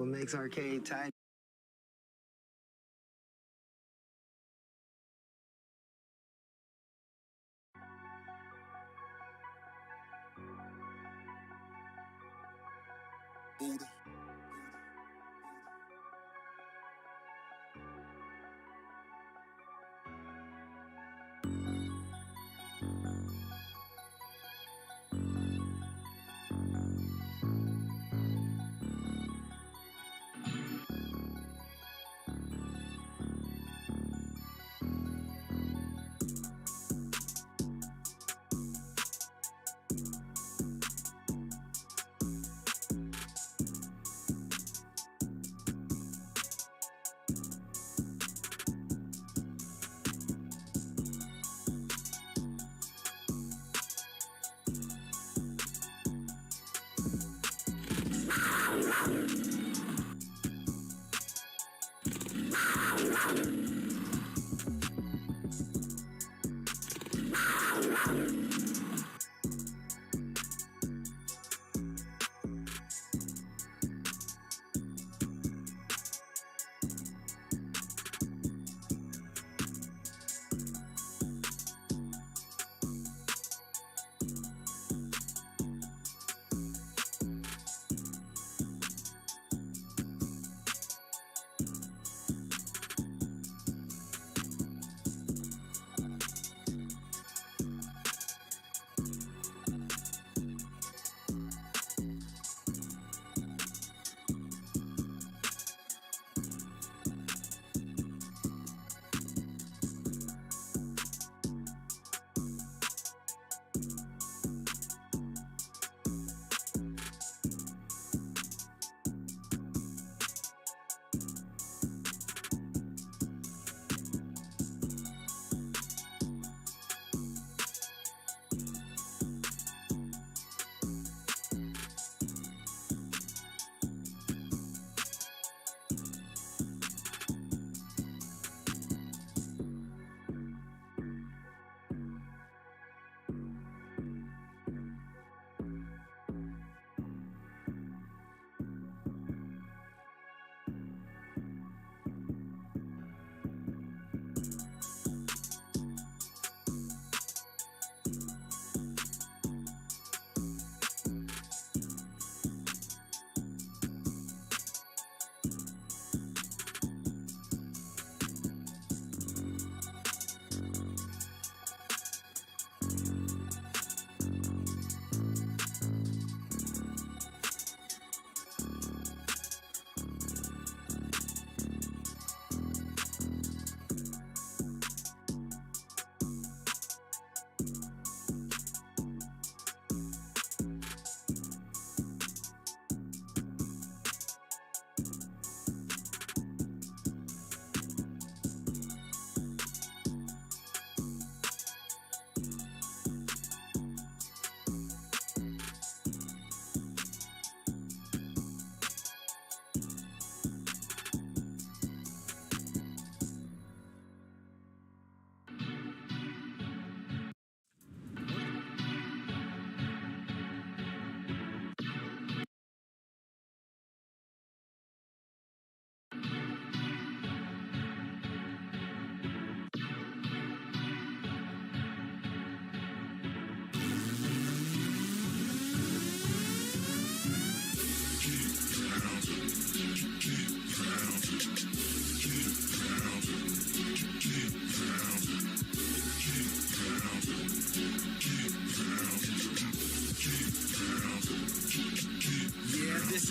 what makes arcade tight.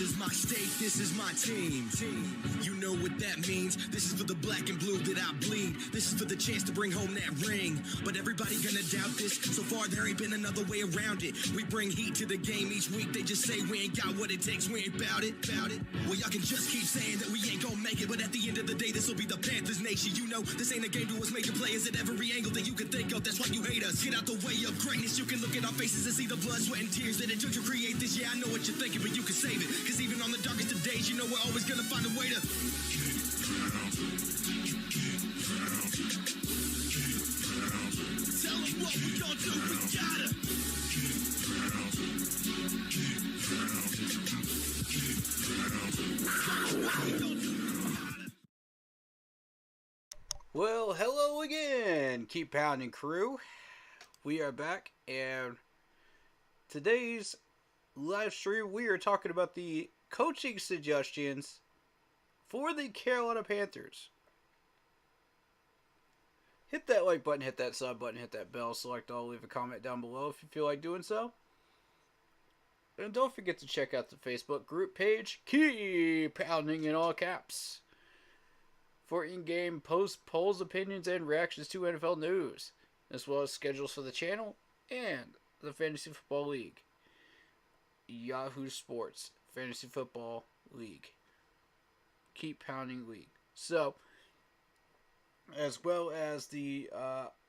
This is my state, this is my team. You know what that means. This is for the black and blue that I bleed. This is for the chance to bring home that ring. But everybody gonna doubt this. So far there ain't been another way around it. We bring heat to the game each week. They just say we ain't got what it takes, we ain't bout it. Well, y'all can just keep saying that we ain't gonna make it, but at the end of the day, this'll be the Panthers nation. You know, this ain't a game to us major players at every angle that you can think of. That's why you hate us. Get out the way of greatness. You can look at our faces and see the blood, sweat, and tears that it took to create this. Yeah, I know what you're thinking, but you can save it. Cause even on the darkest of days, you know we're always gonna find a way to tell them what we gon' do, we gotta keep Well, hello again, Keep Pounding crew. We are back, and today's live stream, we are talking about the coaching suggestions for the Carolina Panthers. Hit that like button, hit that sub button, hit that bell, select all, leave a comment down below if you feel like doing so. And don't forget to check out the Facebook group page, Keep Pounding in all caps, for in-game posts, polls, opinions, and reactions to NFL news, as well as schedules for the channel and the Fantasy Football League. Yahoo Sports Fantasy Football League. Keep Pounding League. So, as well as the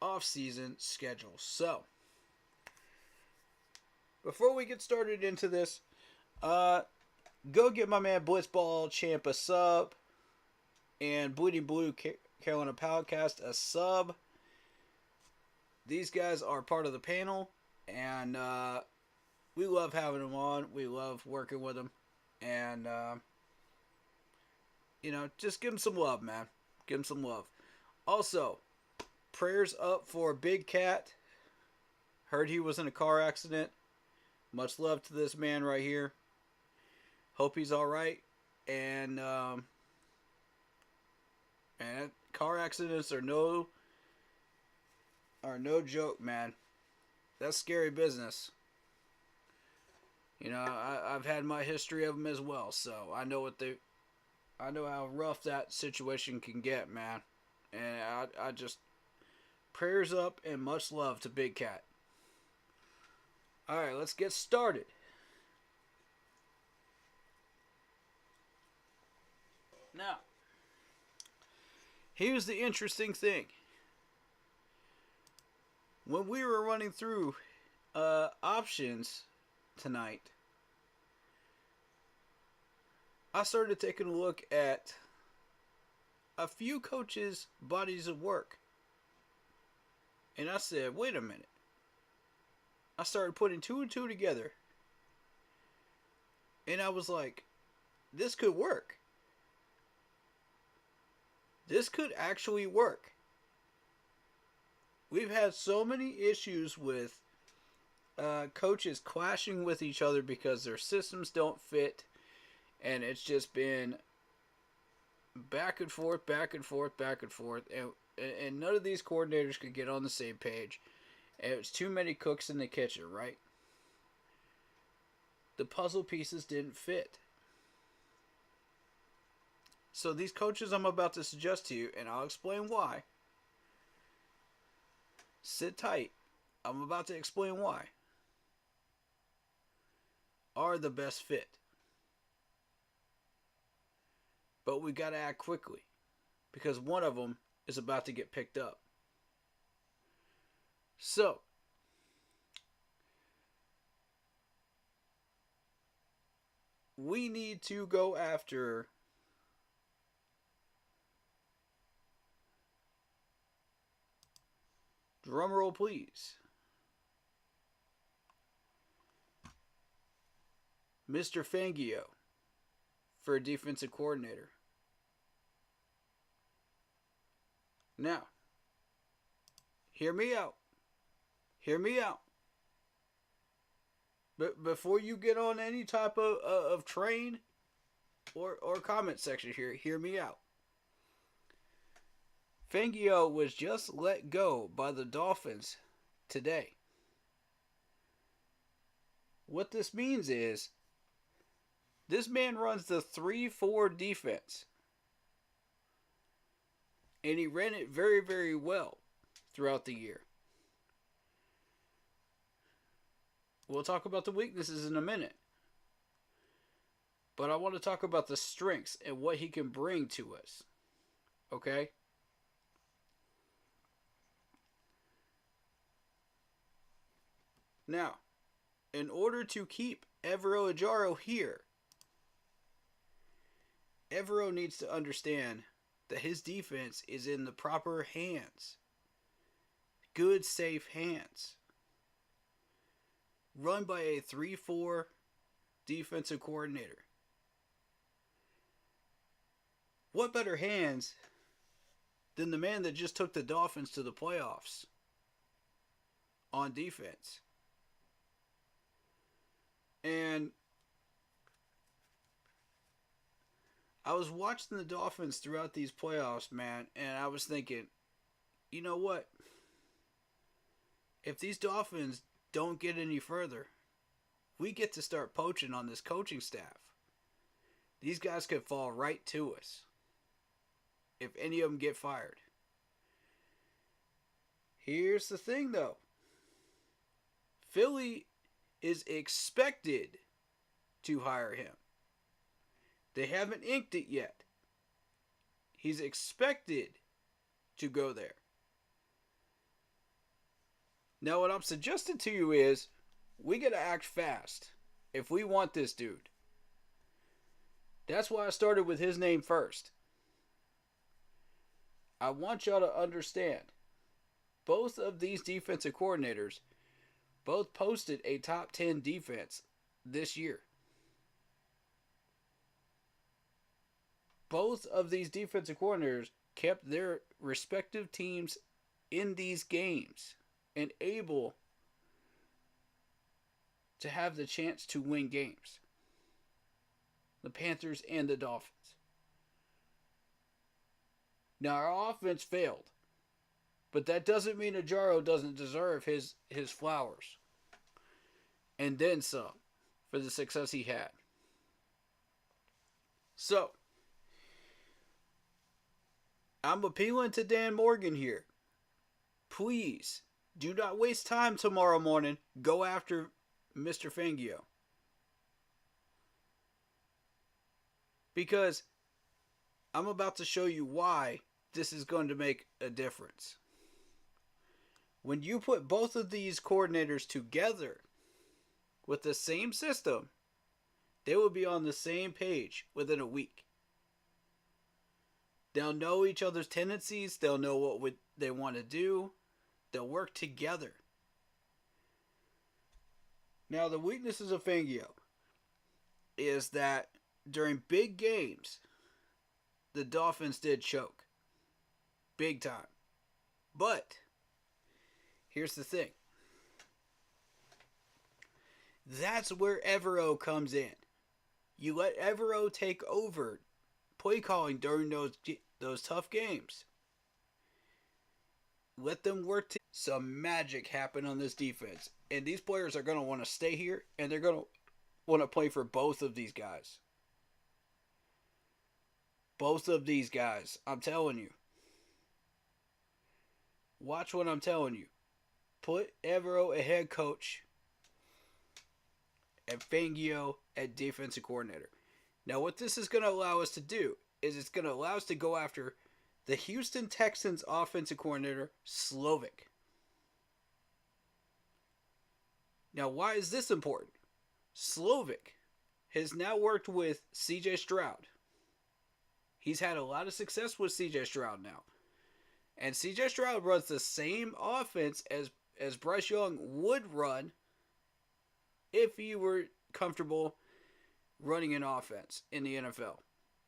off-season schedule. So, before we get started into this, go get my man Blitzball Champ a sub, and Bleeding Blue Carolina Podcast a sub. These guys are part of the panel, and we love having them on. We love working with them, and just give them some love, man. Give them some love. Also, prayers up for Big Cat. Heard he was in a car accident. Much love to this man right here. Hope he's all right. And car accidents are no joke, man. That's scary business. I've had my history of them as well, so I know how rough that situation can get, man. And I just prayers up and much love to Big Cat. All right, let's get started. Now, here's the interesting thing. When we were running through options tonight, I started taking a look at a few coaches' bodies of work. And I said, wait a minute. I started putting two and two together. And I was like, this could work. This could actually work. We've had so many issues with coaches clashing with each other because their systems don't fit. And it's just been back and forth, back and forth, back and forth. And none of these coordinators could get on the same page. And it was too many cooks in the kitchen, right? The puzzle pieces didn't fit. So these coaches I'm about to suggest to you, and I'll explain why. Sit tight. I'm about to explain why. Are the best fit. But we got to act quickly. Because one of them is about to get picked up. So, we need to go after drumroll please, Mr. Fangio for a defensive coordinator. Now, hear me out. Hear me out. But before you get on any type of train or comment section here, hear me out. Fangio was just let go by the Dolphins today. What this means is this man runs the 3-4 defense. And he ran it very, very well throughout the year. We'll talk about the weaknesses in a minute. But I want to talk about the strengths and what he can bring to us. Okay? Now, in order to keep Evero Ajaro here, Evero needs to understand that his defense is in the proper hands. Good, safe hands. Run by a 3-4 defensive coordinator. What better hands than the man that just took the Dolphins to the playoffs on defense. And I was watching the Dolphins throughout these playoffs, man, and I was thinking, you know what? If these Dolphins don't get any further, we get to start poaching on this coaching staff. These guys could fall right to us if any of them get fired. Here's the thing, though. Philly is expected to hire him. They haven't inked it yet. He's expected to go there. Now, what I'm suggesting to you is we got to act fast if we want this dude. That's why I started with his name first. I want y'all to understand, both of these defensive coordinators both posted a top 10 defense this year. Both of these defensive coordinators kept their respective teams in these games and able to have the chance to win games. The Panthers and the Dolphins. Now, our offense failed, but that doesn't mean Ajaro doesn't deserve his flowers and then some for the success he had. So, I'm appealing to Dan Morgan here. Please, do not waste time tomorrow morning. Go after Mr. Fangio. Because I'm about to show you why this is going to make a difference. When you put both of these coordinators together with the same system, they will be on the same page within a week. They'll know each other's tendencies. They'll know what they want to do. They'll work together. Now, the weaknesses of Fangio is that during big games, the Dolphins did choke. Big time. But, here's the thing. That's where Evero comes in. You let Evero take over play calling during those tough games. Let them work. Some magic happen on this defense. And these players are going to want to stay here, and they're going to want to play for both of these guys. Both of these guys. I'm telling you. Watch what I'm telling you. Put Evero a head coach and Fangio at defensive coordinator. Now, what this is going to allow us to do is it's going to allow us to go after the Houston Texans offensive coordinator, Slovic. Now, why is this important? Slovic has now worked with C.J. Stroud. He's had a lot of success with C.J. Stroud now. And C.J. Stroud runs the same offense as Bryce Young would run if he were comfortable running an offense in the NFL,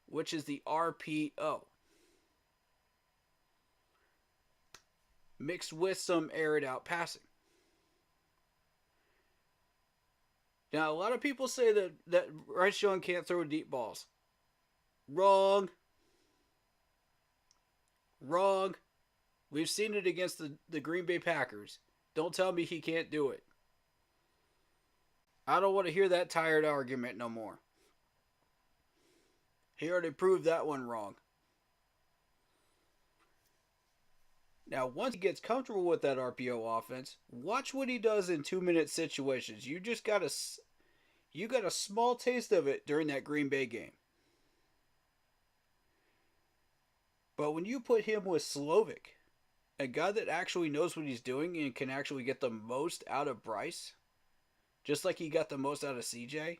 which is the RPO. Mixed with some aired out passing. Now, a lot of people say that Bryce Young can't throw deep balls. Wrong. Wrong. We've seen it against the Green Bay Packers. Don't tell me he can't do it. I don't want to hear that tired argument no more. He already proved that one wrong. Now, once he gets comfortable with that RPO offense, watch what he does in 2-minute situations. You got a small taste of it during that Green Bay game. But when you put him with Slovic, a guy that actually knows what he's doing and can actually get the most out of Bryce, just like he got the most out of CJ,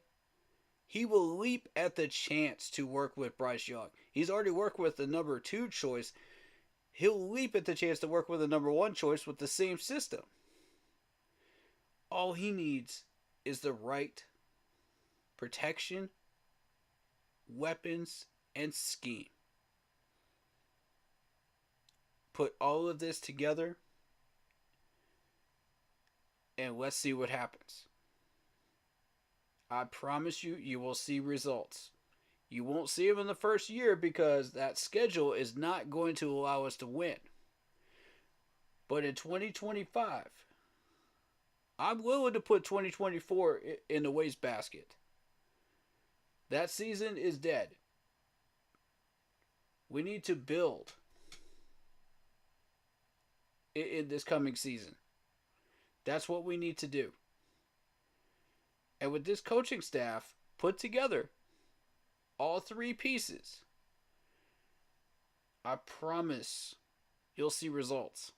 he will leap at the chance to work with Bryce Young. He's already worked with the number 2 choice. He'll leap at the chance to work with the number 1 choice with the same system. All he needs is the right protection, weapons, and scheme. put all of this together and let's see what happens. I promise you, you will see results. You won't see them in the first year because that schedule is not going to allow us to win. But in 2025, I'm willing to put 2024 in the wastebasket. That season is dead. We need to build in this coming season. That's what we need to do. And with this coaching staff put together, all three pieces, I promise you'll see results.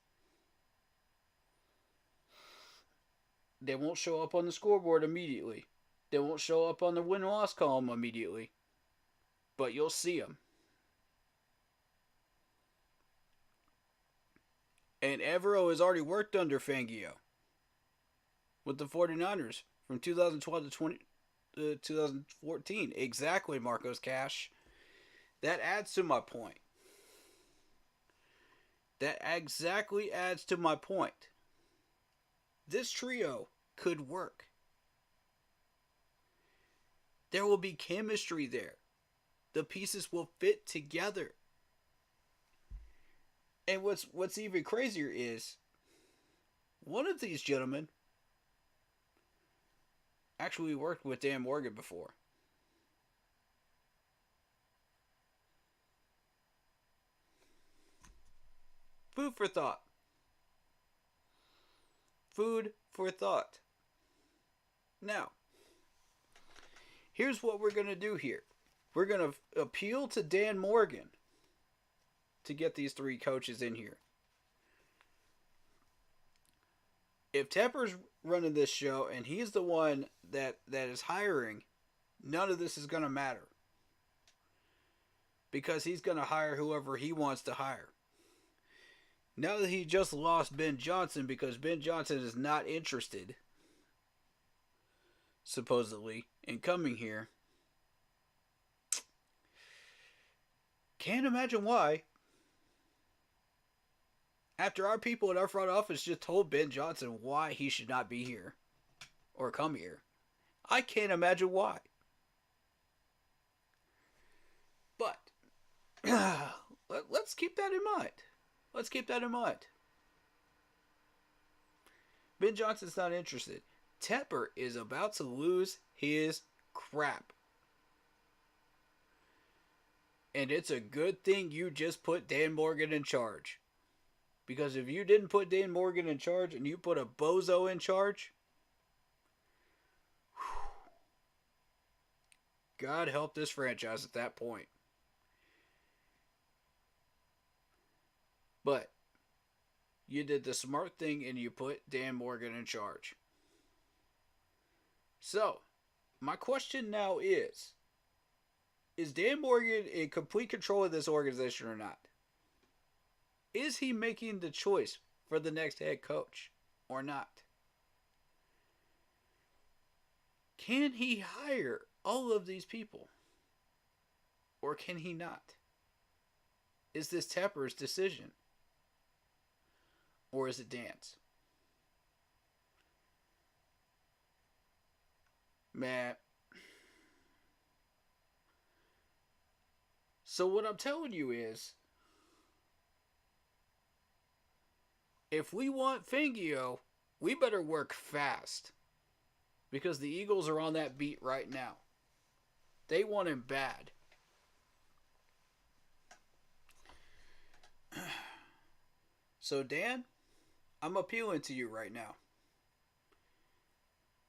They won't show up on the scoreboard immediately. They won't show up on the win-loss column immediately. But you'll see them. And Evero has already worked under Fangio with the 49ers from 2012 to 2014. Exactly, Marcos Cash. That adds to my point. That exactly adds to my point. This trio could work. There will be chemistry there. The pieces will fit together. And what's even crazier is one of these gentlemen actually worked with Dan Morgan before. Food for thought. Food for thought. Now, here's what we're going to do here. We're going to appeal to Dan Morgan to get these three coaches in here. If Tepper's running this show and he's the one that is hiring, none of this is going to matter. Because he's going to hire whoever he wants to hire. Now that he just lost Ben Johnson because Ben Johnson is not interested, supposedly, in coming here. Can't imagine why. After our people in our front office just told Ben Johnson why he should not be here or come here, I can't imagine why. But let's keep that in mind. Let's keep that in mind. Ben Johnson's not interested. Tepper is about to lose his crap. And it's a good thing you just put Dan Morgan in charge. Because if you didn't put Dan Morgan in charge and you put a bozo in charge, God help this franchise at that point. But you did the smart thing and you put Dan Morgan in charge. So, my question now is Dan Morgan in complete control of this organization or not? Is he making the choice for the next head coach or not? Can he hire all of these people? Or can he not? Is this Tepper's decision? Or is it Dan's? Man. So what I'm telling you is, if we want Fangio, we better work fast. Because the Eagles are on that beat right now. They want him bad. So Dan, I'm appealing to you right now.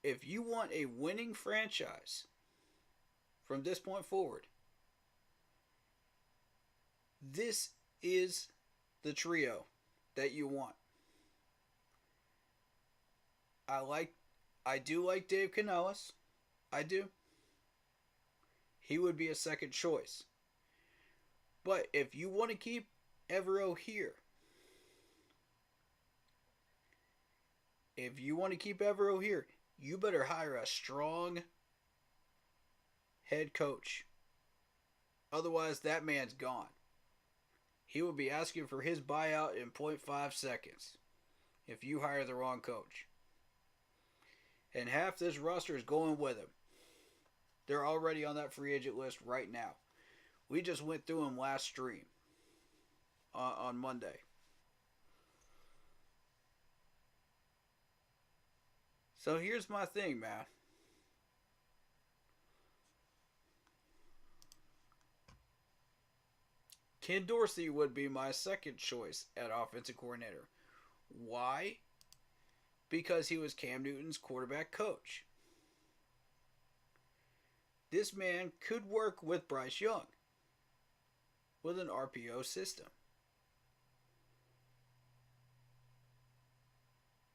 If you want a winning franchise from this point forward, this is the trio that you want. I do like Dave Canales. I do. He would be a second choice. But if you want to keep Evero here, you better hire a strong head coach. Otherwise, that man's gone. He will be asking for his buyout in .5 seconds if you hire the wrong coach. And half this roster is going with him. They're already on that free agent list right now. We just went through them last stream on Monday. So here's my thing, man. Ken Dorsey would be my second choice at offensive coordinator. Why? Because he was Cam Newton's quarterback coach. This man could work with Bryce Young with an RPO system.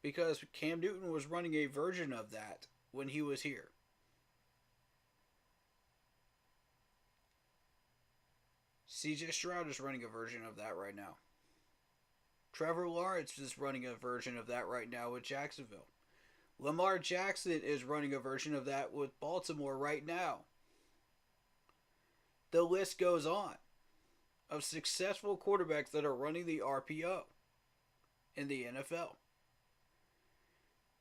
Because Cam Newton was running a version of that when he was here. CJ Stroud is running a version of that right now. Trevor Lawrence is running a version of that right now with Jacksonville. Lamar Jackson is running a version of that with Baltimore right now. The list goes on of successful quarterbacks that are running the RPO in the NFL.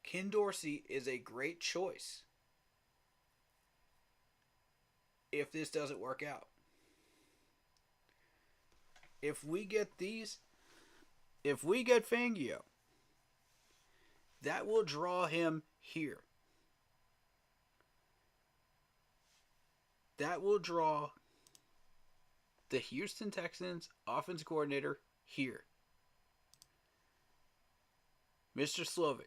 Ken Dorsey is a great choice if this doesn't work out. If we get Fangio, that will draw him here. That will draw the Houston Texans offensive coordinator here. Mr. Slovic.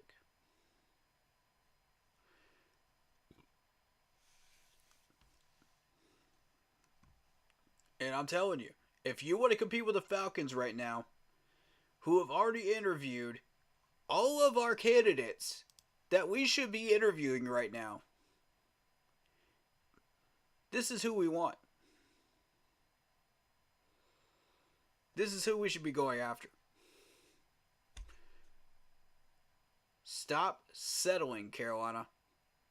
And I'm telling you, if you want to compete with the Falcons right now, who have already interviewed all of our candidates that we should be interviewing right now, this is who we want. This is who we should be going after. Stop settling, Carolina.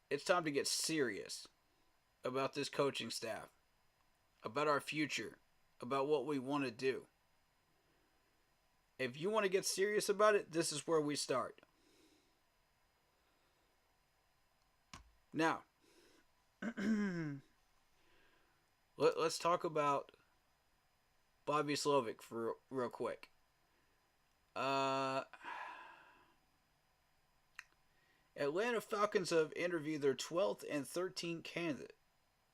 It's time to get serious about this coaching staff, about our future, about what we want to do. If you want to get serious about it, this is where we start. Now, let's talk about Bobby Slovic for real quick. Atlanta Falcons have interviewed their 12th and 13th candidates.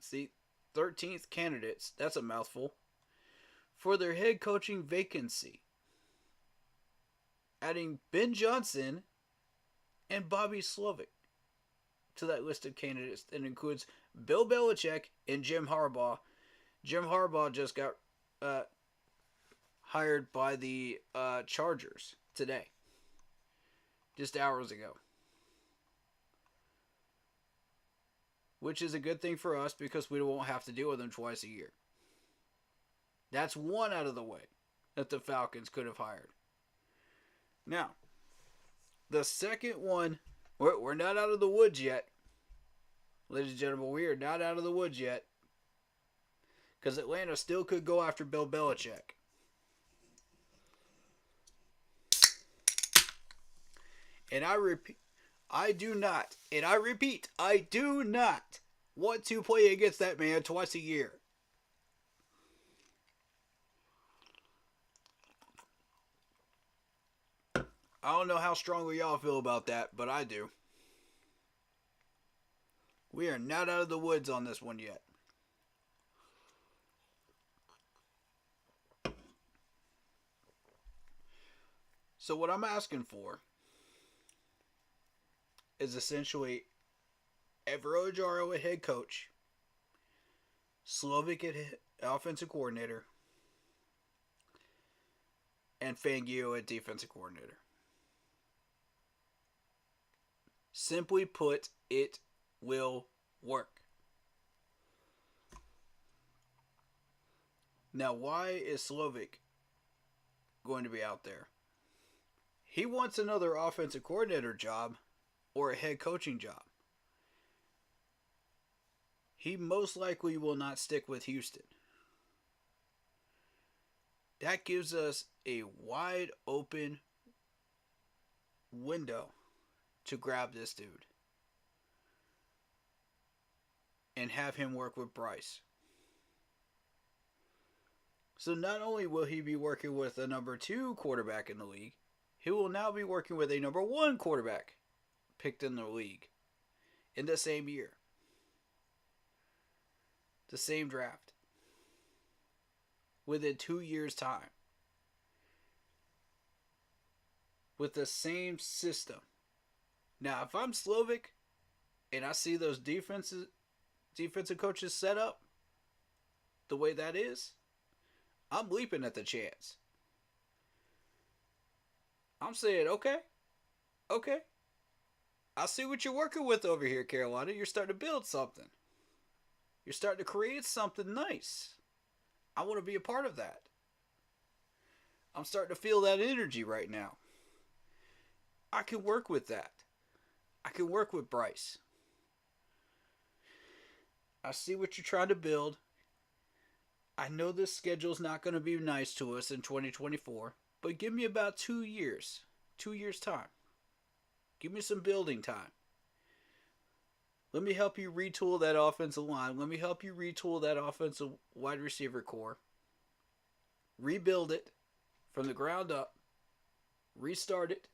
See, 13th candidates, that's a mouthful, for their head coaching vacancy, adding Ben Johnson and Bobby Slovic to that list of candidates that includes Bill Belichick and Jim Harbaugh. Jim Harbaugh just got hired by the Chargers today, just hours ago. Which is a good thing for us because we won't have to deal with them twice a year. That's one out of the way that the Falcons could have hired. Now, the second one, we're not out of the woods yet. Ladies and gentlemen, we are not out of the woods yet. Because Atlanta still could go after Bill Belichick. And I repeat, I do not want to play against that man twice a year. I don't know how strongly y'all feel about that, but I do. We are not out of the woods on this one yet. So what I'm asking for is essentially Evero Ojaro at head coach, Slovic at offensive coordinator, and Fangio at defensive coordinator. Simply put, it will work. Now, why is Slovic going to be out there? He wants another offensive coordinator job or a head coaching job. He most likely will not stick with Houston. That gives us a wide open window to grab this dude and have him work with Bryce. So not only will he be working with a number 2 quarterback in the league, he will now be working with a number 1 quarterback picked in the league in the same year. The same draft. Within 2 years' time. With the same system. Now, if I'm Slovic and I see those defensive coaches set up the way that is, I'm leaping at the chance. I'm saying, okay. I see what you're working with over here, Carolina. You're starting to build something. You're starting to create something nice. I want to be a part of that. I'm starting to feel that energy right now. I can work with that. I can work with Bryce. I see what you're trying to build. I know this schedule's not going to be nice to us in 2024, but give me about 2 years. 2 years' time. Give me some building time. Let me help you retool that offensive line. Let me help you retool that offensive wide receiver core. Rebuild it from the ground up. Restart it.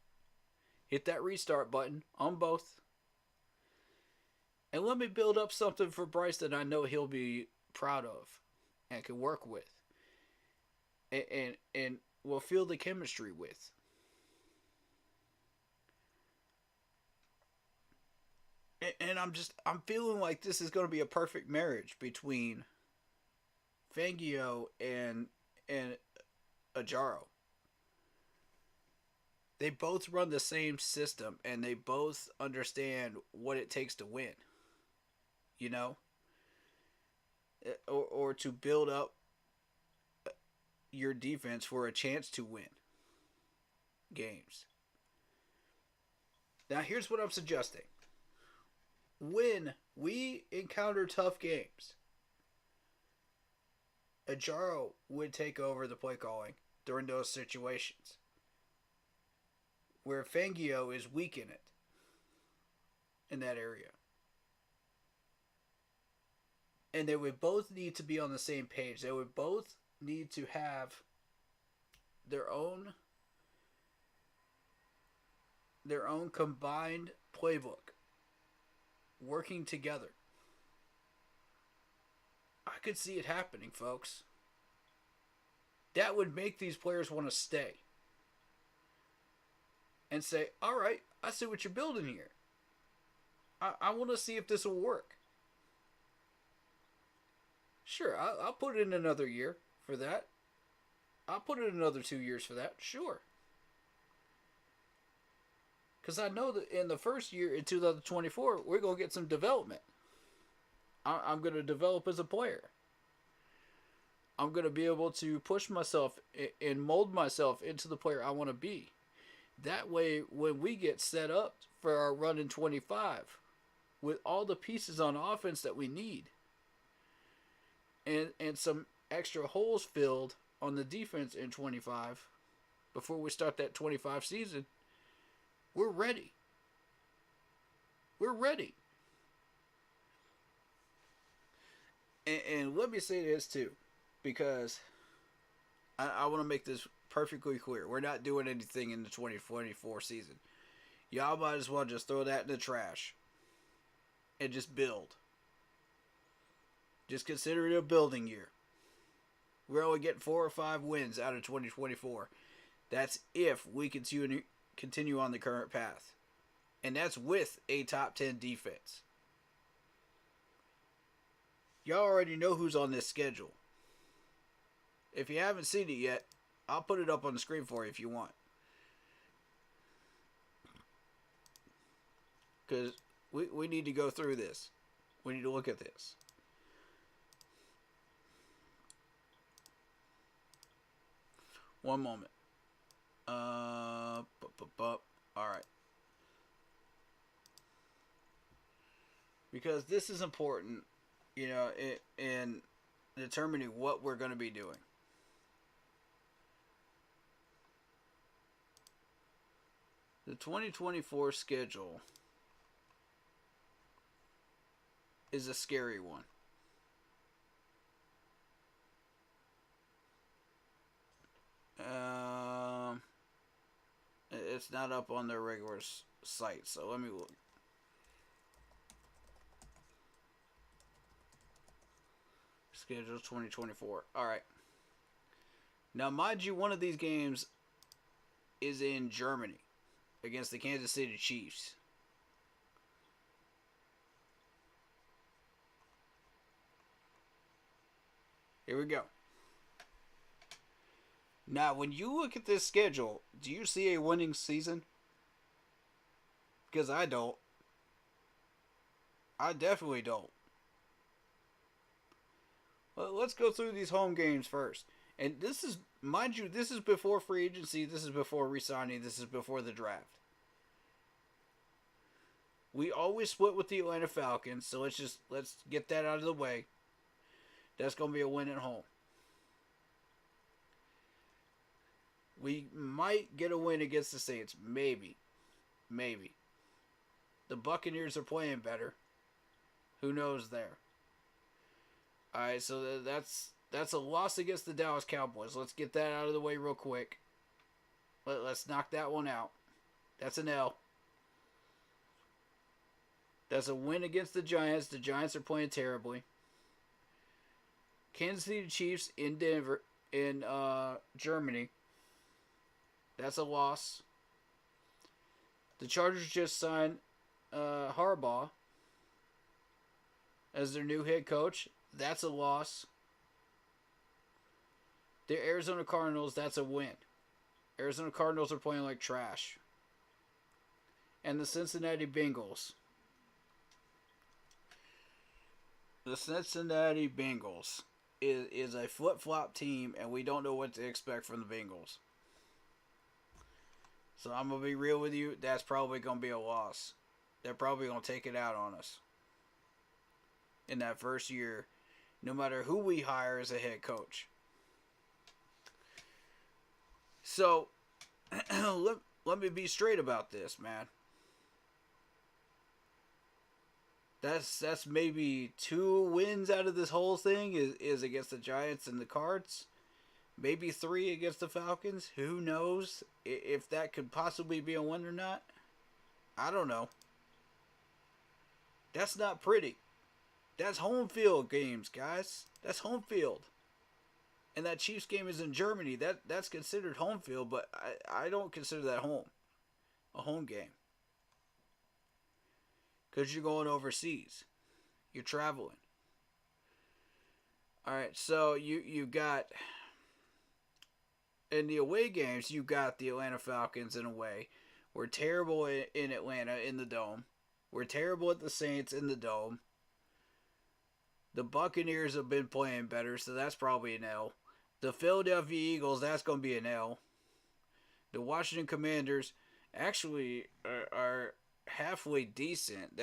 Hit that restart button on both. And let me build up something for Bryce that I know he'll be proud of and can work with. And will feel the chemistry with. And I'm feeling like this is going to be a perfect marriage between Fangio and Ajaro. They both run the same system and they both understand what it takes to win. You know? Or to build up your defense for a chance to win games. Now here's what I'm suggesting. When we encounter tough games, Ajaro would take over the play calling during those situations where Fangio is weak in it, in that area. And they would both need to be on the same page. They would both need to have their own combined playbook working together. I could see it happening, folks. That would make these players want to stay. And say, all right, I see what you're building here. I want to see if this will work. Sure, I'll put in another year for that. I'll put in another 2 years for that. Sure. Because I know that in the first year, in 2024, we're going to get some development. I'm going to develop as a player. I'm going to be able to push myself and mold myself into the player I want to be. That way, when we get set up for our run in 25, with all the pieces on offense that we need, and some extra holes filled on the defense in 25, before we start that 25 season, we're ready. We're ready. And let me say this too, because I want to make this perfectly clear. We're not doing anything in the 2024 season. Y'all might as well just throw that in the trash and just build. Just consider it a building year. We're only getting 4 or 5 wins out of 2024. That's if we continue on the current path. And that's with a top 10 defense. Y'all already know who's on this schedule. If you haven't seen it yet, I'll put it up on the screen for you if you want. Because we need to go through this. We need to look at this. One moment. All right. Because this is important, in determining what we're going to be doing. The 2024 schedule is a scary one. It's not up on their regular site, so let me look. Schedule 2024. All right. Now, mind you, one of these games is in Germany against the Kansas City Chiefs. Here we go. Now, when you look at this schedule, do you see a winning season? Because I don't. I definitely don't. Well, let's go through these home games first. And this is, mind you, this is before free agency. This is before re-signing. This is before the draft. We always split with the Atlanta Falcons, so let's get that out of the way. That's going to be a win at home. We might get a win against the Saints. Maybe. The Buccaneers are playing better. Who knows there? Alright, so that's a loss against the Dallas Cowboys. Let's get that out of the way real quick. Let's knock that one out. That's an L. That's a win against the Giants. The Giants are playing terribly. Kansas City Chiefs in Denver, in Germany. That's a loss. The Chargers just signed Harbaugh as their new head coach. That's a loss. The Arizona Cardinals, that's a win. Arizona Cardinals are playing like trash. And the Cincinnati Bengals. The Cincinnati Bengals is a flip-flop team, and we don't know what to expect from the Bengals. So I'm going to be real with you. That's probably going to be a loss. They're probably going to take it out on us in that first year, no matter who we hire as a head coach. So, let me be straight about this, man. That's maybe 2 wins out of this whole thing is against the Giants and the Cards. Maybe 3 against the Falcons. Who knows if that could possibly be a win or not? I don't know. That's not pretty. That's home field games, guys. That's home field. And that Chiefs game is in Germany. That's considered home field, but I don't consider that home. A home game. Because you're going overseas. You're traveling. Alright, so you got... In the away games, you got the Atlanta Falcons in away. We're terrible in Atlanta in the Dome. We're terrible at the Saints in the Dome. The Buccaneers have been playing better, so that's probably an L. The Philadelphia Eagles, that's going to be an L. The Washington Commanders actually are halfway decent.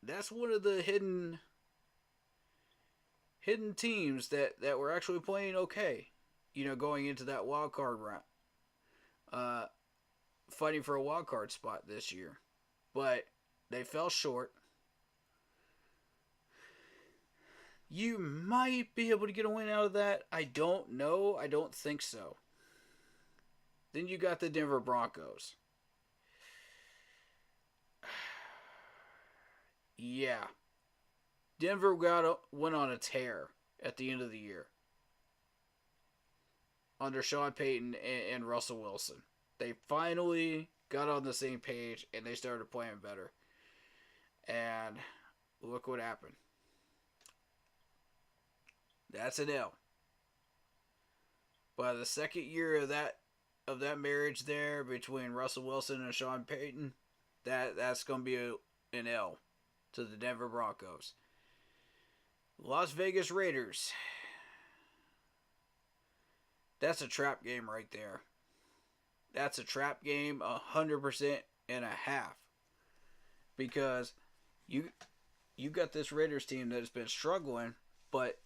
That's one of the hidden teams that were actually playing okay. You know, going into that wild card round. Fighting for a wild card spot this year. But they fell short. You might be able to get a win out of that. I don't know. I don't think so. Then you got the Denver Broncos. Yeah. Denver went on a tear at the end of the year. Under Sean Payton and Russell Wilson. They finally got on the same page and they started playing better. And look what happened. That's an L. By the second year of that marriage there between Russell Wilson and Sean Payton, that's going to be an L to the Denver Broncos. Las Vegas Raiders. That's a trap game right there. That's a trap game 100% and a half. Because you got this Raiders team that has been struggling, but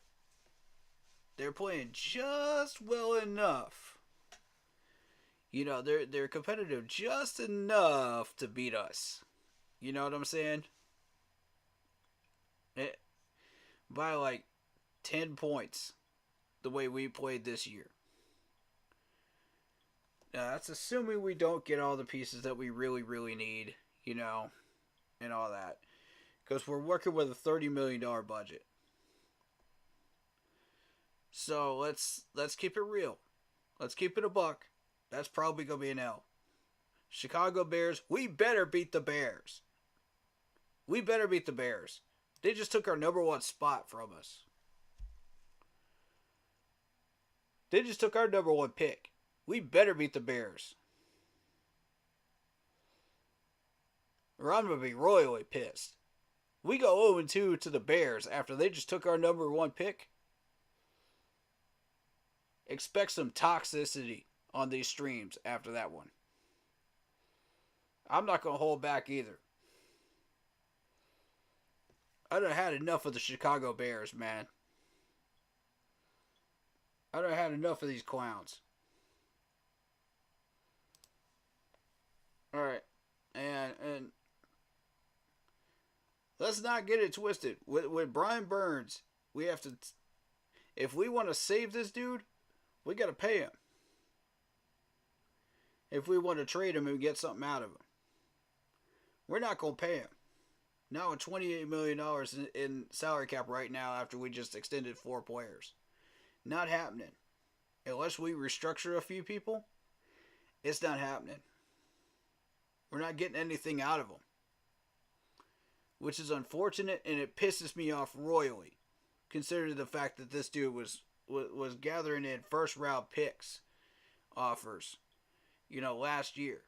they're playing just well enough. They're competitive just enough to beat us. You know what I'm saying? It, by like 10 points, the way we played this year. Now, that's assuming we don't get all the pieces that we really, really need, and all that. Because we're working with a $30 million budget. So let's keep it real. Let's keep it a buck. That's probably going to be an L. Chicago Bears, we better beat the Bears. We better beat the Bears. They just took our number one spot from us. They just took our number one pick. We better beat the Bears. Or I'm going to be royally pissed. We go 0-2 to the Bears after they just took our number one pick. Expect some toxicity on these streams after that one. I'm not going to hold back either. I done had enough of the Chicago Bears, man. I done had enough of these clowns. Alright. And let's not get it twisted. With Brian Burns, we have to... If we want to save this dude, we got to pay him. If we want to trade him and get something out of him. We're not going to pay him. Now with $28 million in salary cap right now after we just extended 4 players. Not happening. Unless we restructure a few people, it's not happening. We're not getting anything out of them. Which is unfortunate, and it pisses me off royally. Considering the fact that this dude was gathering in first round picks offers, last year.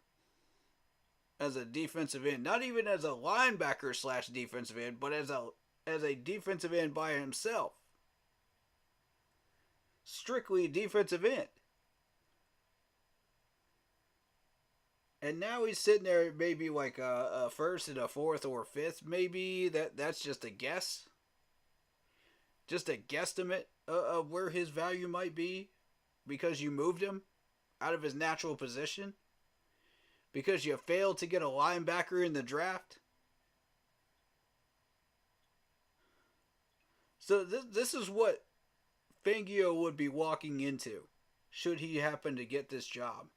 As a defensive end. Not even as a linebacker / defensive end, but as a defensive end by himself. Strictly defensive end. And now he's sitting there maybe like a first and a fourth or fifth, maybe. That's just a guess. Just a guesstimate of where his value might be. Because you moved him out of his natural position. Because you failed to get a linebacker in the draft. So this is what Fangio would be walking into. Should he happen to get this job.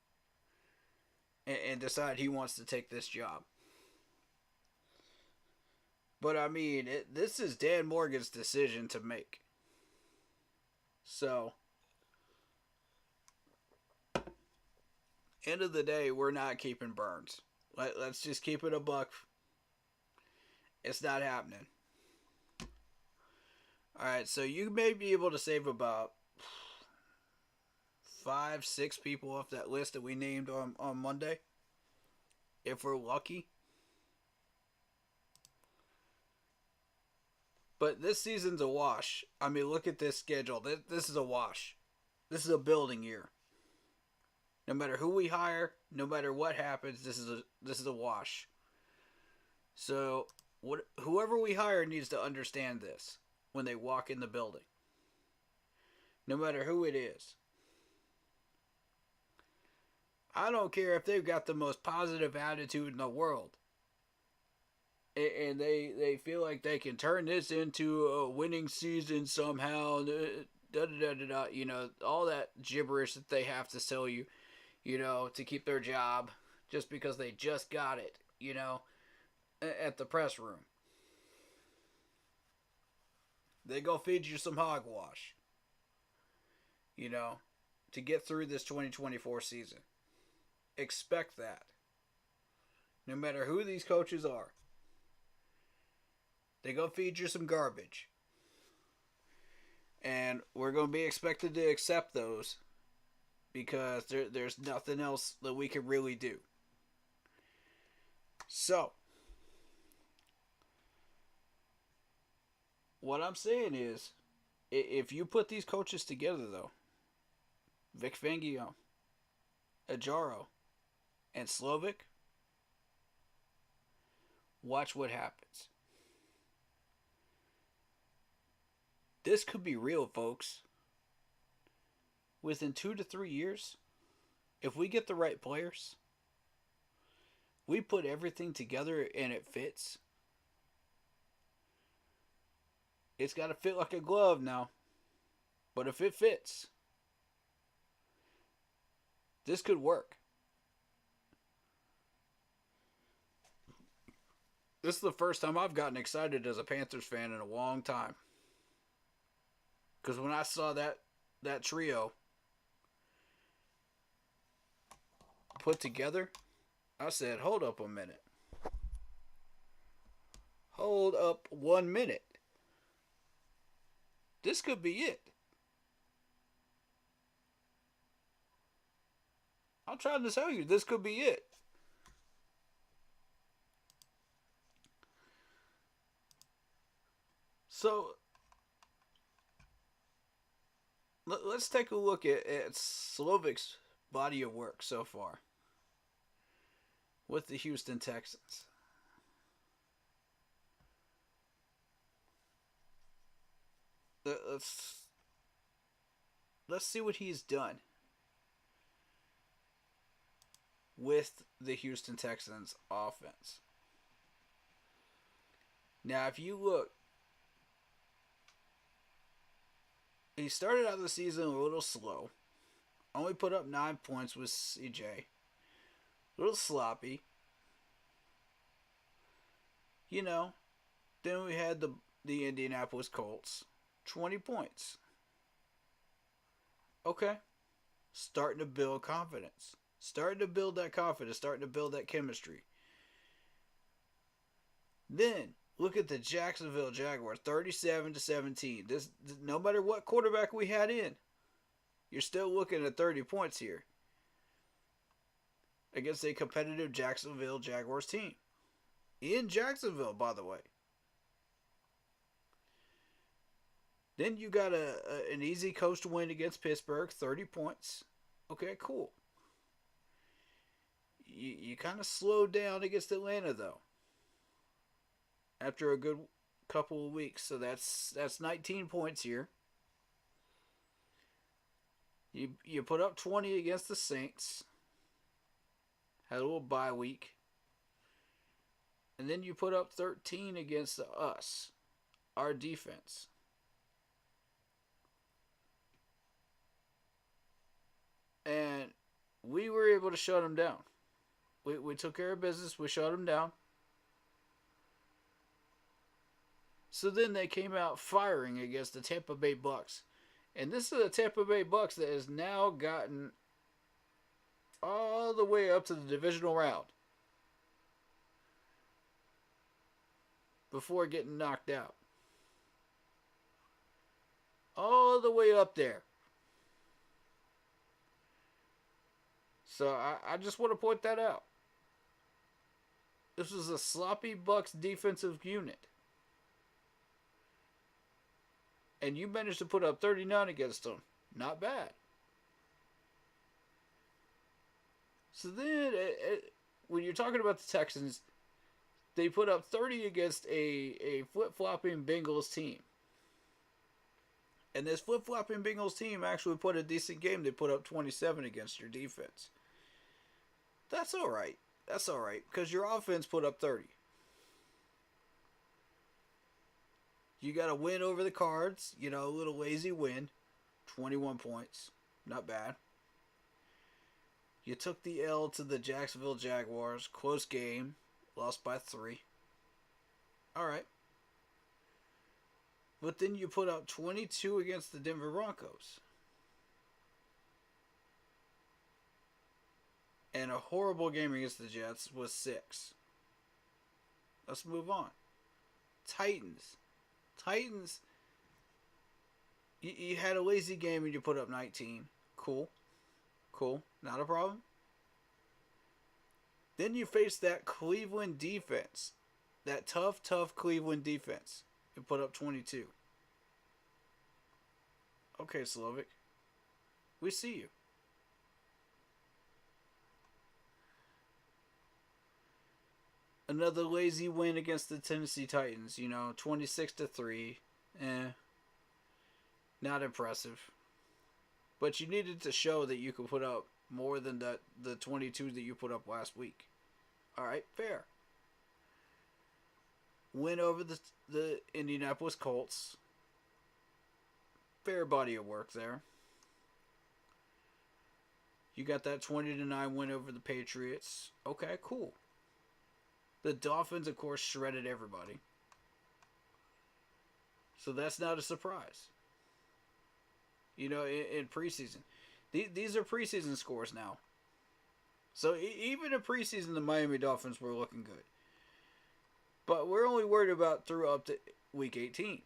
And decide he wants to take this job. But I mean, this is Dan Morgan's decision to make. So, end of the day, we're not keeping Burns. Let's just keep it a buck. It's not happening. Alright, so you may be able to save about 5-6 people off that list that we named on Monday. If we're lucky. But this season's a wash. I mean, look at this schedule. This is a wash. This is a building year. No matter who we hire, no matter what happens, this is a wash. So, whoever we hire needs to understand this when they walk in the building. No matter who it is. I don't care if they've got the most positive attitude in the world. And they feel like they can turn this into a winning season somehow. All that gibberish that they have to sell you, to keep their job just because they just got it, at the press room. They go feed you some hogwash, to get through this 2024 season. Expect that. No matter who these coaches are. They go feed you some garbage. And we're going to be expected to accept those. Because there's nothing else that we can really do. So. What I'm saying is. If you put these coaches together though. Vic Fangio. Ajaro. And Slovic. Watch what happens. This could be real, folks. Within 2 to 3 years, If we get the right players, we put everything together and it fits. It's got to fit like a glove now. But if it fits, this could work. This is the first time I've gotten excited as a Panthers fan in a long time. Because when I saw that trio put together, I said, hold up a minute. Hold up 1 minute. This could be it. I'm trying to tell you, this could be it. So, let's take a look at Slovic's body of work so far with the Houston Texans. Let's see what he's done with the Houston Texans offense. Now, if you look, he started out the season a little slow. Only put up 9 points with CJ. A little sloppy. You know, then we had the Indianapolis Colts. 20 points. Okay. Starting to build confidence. Starting to build that confidence. Starting to build that chemistry. Then, look at the Jacksonville Jaguars. 37-17. This, no matter what quarterback we had in, you're still looking at 30 points here. Against a competitive Jacksonville Jaguars team. In Jacksonville, by the way. Then you got an easy coast win against Pittsburgh, 30 points. Okay, cool. You kind of slowed down against Atlanta, though. After a good couple of weeks. So that's 19 points here. You put up 20 against the Saints. Had a little bye week. And then you put up 13 against us. Our defense. And we were able to shut them down. We took care of business. We shut them down. So then they came out firing against the Tampa Bay Bucks. And this is a Tampa Bay Bucks that has now gotten all the way up to the divisional round. Before getting knocked out. All the way up there. So I just want to point that out. This was a sloppy Bucks defensive unit. And you managed to put up 39 against them. Not bad. So then, when you're talking about the Texans, they put up 30 against a flip-flopping Bengals team. And this flip-flopping Bengals team actually put a decent game. They put up 27 against your defense. That's all right. That's all right. Because your offense put up 30. You got a win over the Cards. You know, a little lazy win. 21 points. Not bad. You took the L to the Jacksonville Jaguars. Close game. Lost by 3. All right. But then you put up 22 against the Denver Broncos. And a horrible game against the Jets was 6. Let's move on. Titans. You had a lazy game and you put up 19. Cool. Not a problem. Then you face that Cleveland defense. That tough Cleveland defense. And put up 22. Okay, Slovic. We see you. Another lazy win against the Tennessee Titans. 26-3. Not impressive. But you needed to show that you could put up more than the 22 that you put up last week. All right, fair. Win over the Indianapolis Colts. Fair body of work there. You got that 20-9 win over the Patriots. Okay, cool. The Dolphins, of course, shredded everybody. So that's not a surprise. You know, in preseason. These are preseason scores now. So even in preseason, the Miami Dolphins were looking good. But we're only worried about through up to week 18.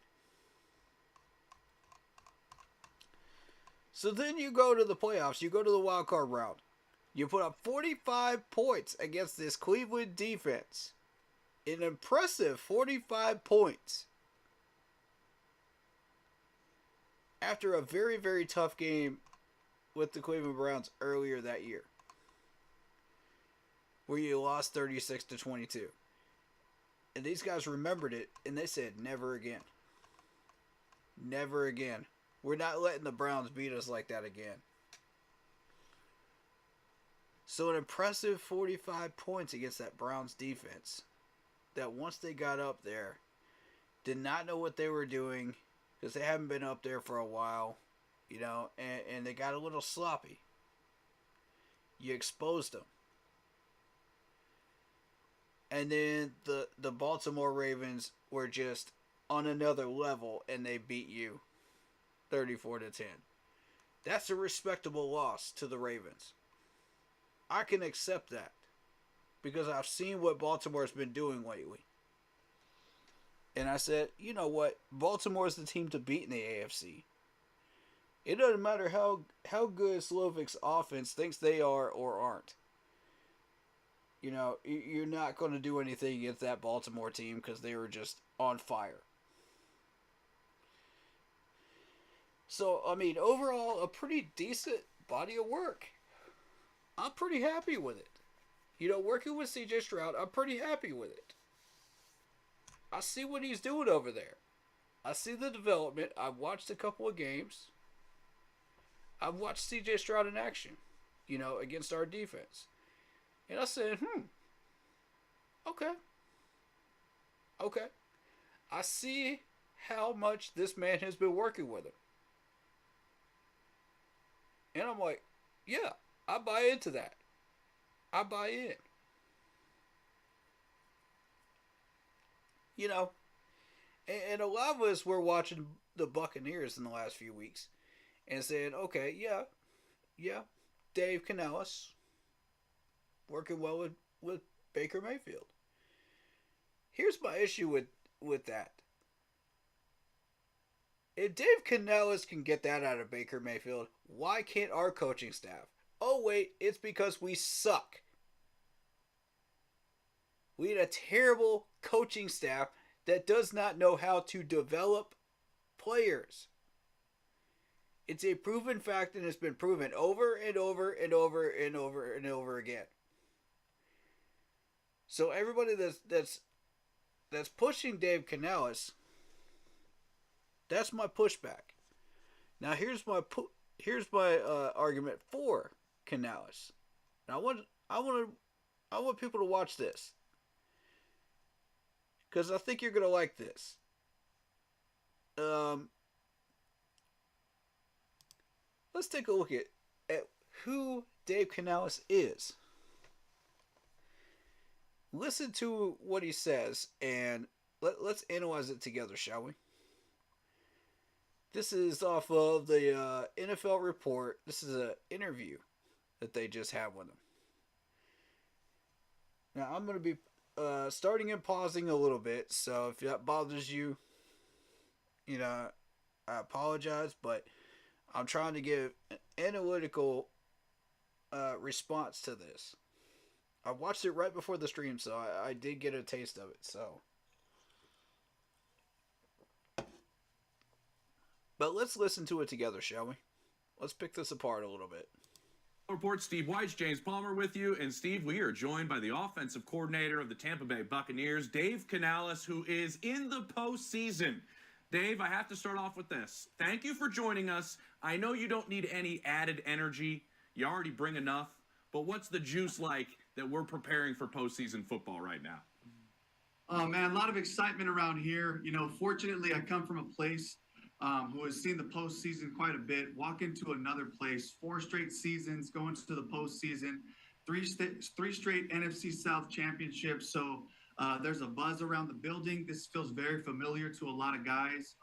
So then you go to the playoffs. You go to the wild card round. You put up 45 points against this Cleveland defense. An impressive 45 points. After a very, very tough game with the Cleveland Browns earlier that year. Where you lost 36-22. And these guys remembered it and they said, never again. Never again. We're not letting the Browns beat us like that again. So an impressive 45 points against that Browns defense. That once they got up there, did not know what they were doing. Because they haven't been up there for a while. You know, and they got a little sloppy. You exposed them. And then the Baltimore Ravens were just on another level and they beat you 34-10. That's a respectable loss to the Ravens. I can accept that because I've seen what Baltimore's been doing lately. And I said, you know what? Baltimore's the team to beat in the AFC. It doesn't matter how good Slovic's offense thinks they are or aren't. You know, you're not going to do anything against that Baltimore team because they were just on fire. So, I mean, overall, a pretty decent body of work. I'm pretty happy with it. You know, working with CJ Stroud, I'm pretty happy with it. I see what he's doing over there. I see the development. I've watched a couple of games. I've watched CJ Stroud in action, you know, against our defense. And I said, okay. Okay. I see how much this man has been working with him. And I'm like, yeah, I buy into that. I buy in. You know, and a lot of us were watching the Buccaneers in the last few weeks and saying, okay, yeah, Dave Canales working well with Baker Mayfield. Here's my issue with that. If Dave Canales can get that out of Baker Mayfield, why can't our coaching staff? Oh, wait, it's because we suck. We had a terrible coaching staff that does not know how to develop players. It's a proven fact and it's been proven over and over and over and over and over again. So everybody that's pushing Dave Canales, that's my pushback. Now here's my argument for Canales. Now I want people to watch this. Because I think you're going to like this. Let's take a look at who Dave Canales is. Listen to what he says and let's analyze it together, shall we? This is off of the NFL Report. This is an interview that they just had with him. Now I'm going to be starting and pausing a little bit, so if that bothers you, you know, I apologize, but I'm trying to give an analytical response to this. I watched it right before the stream, so I did get a taste of it, so. But let's listen to it together, shall we? Let's pick this apart a little bit. Report, Steve Weitz, James Palmer with you. And Steve, we are joined by the offensive coordinator of the Tampa Bay Buccaneers, Dave Canales, who is in the postseason. Dave, I have to start off with this. Thank you for joining us. I know you don't need any added energy. You already bring enough, but what's the juice like that we're preparing for postseason football right now? Oh man, a lot of excitement around here. Fortunately, I come from a place who has seen the postseason quite a bit. Walk into another place, 4 straight seasons, going to the postseason, three straight NFC South championships. So there's a buzz around the building. This feels very familiar to a lot of guys.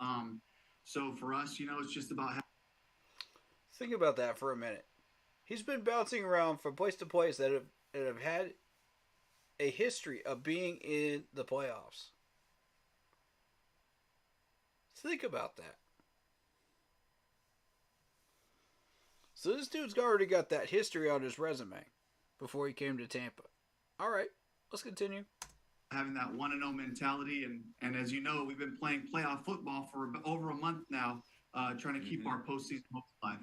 So for us, it's just about. Think about that for a minute. He's been bouncing around from place to place that have had a history of being in the playoffs. Think about that. So this dude's already got that history on his resume before he came to Tampa. All right, let's continue. Having that 1-0 mentality, and as you know, we've been playing playoff football for over a month now, trying to keep our postseason hopes alive.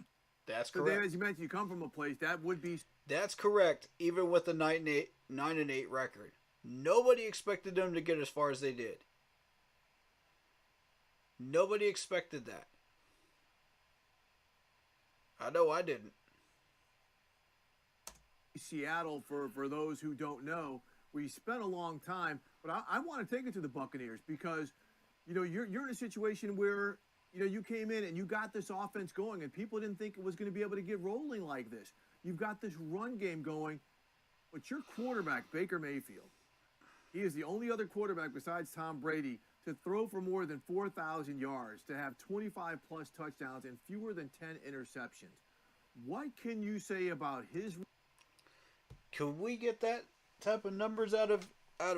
That's So, correct. Dave, as you mentioned, you come from a place that would be. That's correct. Even with the 9-8 record, nobody expected them to get as far as they did. Nobody expected that. I know I didn't. Seattle, for those who don't know, we spent a long time, but I want to take it to the Buccaneers because, you're in a situation where, you came in and you got this offense going and people didn't think it was going to be able to get rolling like this. You've got this run game going, but your quarterback, Baker Mayfield, he is the only other quarterback besides Tom Brady to throw for more than 4,000 yards, to have 25-plus touchdowns and fewer than 10 interceptions. What can you say about his? Can we get that type of numbers out of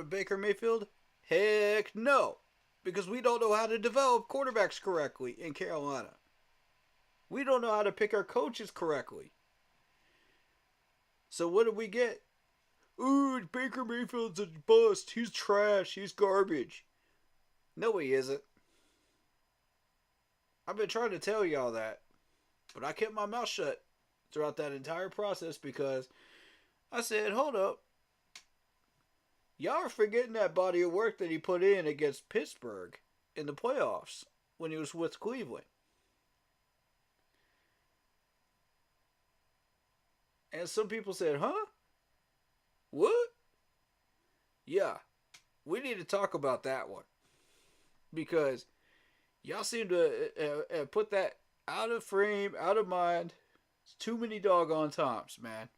Baker Mayfield? Heck no. Because we don't know how to develop quarterbacks correctly in Carolina. We don't know how to pick our coaches correctly. So what do we get? Ooh, Baker Mayfield's a bust. He's trash. He's garbage. No, he isn't. I've been trying to tell y'all that. But I kept my mouth shut throughout that entire process because I said, hold up. Y'all are forgetting that body of work that he put in against Pittsburgh in the playoffs when he was with Cleveland. And some people said, huh? What? Yeah, we need to talk about that one. Because y'all seem to put that out of frame, out of mind. It's too many doggone times, man.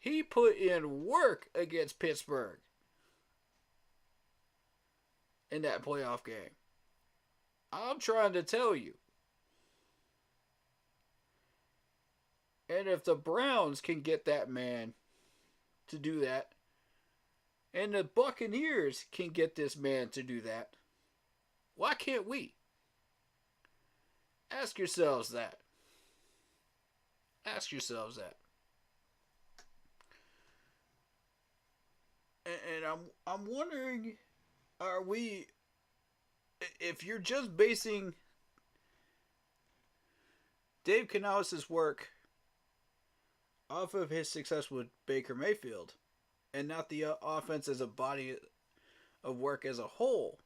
He put in work against Pittsburgh in that playoff game. I'm trying to tell you. And if the Browns can get that man to do that, and the Buccaneers can get this man to do that, why can't we? Ask yourselves that. Ask yourselves that. And I'm wondering, are we, if you're just basing Dave Canales' work off of his success with Baker Mayfield and not the offense as a body of work as a whole,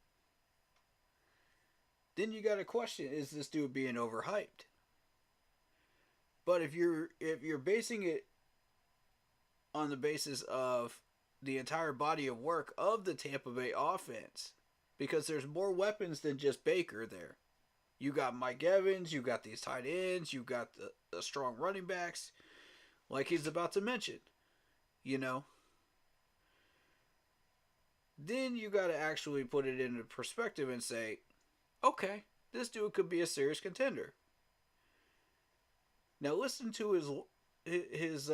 then you got to question, is this dude being overhyped? But if you're basing it on the basis of the entire body of work of the Tampa Bay offense, because there's more weapons than just Baker there. You got Mike Evans, you got these tight ends, you got the strong running backs, like he's about to mention, Then you got to actually put it into perspective and say, okay, this dude could be a serious contender. Now listen to his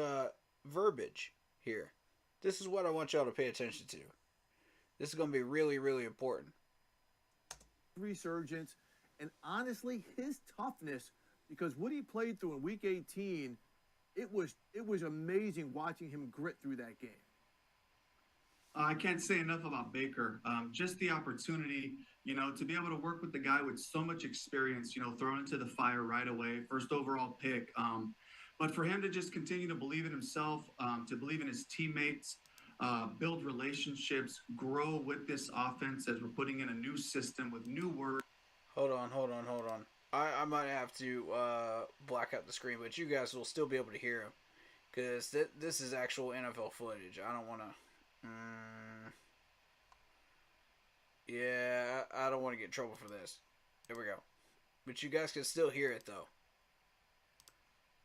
verbiage here. This is what I want y'all to pay attention to. This is going to be really, really important. Resurgence, and honestly, his toughness, because what he played through in Week 18, it was amazing watching him grit through that game. I can't say enough about Baker. Just the opportunity, to be able to work with the guy with so much experience, thrown into the fire right away, first overall pick. But for him to just continue to believe in himself, to believe in his teammates, build relationships, grow with this offense as we're putting in a new system with new words. Hold on. I might have to black out the screen, but you guys will still be able to hear him. Because this is actual NFL footage. I don't want to... yeah, I don't want to get in trouble for this. There we go. But you guys can still hear it, though.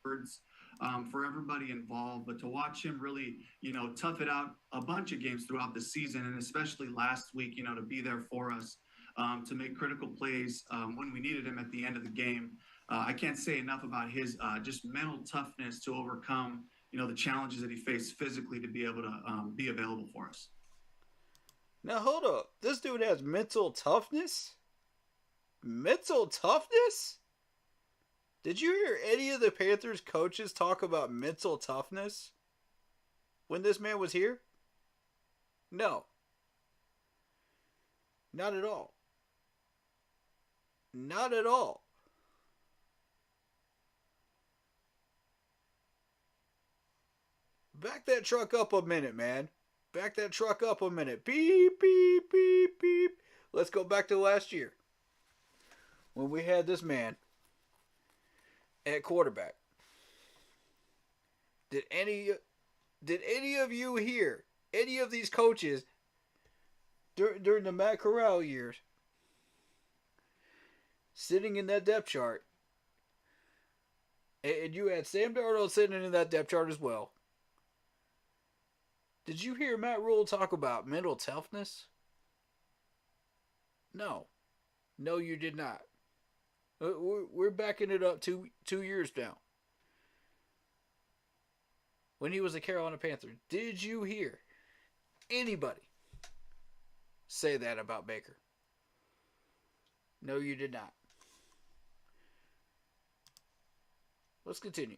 For everybody involved, but to watch him really, tough it out a bunch of games throughout the season, and especially last week, to be there for us, to make critical plays when we needed him at the end of the game. I can't say enough about his just mental toughness to overcome, the challenges that he faced physically to be able to be available for us. Now, hold up. This dude has mental toughness? Mental toughness? Did you hear any of the Panthers coaches talk about mental toughness when this man was here? No. Not at all. Not at all. Back that truck up a minute, man. Back that truck up a minute. Beep, beep, beep, beep. Let's go back to last year when we had this man at quarterback. Did any of you hear any of these coaches during the Matt Corral years sitting in that depth chart? And you had Sam Darnold sitting in that depth chart as well. Did you hear Matt Rule talk about mental toughness? No. No, you did not. We're backing it up 2 years now. When he was a Carolina Panther, did you hear anybody say that about Baker? No, you did not. Let's continue.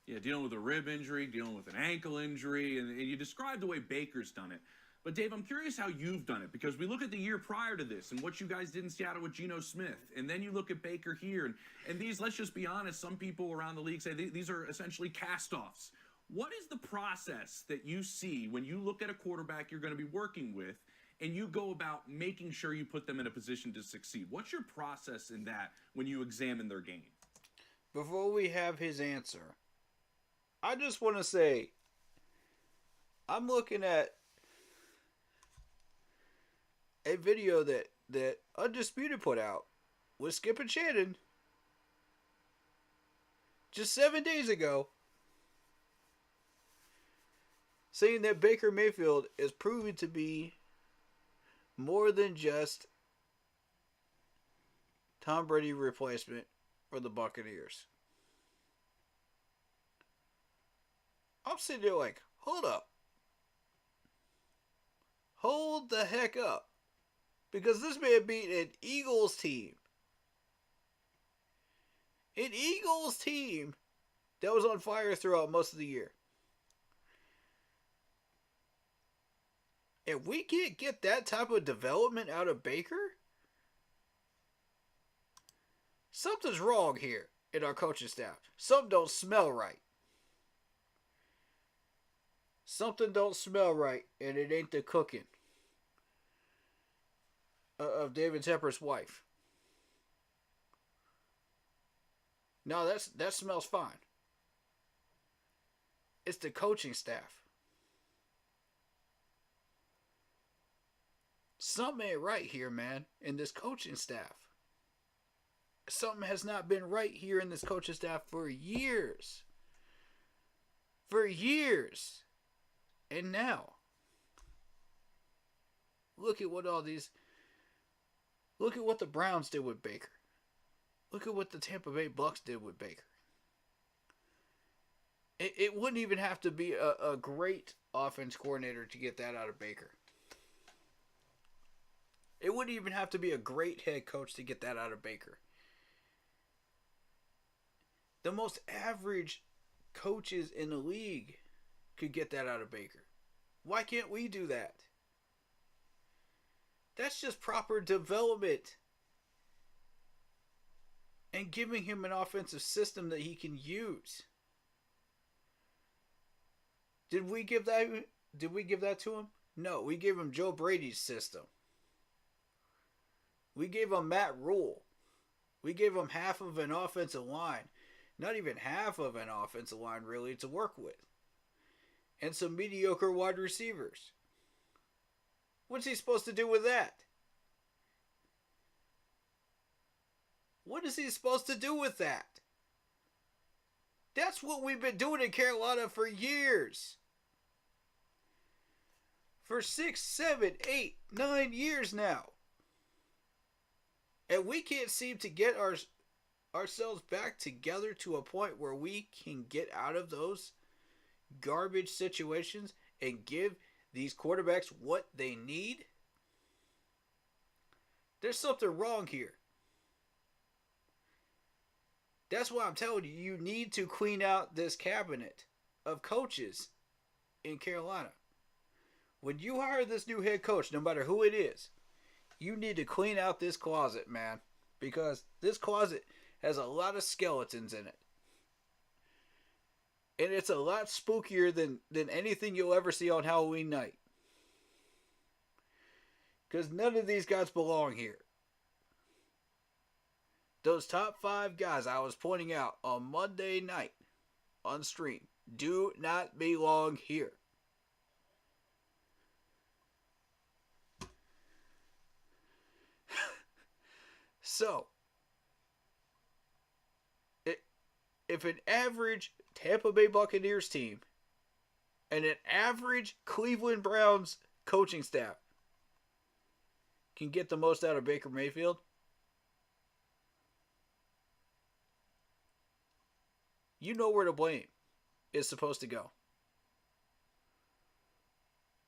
Yeah, dealing with a rib injury, dealing with an ankle injury, and you described the way Baker's done it. But, Dave, I'm curious how you've done it, because we look at the year prior to this and what you guys did in Seattle with Geno Smith, and then you look at Baker here, and these, let's just be honest, some people around the league say these are essentially cast-offs. What is the process that you see when you look at a quarterback you're going to be working with and you go about making sure you put them in a position to succeed? What's your process in that when you examine their game? Before we have his answer, I just want to say, I'm looking at a video that Undisputed put out with Skip and Shannon just 7 days ago, saying that Baker Mayfield is proving to be more than just Tom Brady replacement for the Buccaneers. I'm sitting there like, hold up. Hold the heck up. Because this man beat an Eagles team. An Eagles team that was on fire throughout most of the year. And we can't get that type of development out of Baker? Something's wrong here in our coaching staff. Something don't smell right. Something don't smell right, and it ain't the cooking of David Tepper's wife. No, that smells fine. It's the coaching staff. Something ain't right here, man, in this coaching staff. Something has not been right here in this coaching staff for years. For years. And now, look at what the Browns did with Baker. Look at what the Tampa Bay Bucks did with Baker. It wouldn't even have to be a great offense coordinator to get that out of Baker. It wouldn't even have to be a great head coach to get that out of Baker. The most average coaches in the league could get that out of Baker. Why can't we do that? That's just proper development. And giving him an offensive system that he can use. Did we give that to him? No, we gave him Joe Brady's system. We gave him Matt Rule. We gave them half of an offensive line. Not even half of an offensive line, really, to work with. And some mediocre wide receivers. What's he supposed to do with that? What is he supposed to do with that? That's what we've been doing in Carolina for years. For 6, 7, 8, 9 years now. And we can't seem to get ourselves back together to a point where we can get out of those garbage situations and give these quarterbacks what they need. There's something wrong here. That's why I'm telling you, you need to clean out this cabinet of coaches in Carolina. When you hire this new head coach, no matter who it is, you need to clean out this closet, man. Because this closet has a lot of skeletons in it. And it's a lot spookier than anything you'll ever see on Halloween night. Because none of these guys belong here. Those top 5 guys I was pointing out on Monday night on stream do not belong here. So, if an average Tampa Bay Buccaneers team and an average Cleveland Browns coaching staff can get the most out of Baker Mayfield, you know where the blame is supposed to go.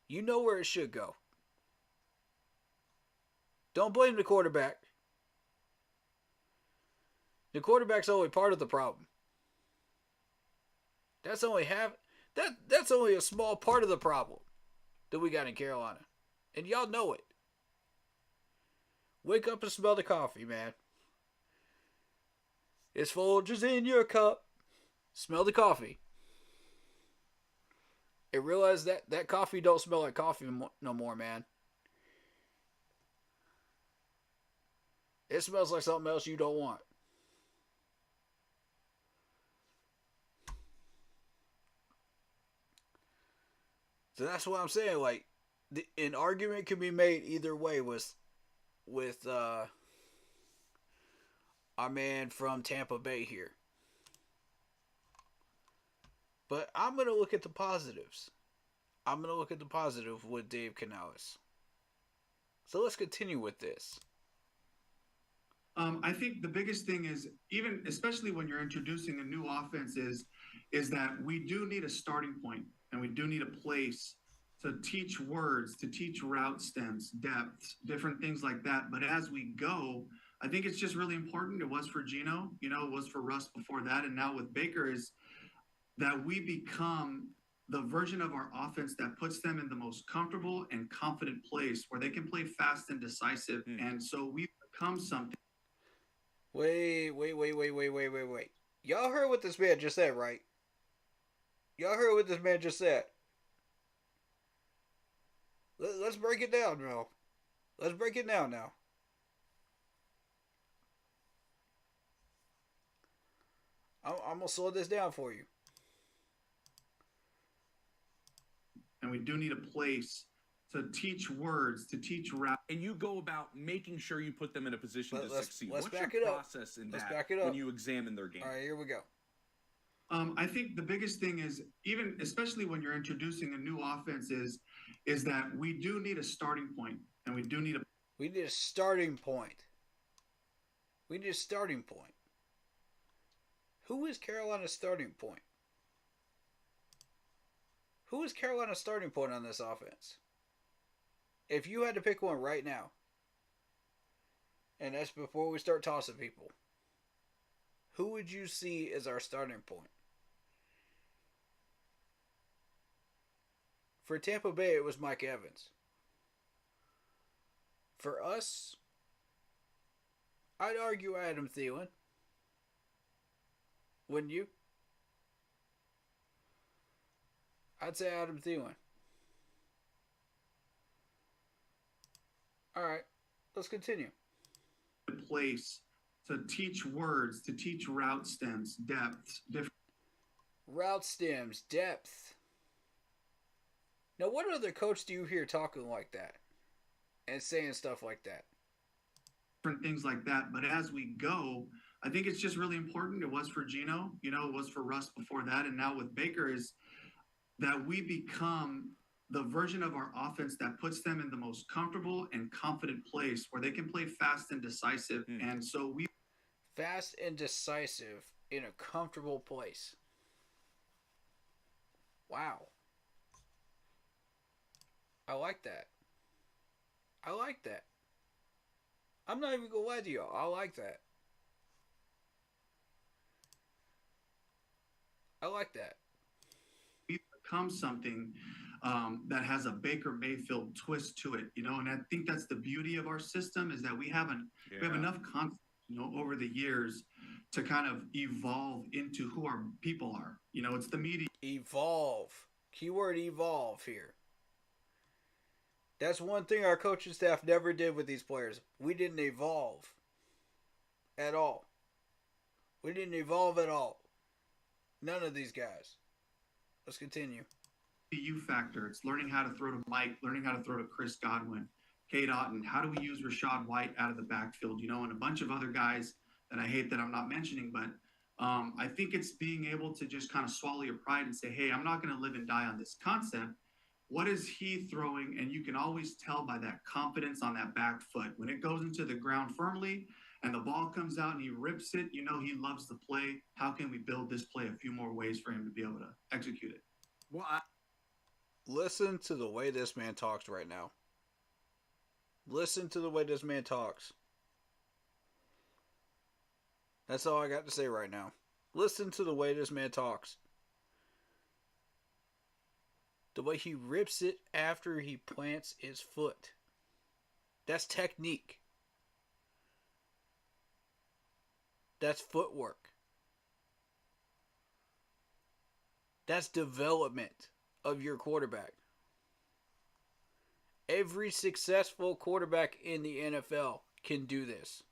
You know where it should go. Don't blame the quarterback. The quarterback's only part of the problem. That's only a small part of the problem that we got in Carolina. And y'all know it. Wake up and smell the coffee, man. It's Folgers in your cup. Smell the coffee. And realize that coffee don't smell like coffee no more, man. It smells like something else you don't want. So that's what I'm saying. Like, an argument can be made either way with our man from Tampa Bay here. But I'm going to look at the positives. I'm going to look at the positive with Dave Canales. So let's continue with this. I think the biggest thing is, even especially when you're introducing a new offense, is that we do need a starting point and we do need a place to teach words, to teach route stems, depths, different things like that. But as we go, I think it's just really important. It was for Gino, it was for Russ before that, and now with Baker, is that we become the version of our offense that puts them in the most comfortable and confident place where they can play fast and decisive. And so we become something. Wait. Y'all heard what this man just said, right? Y'all heard what this man just said. Let's break it down now. Let's break it down now. I'm going to slow this down for you. And we do need a place to teach words, to teach route. And you go about making sure you put them in a position to succeed. Let's What's back your it up. process in Let's that back it up. when you examine their game? All right, here we go. I think the biggest thing is, even especially when you're introducing a new offense, is that we do need a starting point, and we need a starting point. We need a starting point. Who is Carolina's starting point? Who is Carolina's starting point on this offense? If you had to pick one right now, and that's before we start tossing people, who would you see as our starting point? For Tampa Bay, it was Mike Evans. For us, I'd argue Adam Thielen. Wouldn't you? I'd say Adam Thielen. All right, let's continue. a place to teach words, to teach route stems, depths, different. Route stems, depth. Now, what other coach do you hear talking like that and saying stuff like that? Different things like that. But as we go, I think it's just really important. It was for Gino, it was for Russ before that. And now with Baker is that we become the version of our offense that puts them in the most comfortable and confident place where they can play fast and decisive. And so we fast and decisive in a comfortable place. Wow. I like that. I like that. I'm not even gonna lie to y'all. I like that. I like that. we become something that has a Baker Mayfield twist to it, and I think that's the beauty of our system is that we have enough confidence, over the years to kind of evolve into who our people are. It's the media. Evolve. Keyword evolve here. That's one thing our coaching staff never did with these players. We didn't evolve at all. We didn't evolve at all. None of these guys. Let's continue. The U factor. It's learning how to throw to Mike, learning how to throw to Chris Godwin, Kate Otten. How do we use Rashad White out of the backfield, and a bunch of other guys that I hate that I'm not mentioning. But I think it's being able to just kind of swallow your pride and say, hey, I'm not going to live and die on this concept. What is he throwing? And you can always tell by that confidence on that back foot. When it goes into the ground firmly and the ball comes out and he rips it, he loves the play. How can we build this play a few more ways for him to be able to execute it? Well, Listen to the way this man talks right now. Listen to the way this man talks. That's all I got to say right now. Listen to the way this man talks. The way he rips it after he plants his foot. That's technique. That's footwork. That's development of your quarterback. Every successful quarterback in the NFL can do this.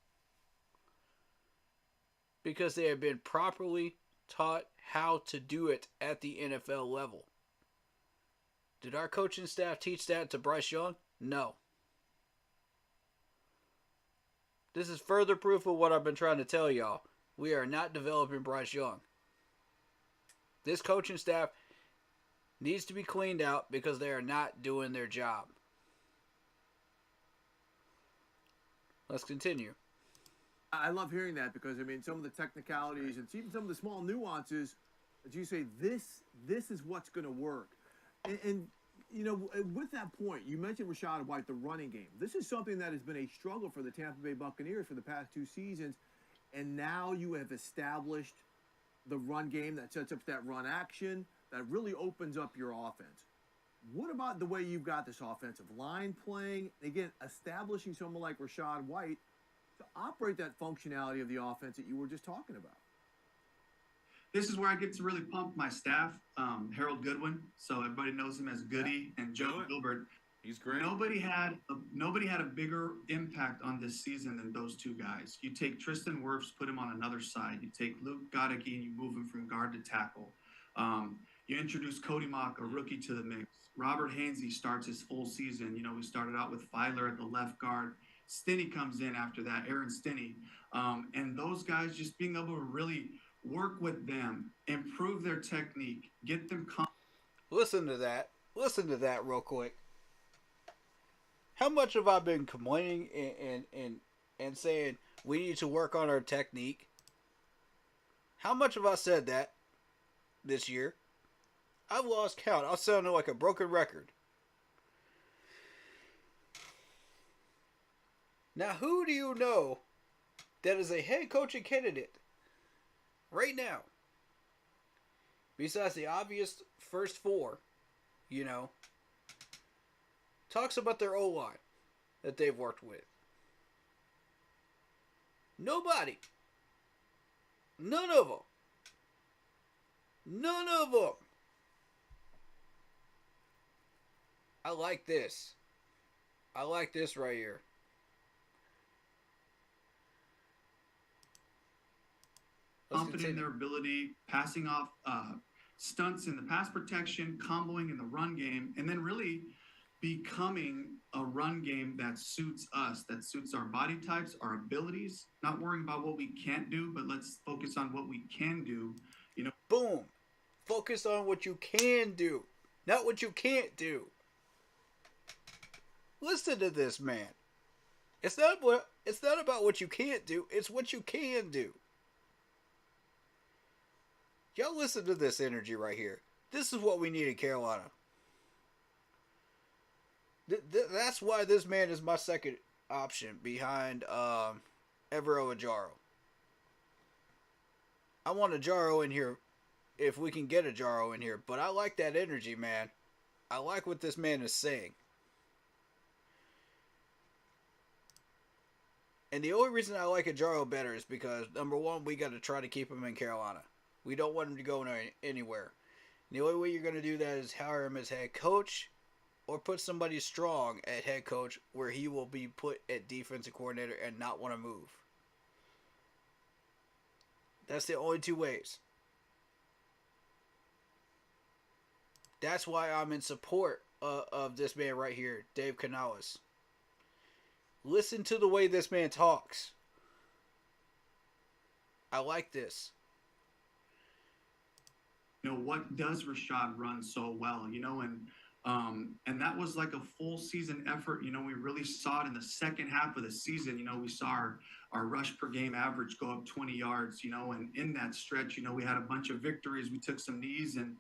Because they have been properly taught how to do it at the NFL level. Did our coaching staff teach that to Bryce Young? No. This is further proof of what I've been trying to tell y'all. We are not developing Bryce Young. This coaching staff needs to be cleaned out because they are not doing their job. Let's continue. I love hearing that because, some of the technicalities and even some of the small nuances that you say, this is what's going to work. And with that point, you mentioned Rashad White, the running game. This is something that has been a struggle for the Tampa Bay Buccaneers for the past 2 seasons. And now you have established the run game that sets up that run action that really opens up your offense. What about the way you've got this offensive line playing? Again, establishing someone like Rashad White to operate that functionality of the offense that you were just talking about. This is where I get to really pump my staff, Harold Goodwin. So everybody knows him as Goody, and Joe Gilbert. He's great. Nobody had a bigger impact on this season than those two guys. You take Tristan Wirfs, put him on another side. You take Luke Goedeke and you move him from guard to tackle. You introduce Cody Mock, a rookie, to the mix. Robert Hainsey starts his full season. We started out with Filer at the left guard. Stinney comes in after that, Aaron Stinney. And those guys just being able to really work with them, improve their technique, get them Listen to that. Listen to that real quick. How much have I been complaining and saying we need to work on our technique? How much have I said that this year? I've lost count. I'm sounding like a broken record. Now, who do you know that is a head coaching candidate right now? Besides the obvious first 4, talks about their O-line that they've worked with. Nobody. None of them. None of them. I like this. I like this right here. Let's confident in their ability, passing off stunts in the pass protection, comboing in the run game, and then really becoming a run game that suits us, that suits our body types, our abilities, not worrying about what we can't do, but let's focus on what we can do. Boom. Focus on what you can do, not what you can't do. Listen to this man. It's not about what you can't do, it's what you can do. Y'all listen to this energy right here. This is what we need in Carolina. That's why this man is my second option behind Evero Ajaro. I want Ajaro in here if we can get Ajaro in here, but I like that energy, man. I like what this man is saying. And the only reason I like Ajaro better is because, number one, we got to try to keep him in Carolina. We don't want him to go anywhere. And the only way you're going to do that is hire him as head coach or put somebody strong at head coach where he will be put at defensive coordinator and not want to move. That's the only two ways. That's why I'm in support of this man right here, Dave Canales. Listen to the way this man talks. I like this. What does Rashad run so well? And that was like a full season effort. We really saw it in the second half of the season. We saw our rush per game average go up 20 yards, and in that stretch, we had a bunch of victories. We took some knees and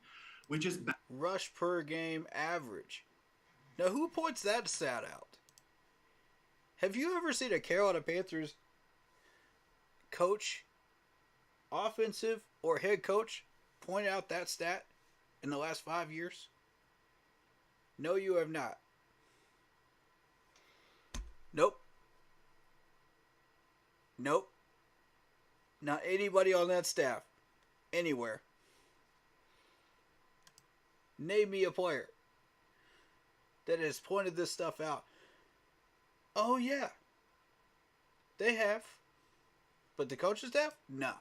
we just... Rush per game average. Now, who points that stat out? Have you ever seen a Carolina Panthers coach, offensive or head coach, point out that stat in the last 5 years? No, you have not. Nope. Not anybody on that staff. Anywhere. Name me a player that has pointed this stuff out. Oh, yeah. They have. But the coaching staff? No.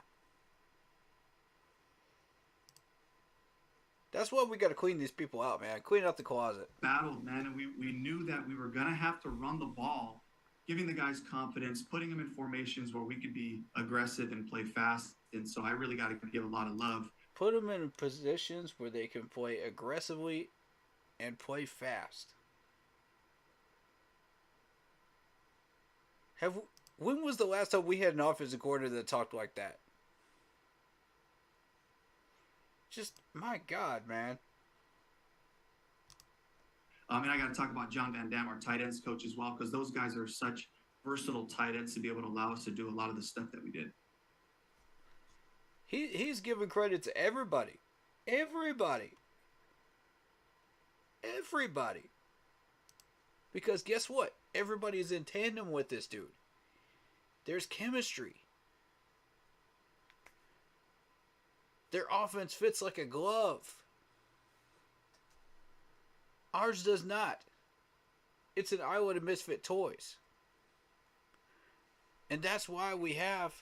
That's why we got to clean these people out, man. Clean out the closet. Battled, man, and we knew that we were going to have to run the ball, giving the guys confidence, putting them in formations where we could be aggressive and play fast. And so I really got to give a lot of love. Put them in positions where they can play aggressively and play fast. When was the last time we had an offensive coordinator that talked like that? Just, my God, man. And I got to talk about John Van Dam, our tight ends coach as well, because those guys are such versatile tight ends to be able to allow us to do a lot of the stuff that we did. He's giving credit to everybody. Everybody. Because guess what? Everybody's in tandem with this dude. There's chemistry. Their offense fits like a glove. Ours does not. It's an island of misfit toys. And that's why we have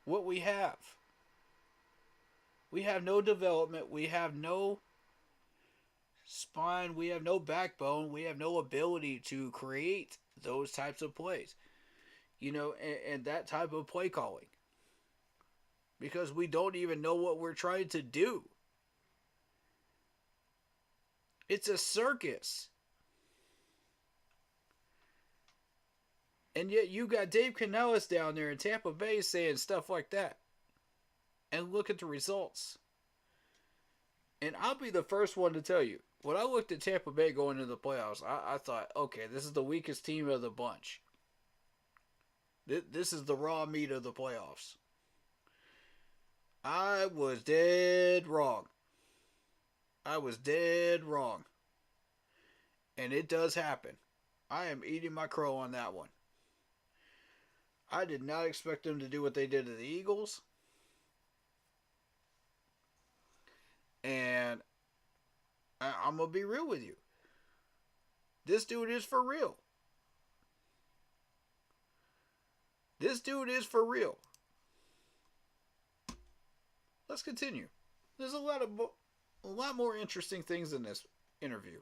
what we have. We have no development. We have no spine. We have no backbone. We have no ability to create those types of plays. And that type of play calling. Because we don't even know what we're trying to do. It's a circus. And yet you got Dave Canales down there in Tampa Bay saying stuff like that. And look at the results. And I'll be the first one to tell you, when I looked at Tampa Bay going into the playoffs, I thought, okay, this is the weakest team of the bunch. This is the raw meat of the playoffs. I was dead wrong. And it does happen. I am eating my crow on that one. I did not expect them to do what they did to the Eagles. And I'm going to be real with you. This dude is for real. let's continue. There's a lot more interesting things in this interview.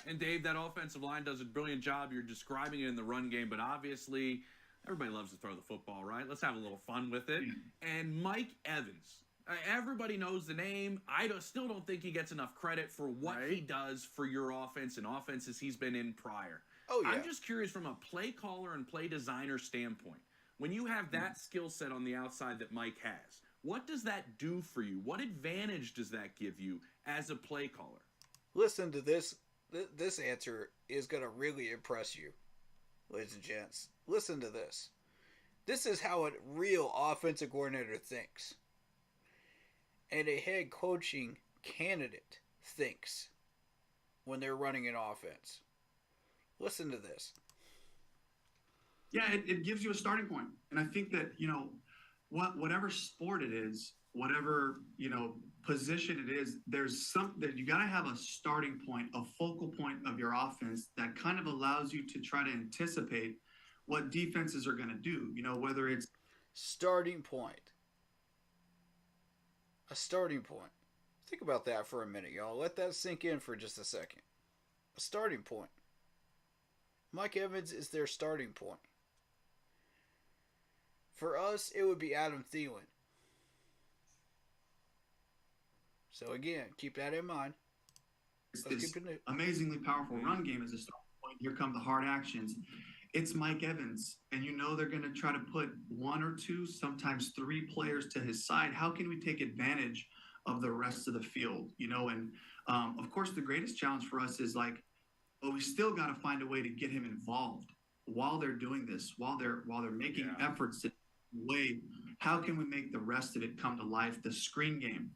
And Dave, that offensive line does a brilliant job. You're describing it in the run game, but obviously everybody loves to throw the football, right? Let's have a little fun with it. And Mike Evans, everybody knows the name. Still don't think he gets enough credit for what he does for your offense and offenses he's been in prior. Oh, yeah. I'm just curious from a play caller and play designer standpoint, when you have that skill set on the outside that Mike has, what does that do for you? What advantage does that give you as a play caller? Listen to this. This answer is going to really impress you, ladies and gents. Listen to this. This is how a real offensive coordinator thinks. And a head coaching candidate thinks when they're running an offense. Listen to this. Yeah, it gives you a starting point. And I think that, whatever sport it is, whatever, position it is, there's something, you got to have a starting point, a focal point of your offense that kind of allows you to try to anticipate what defenses are going to do, whether it's starting point. A starting point. Think about that for a minute, y'all. Let that sink in for just a second. A starting point. Mike Evans is their starting point. For us, it would be Adam Thielen. So again, keep that in mind. this amazingly powerful run game as a starting point. Here come the hard actions. It's Mike Evans, and they're going to try to put one or two, sometimes three players to his side. How can we take advantage of the rest of the field? And of course, the greatest challenge for us is we still got to find a way to get him involved while they're doing this, while they're making efforts to way. How can we make the rest of it come to life? The screen game,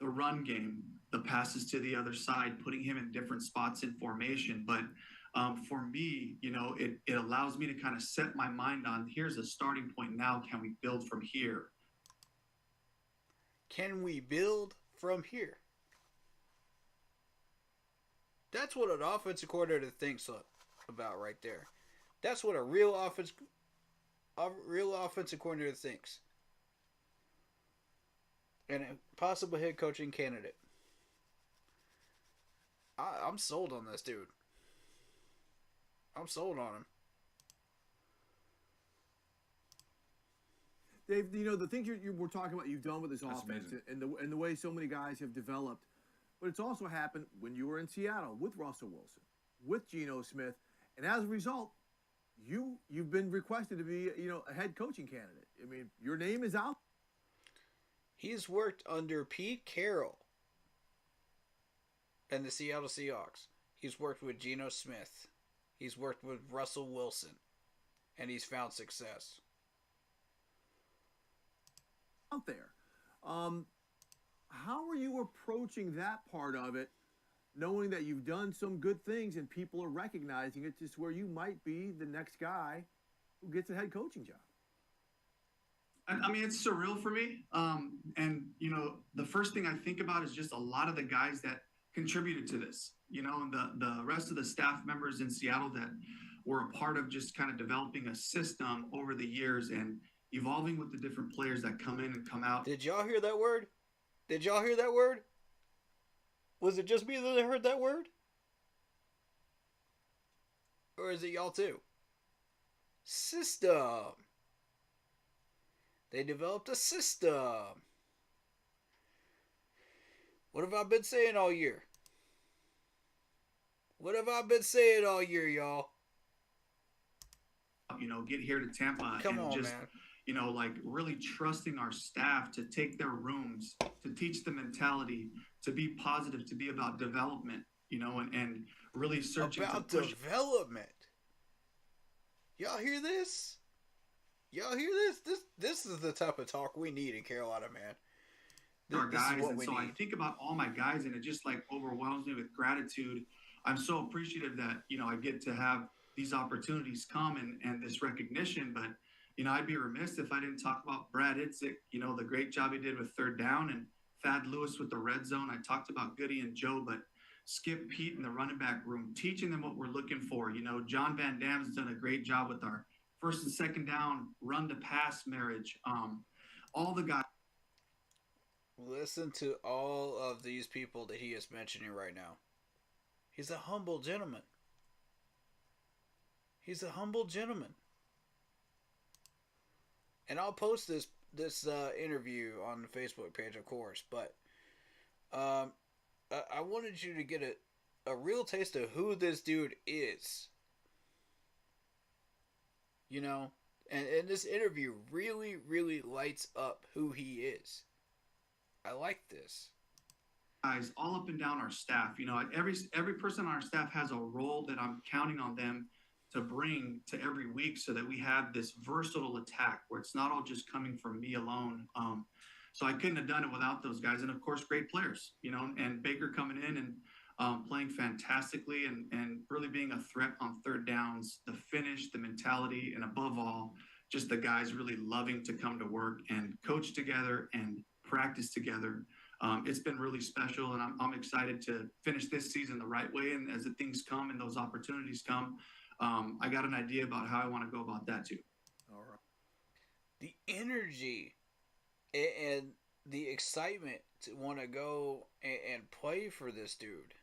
the run game, the passes to the other side, putting him in different spots in formation. But for me, it allows me to kind of set my mind on, here's a starting point now. Can we build from here? Can we build from here? That's what an offensive coordinator thinks about right there. That's what a real offensive coordinator thinks. And a possible head coaching candidate. I'm sold on this dude. I'm sold on him. Dave, the things we're talking about, you've done with this offense, and the way so many guys have developed, but it's also happened when you were in Seattle with Russell Wilson, with Geno Smith, and as a result, you've been requested to be a head coaching candidate. I mean, your name is out. He's worked under Pete Carroll and the Seattle Seahawks. He's worked with Geno Smith. He's worked with Russell Wilson, and he's found success. Out there. How are you approaching that part of it, knowing that you've done some good things and people are recognizing it, just where you might be the next guy who gets a head coaching job? I mean, it's surreal for me. And the first thing I think about is just a lot of the guys that contributed to this, and the rest of the staff members in Seattle that were a part of just kind of developing a system over the years and evolving with the different players that come in and come out. Did y'all hear that word? Did y'all hear that word? Was it just me that heard that word? Or is it y'all too? System. They developed a system. What have I been saying all year? What have I been saying all year, y'all? Get here to Tampa Come on, just, man. Really trusting our staff to take their rooms, to teach the mentality, to be positive, to be about development, and really searching about to push. Development. Y'all hear this? Y'all hear this? This is the type of talk we need in Carolina, man. Our guys, is what and we so need. I think about all my guys, and it just overwhelms me with gratitude. I'm so appreciative that I get to have these opportunities come and this recognition. But I'd be remiss if I didn't talk about Brad Itzik. The great job he did with third down, and Thad Lewis with the red zone. I talked about Goody and Joe, but Skip Pete in the running back room, teaching them what we're looking for. John Van Dam's done a great job with our first and second down run to pass marriage. All the guys. Listen to all of these people that he is mentioning right now. He's a humble gentleman. He's a humble gentleman. And I'll post this interview on the Facebook page, of course. But I wanted you to get a real taste of who this dude is. You know, and this interview really, really lights up who he is. I like this. Guys, all up and down our staff, every person on our staff has a role that I'm counting on them to bring to every week, so that we have this versatile attack where it's not all just coming from me alone. So I couldn't have done it without those guys, and of course, great players. And Baker coming in and playing fantastically, and really being a threat on third downs, the finish, the mentality, and above all, just the guys really loving to come to work and coach together and practice together. It's been really special, and I'm excited to finish this season the right way. And as the things come and those opportunities come, I got an idea about how I want to go about that too. All right. The energy and the excitement to want to go and play for this dude.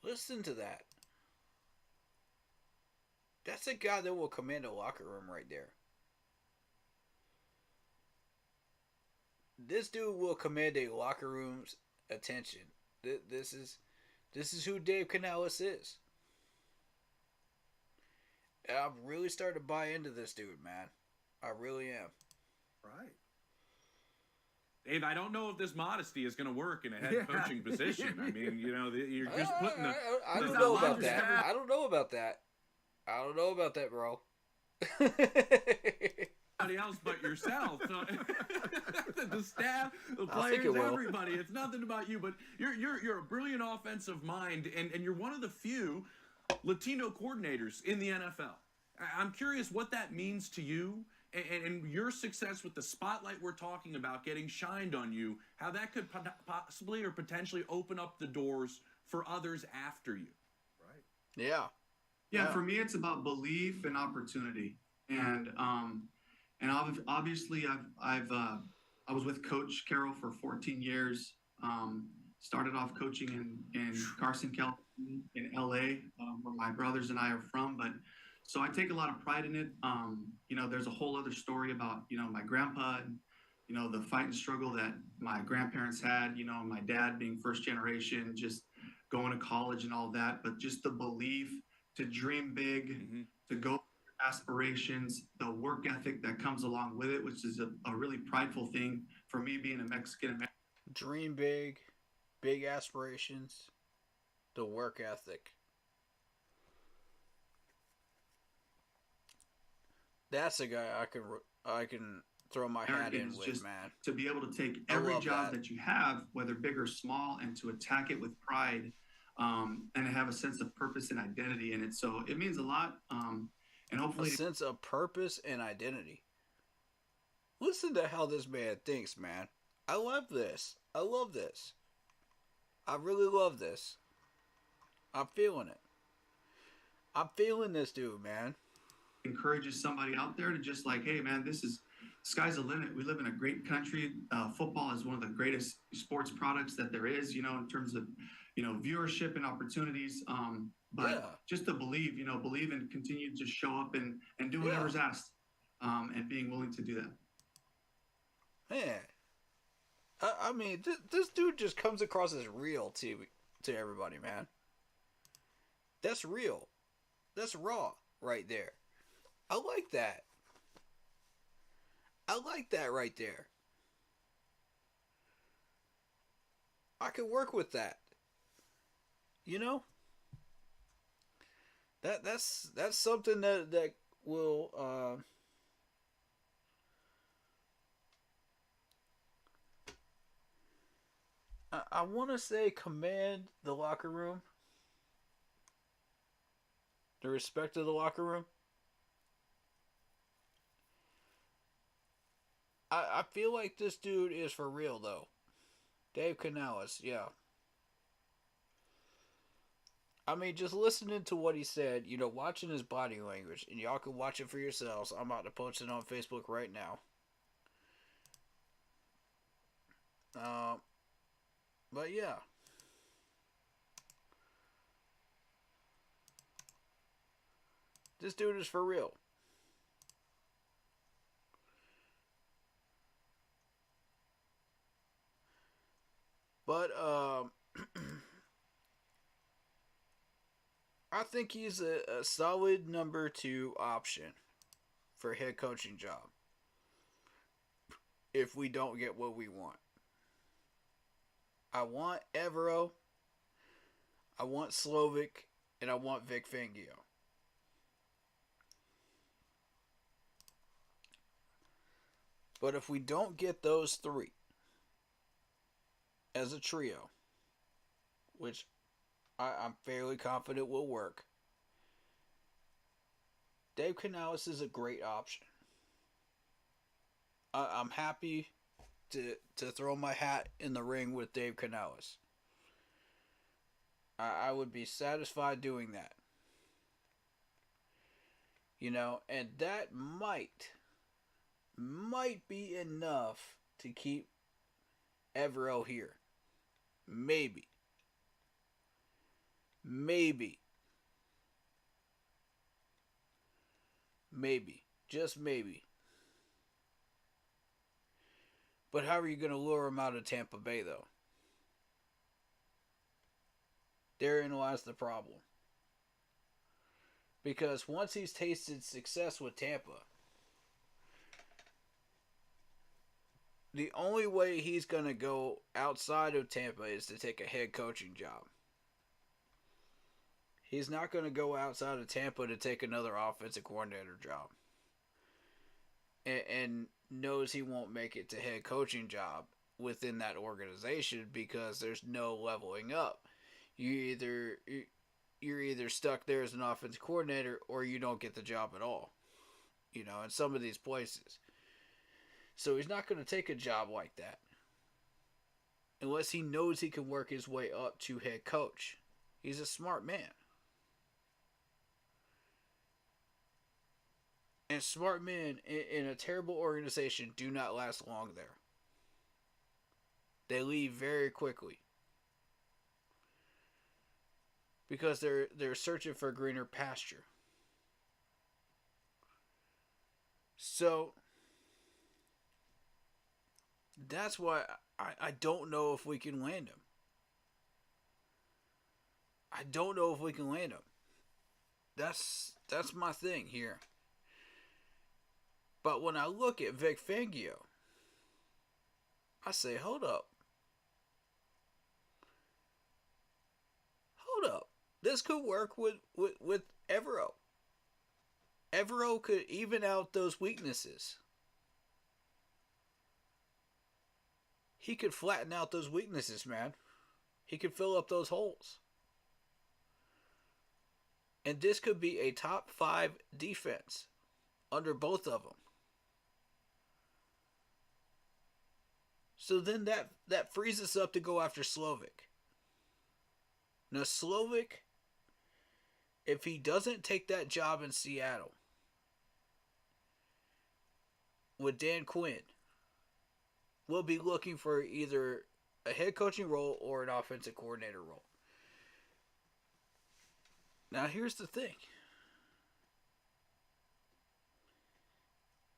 Listen to that. That's a guy that will command a locker room right there. This dude will command a locker room's attention. This is who Dave Canales is. And I'm really starting to buy into this dude, man. I really am. Right. Dave, I don't know if this modesty is going to work in a head coaching position. I mean, you're just putting the. I don't know about that. I don't know about that. I don't know about that, bro. Anybody else but yourself. The staff, the I think players, it will. everybody. It's nothing about you, but you're a brilliant offensive mind, and you're one of the few Latino coordinators in the NFL. I'm curious what that means to you, and your success with the spotlight we're talking about getting shined on you, how that could possibly or potentially open up the doors for others after you. Right. Yeah. Yeah, for me, it's about belief and opportunity. And obviously, I was with Coach Carroll for 14 years. Started off coaching in Carson, California, in LA, where my brothers and I are from. But so I take a lot of pride in it. There's a whole other story about my grandpa and the fight and struggle that my grandparents had. My dad being first generation, just going to college and all that. But just the belief to dream big, to go aspirations, the work ethic that comes along with it, which is a really prideful thing for me being a Mexican American. Dream big, big aspirations, the work ethic. That's a guy I can throw my hat in with, just man. To be able to take every job that you have, whether big or small, and to attack it with pride, and have a sense of purpose and identity in it. So it means a lot. And hopefully, A sense of purpose and identity. Listen to how this man thinks, man. I love this. I love this. I really love this. I'm feeling it. I'm feeling this dude, man. encourages somebody out there to just like, hey, man, sky's the limit. We live in a great country. Football is one of the greatest sports products that there is, in terms of, viewership and opportunities. But just to believe and continue to show up and do whatever's asked, and being willing to do that. Man, I mean, this dude just comes across as real to everybody, man. That's real. That's raw right there. I like that. I like that right there. I could work with that. That's something that will I want to say command the locker room. The respect of the locker room. I feel like this dude is for real though. Dave Canales, yeah. I mean, just listening to what he said, watching his body language, and y'all can watch it for yourselves. I'm about to post it on Facebook right now. Um, but yeah. This dude is for real. But I think he's a solid number two option for head coaching job if we don't get what we want. I want Evero, I want Slovic, and I want Vic Fangio. But if we don't get those three as a trio, which I'm fairly confident will work, Dave Canales is a great option. I'm happy to throw my hat in the ring with Dave Canales. I would be satisfied doing that. You know, and that might be enough to keep Evero here. Maybe. Maybe. Maybe. Just maybe. But how are you going to lure him out of Tampa Bay, though? Therein lies the problem. Because once he's tasted success with Tampa, the only way he's going to go outside of Tampa is to take a head coaching job. He's not going to go outside of Tampa to take another offensive coordinator job. And knows he won't make it to head coaching job within that organization because there's no leveling up. You're either stuck there as an offensive coordinator or you don't get the job at all. You know, in some of these places. So he's not going to take a job like that unless he knows he can work his way up to head coach. He's a smart man. And smart men in a terrible organization do not last long there. They leave very quickly. Because they're searching for greener pasture. So that's why I don't know if we can land him. I don't know if we can land him. That's my thing here. But when I look at Vic Fangio, I say, hold up. Hold up. This could work with Evero. Evero could even out those weaknesses. He could flatten out those weaknesses, man. He could fill up those holes. And this could be a top 5 defense under both of them. So then that frees us up to go after Slovic. Now Slovic, if he doesn't take that job in Seattle with Dan Quinn, we'll be looking for either a head coaching role or an offensive coordinator role. Now here's the thing.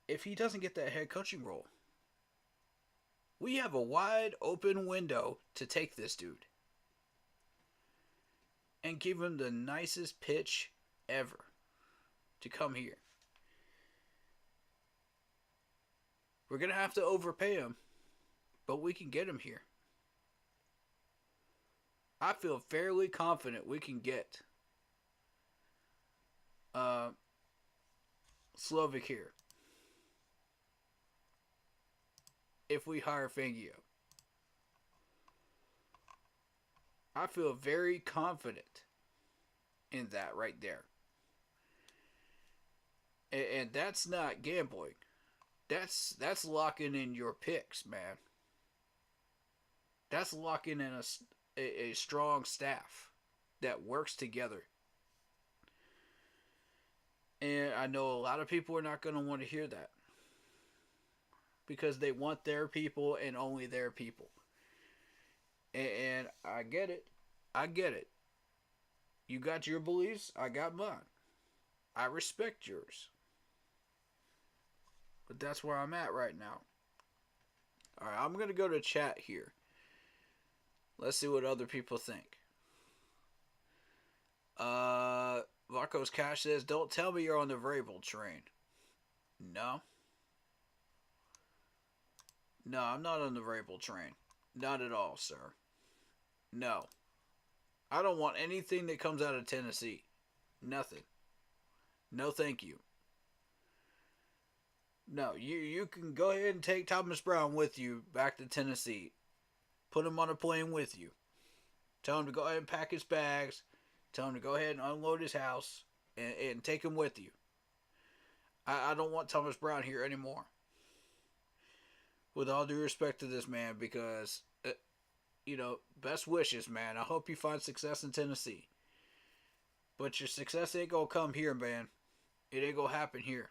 If he doesn't get that head coaching role, we have a wide open window to take this dude and give him the nicest pitch ever to come here. We're going to have to overpay him, but we can get him here. I feel fairly confident we can get Slovic here if we hire Fangio. I feel very confident in that right there. And that's not gambling. That's locking in your picks, man. That's locking in a strong staff that works together. And I know a lot of people are not going to want to hear that. Because they want their people and only their people. And I get it. I get it. You got your beliefs, I got mine. I respect yours. But that's where I'm at right now. Alright, I'm going to go to chat here. Let's see what other people think. Marcos Cash says, don't tell me you're on the Vrabel train. No. No, I'm not on the Vrabel train. Not at all, sir. No. I don't want anything that comes out of Tennessee. Nothing. No, thank you. No, you can go ahead and take Thomas Brown with you back to Tennessee. Put him on a plane with you. Tell him to go ahead and pack his bags. Tell him to go ahead and unload his house and take him with you. I don't want Thomas Brown here anymore. With all due respect to this man, because, best wishes, man. I hope you find success in Tennessee. But your success ain't gonna come here, man. It ain't gonna happen here.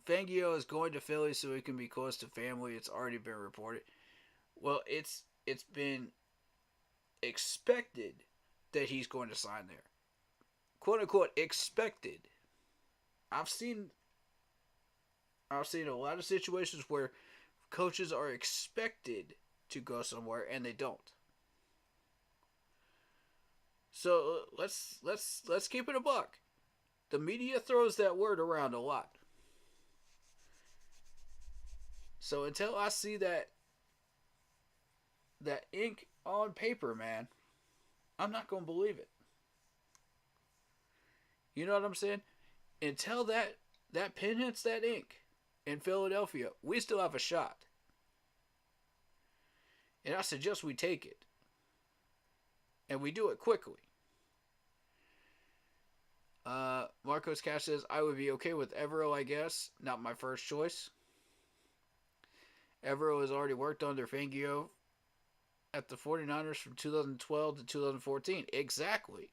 Fangio is going to Philly so he can be close to family. It's already been reported. Well, it's been expected that he's going to sign there. Quote unquote expected. I've seen a lot of situations where coaches are expected to go somewhere and they don't. So let's keep it a buck. The media throws that word around a lot. So until I see that ink on paper, man, I'm not going to believe it. You know what I'm saying? Until that pen hits that ink in Philadelphia, we still have a shot. And I suggest we take it. And we do it quickly. Marcos Cash says, I would be okay with Evero, I guess. Not my first choice. Evero has already worked under Fangio at the 49ers from 2012 to 2014. Exactly.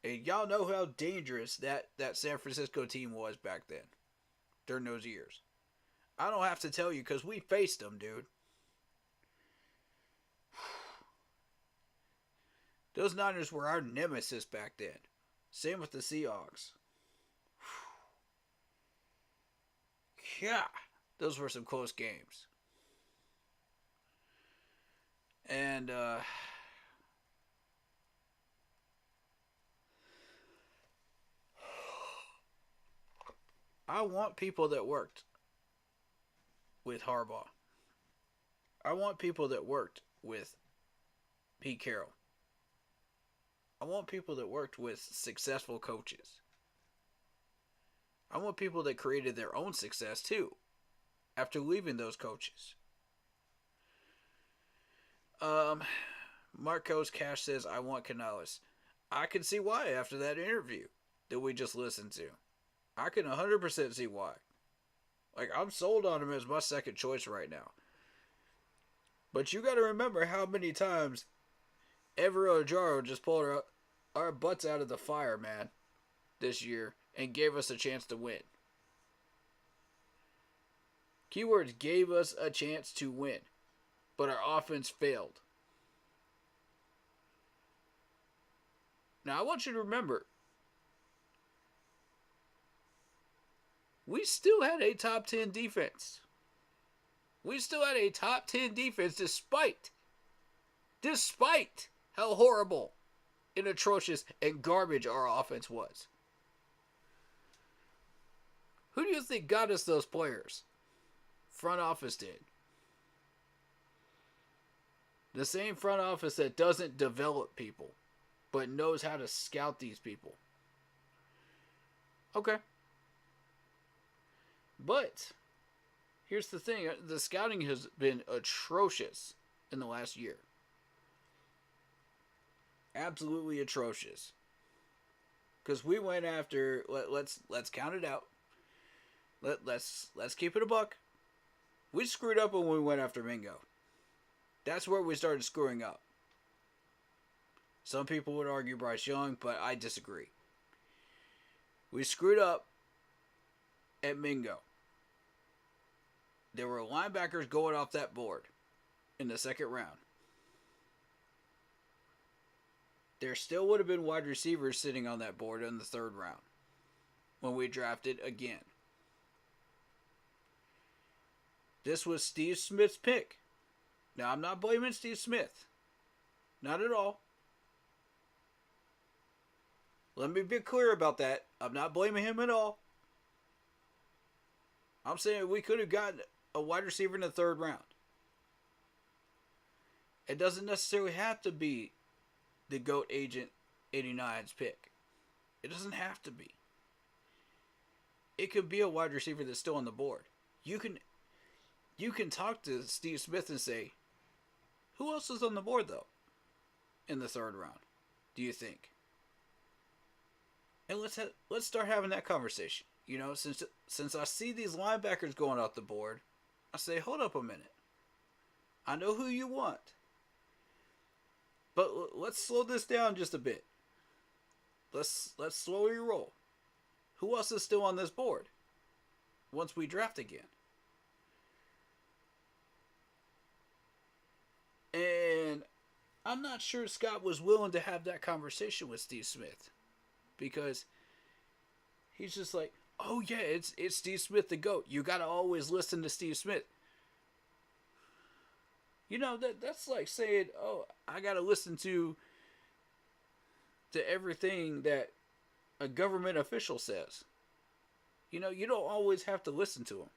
And y'all know how dangerous that San Francisco team was back then. During those years. I don't have to tell you because we faced them, dude. Those Niners were our nemesis back then. Same with the Seahawks. Yeah, those were some close games. And, I want people that worked with Harbaugh. I want people that worked with Pete Carroll. I want people that worked with successful coaches. I want people that created their own success too after leaving those coaches. Marcos Cash says, I want Canales. I can see why after that interview that we just listened to. I can 100% see why. Like, I'm sold on him as my second choice right now. But you got to remember how many times Evero Jaro just pulled our butts out of the fire, man, this year and gave us a chance to win. Keywords gave us a chance to win, but our offense failed. Now, I want you to remember, we still had a top 10 defense. We still had a top 10 defense despite how horrible and atrocious and garbage our offense was. Who do you think got us those players? Front office did. The same front office that doesn't develop people, but knows how to scout these people. Okay. But here's the thing. The scouting has been atrocious in the last year. Absolutely atrocious. Because we went after, let's count it out. Let's keep it a buck. We screwed up when we went after Mingo. That's where we started screwing up. Some people would argue Bryce Young, but I disagree. We screwed up at Mingo. there were linebackers going off that board in the second round, there still would have been wide receivers sitting on that board in the third round when we drafted again. This was Steve Smith's pick. Now, I'm not blaming Steve Smith. Not at all. Let me be clear about that. I'm not blaming him at all. I'm saying we could have gotten a wide receiver in the third round. It doesn't necessarily have to be the GOAT Agent 89's pick. It doesn't have to be. It could be a wide receiver that's still on the board. You can talk to Steve Smith and say, who else is on the board though in the third round, do you think? And let's start having that conversation. You know, since I see these linebackers going off the board, I say, hold up a minute. I know who you want. But let's slow this down just a bit. Let's slowly roll. Who else is still on this board once we draft again? And I'm not sure Scott was willing to have that conversation with Steve Smith, because he's just like, oh yeah, it's Steve Smith the GOAT. You got to always listen to Steve Smith. You know, that's like saying, oh, I got to listen to everything that a government official says. You know, you don't always have to listen to them,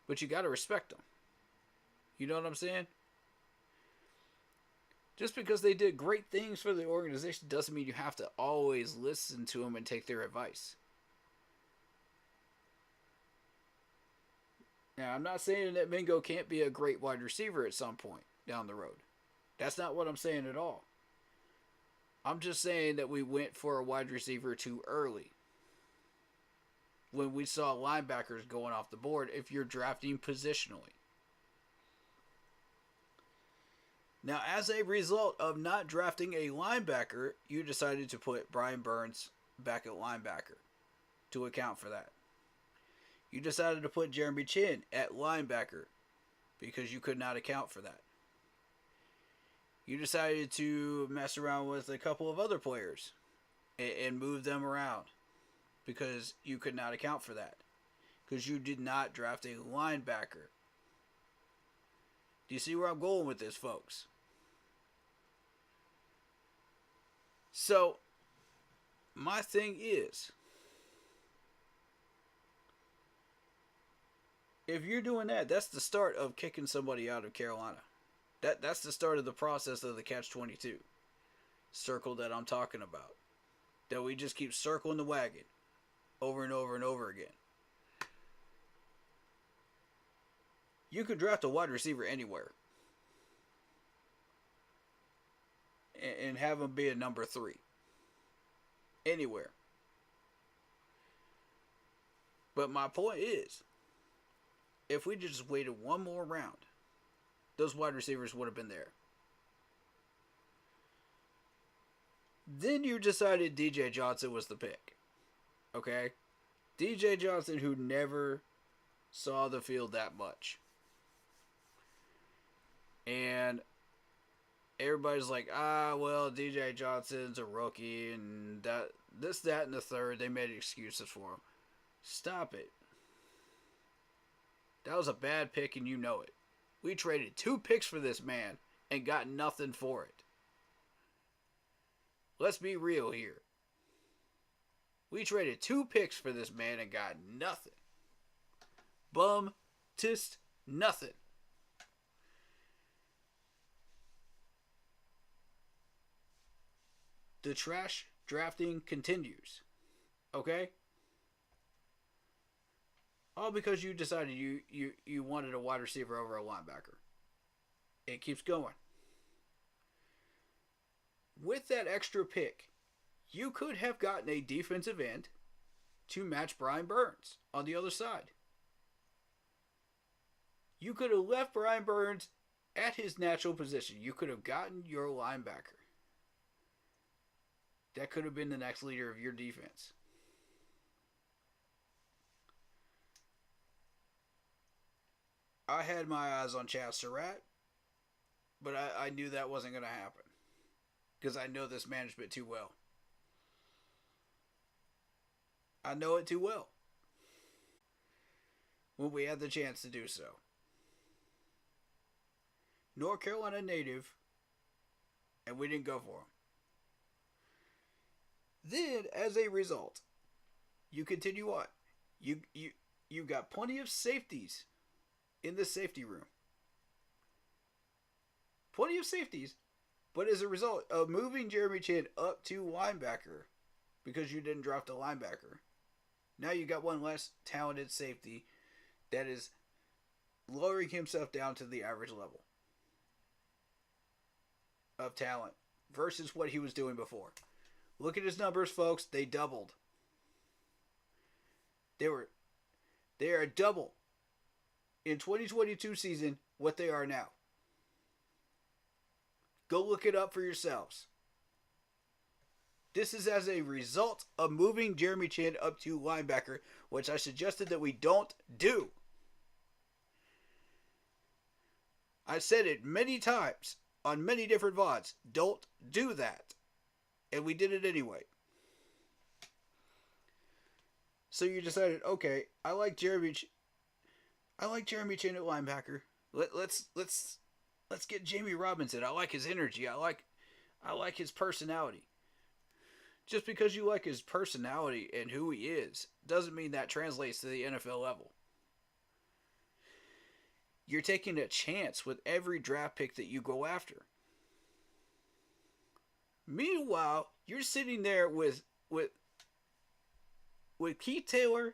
but you got to respect them. You know what I'm saying? Just because they did great things for the organization doesn't mean you have to always listen to them and take their advice. Now, I'm not saying that Mingo can't be a great wide receiver at some point down the road. That's not what I'm saying at all. I'm just saying that we went for a wide receiver too early when we saw linebackers going off the board if you're drafting positionally. Now, as a result of not drafting a linebacker, you decided to put Brian Burns back at linebacker to account for that. You decided to put Jeremy Chin at linebacker because you could not account for that. You decided to mess around with a couple of other players and move them around because you could not account for that. Because you did not draft a linebacker. Do you see where I'm going with this, folks? So, my thing is, if you're doing that, that's the start of kicking somebody out of Carolina. That's the start of the process of the catch-22 circle that I'm talking about. That we just keep circling the wagon over and over and over again. You could draft a wide receiver anywhere and have him be a number 3. Anywhere. But my point is, if we just waited one more round, those wide receivers would have been there. Then you decided DJ Johnson was the pick. Okay? DJ Johnson, who never saw the field that much. And everybody's like, well, DJ Johnson's a rookie, and that, and the third. They made excuses for him. Stop it. That was a bad pick, and you know it. We traded 2 picks for this man and got nothing for it. Let's be real here. We traded 2 picks for this man and got nothing. Bum, tist, nothing. The trash drafting continues. Okay? All because you decided you wanted a wide receiver over a linebacker. It keeps going. With that extra pick, you could have gotten a defensive end to match Brian Burns on the other side. You could have left Brian Burns at his natural position. You could have gotten your linebacker. That could have been the next leader of your defense. I had my eyes on Chad Surratt, but I knew that wasn't going to happen because I know this management too well. I know it too well when we had the chance to do so. North Carolina native, and we didn't go for him. Then, as a result, you continue on. You got plenty of safeties in the safety room. Plenty of safeties, but as a result of moving Jeremy Chin up to linebacker, because you didn't draft a linebacker, now you got one less talented safety that is lowering himself down to the average level of talent versus what he was doing before. Look at his numbers, folks. They doubled. They are double in 2022 season what they are now. Go look it up for yourselves. This is as a result of moving Jeremy Chin up to linebacker, which I suggested that we don't do. I said it many times on many different VODs. Don't do that. And we did it anyway. So you decided, okay, I like Jeremy Chin at linebacker. Let's get Jamie Robinson. I like his energy. I like his personality. Just because you like his personality and who he is doesn't mean that translates to the NFL level. You're taking a chance with every draft pick that you go after. Meanwhile, you're sitting there with Keith Taylor,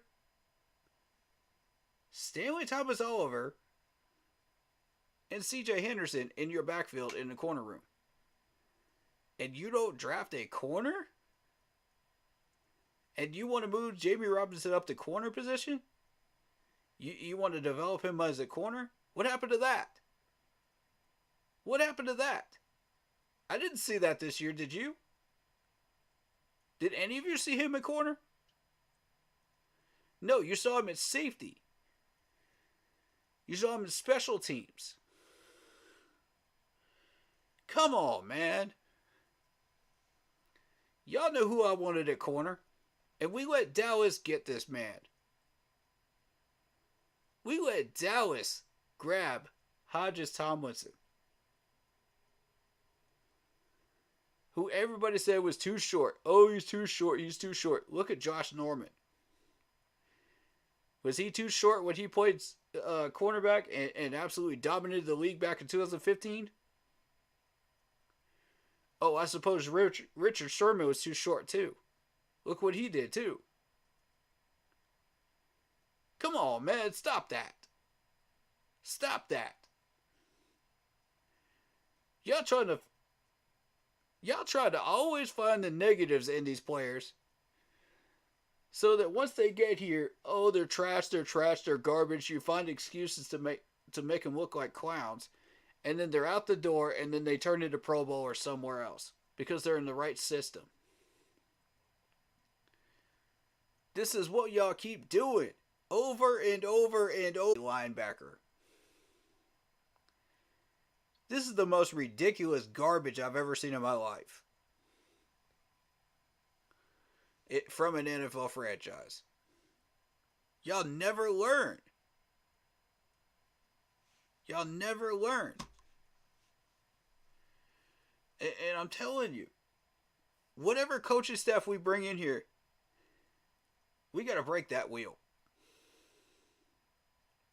Stanley Thomas Oliver, and C.J. Henderson in your backfield in the corner room. And you don't draft a corner? And you want to move Jamie Robinson up to corner position? You want to develop him as a corner? What happened to that? What happened to that? I didn't see that this year, did you? Did any of you see him at corner? No, you saw him at safety. You saw him in special teams. Come on, man. Y'all know who I wanted at corner. And we let Dallas get this man. We let Dallas grab Hodges Tomlinson, who everybody said was too short. Oh, he's too short. He's too short. Look at Josh Norman. Was he too short when he played cornerback and absolutely dominated the league back in 2015? Oh, I suppose Richard Sherman was too short too. Look what he did too. Come on, man. Stop that. Stop that. Y'all try to always find the negatives in these players so that once they get here, oh, they're trash, they're garbage. You find excuses to make them look like clowns. And then they're out the door and then they turn into Pro Bowl or somewhere else because they're in the right system. This is what y'all keep doing over and over and over. Linebacker. This is the most ridiculous garbage I've ever seen in my life. From an NFL franchise. Y'all never learn. Y'all never learn. And I'm telling you, whatever coaching staff we bring in here, we got to break that wheel.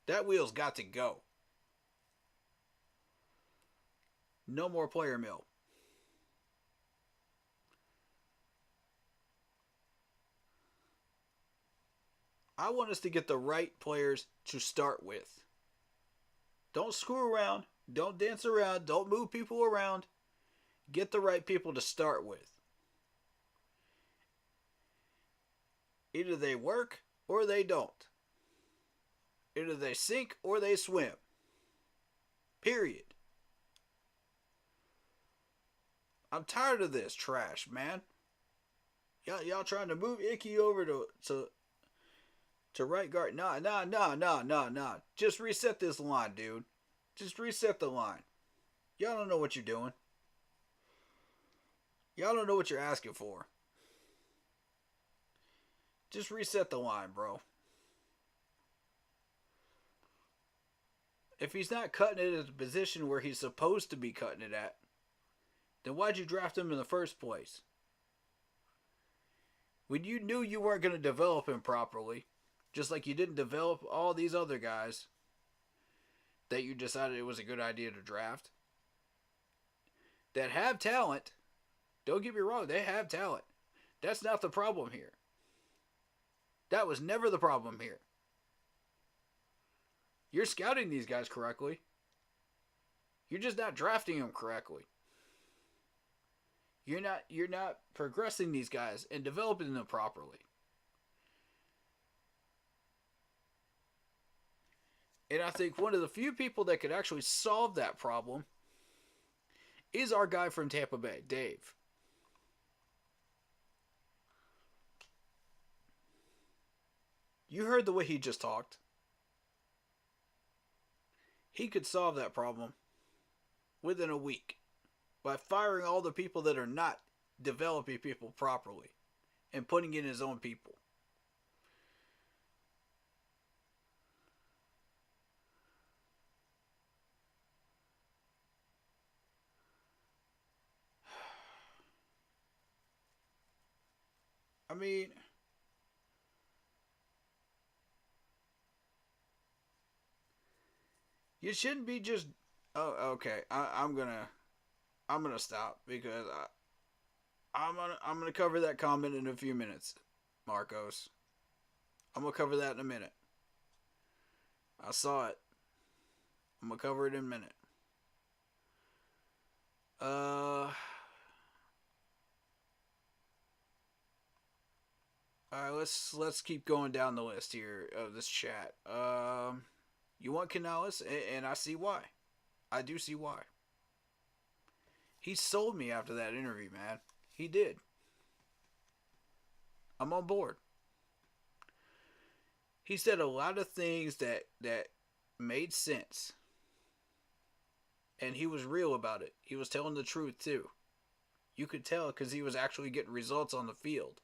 That wheel's got to go. No more player mill. I want us to get the right players to start with. Don't screw around. Don't dance around. Don't move people around. Get the right people to start with. Either they work or they don't. Either they sink or they swim. Period. I'm tired of this trash, man. Y'all trying to move Icky over to to right guard. Nah. Just reset this line, dude. Just reset the line. Y'all don't know what you're doing. Y'all don't know what you're asking for. Just reset the line, bro. If he's not cutting it at a position where he's supposed to be cutting it at, then why'd you draft him in the first place? When you knew you weren't going to develop him properly, just like you didn't develop all these other guys that you decided it was a good idea to draft, that have talent. Don't get me wrong, they have talent. That's not the problem here. That was never the problem here. You're scouting these guys correctly. You're just not drafting them correctly. You're not progressing these guys and developing them properly. And I think one of the few people that could actually solve that problem is our guy from Tampa Bay, Dave. You heard the way he just talked. He could solve that problem within a week by firing all the people that are not developing people properly and putting in his own people. I mean, you shouldn't be just. Oh, okay. I'm gonna stop because I'm gonna cover that comment in a few minutes, Marcos. I'm gonna cover that in a minute. I saw it. I'm gonna cover it in a minute. All right, let's keep going down the list here of this chat. You want Canales, and I see why. I do see why. He sold me after that interview, man. He did. I'm on board. He said a lot of things that made sense. And he was real about it. He was telling the truth, too. You could tell because he was actually getting results on the field.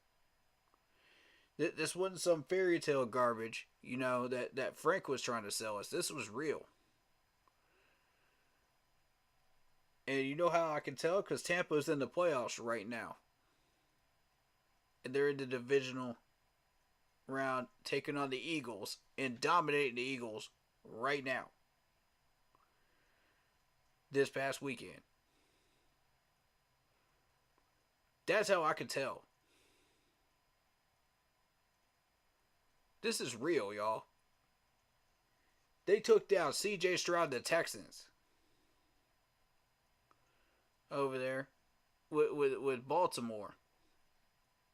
This wasn't some fairy tale garbage, you know, that Frank was trying to sell us. This was real. And you know how I can tell? Because Tampa's in the playoffs right now. And they're in the divisional round, taking on the Eagles and dominating the Eagles right now. This past weekend. That's how I can tell. This is real, y'all. They took down C.J. Stroud, the Texans, over there with Baltimore.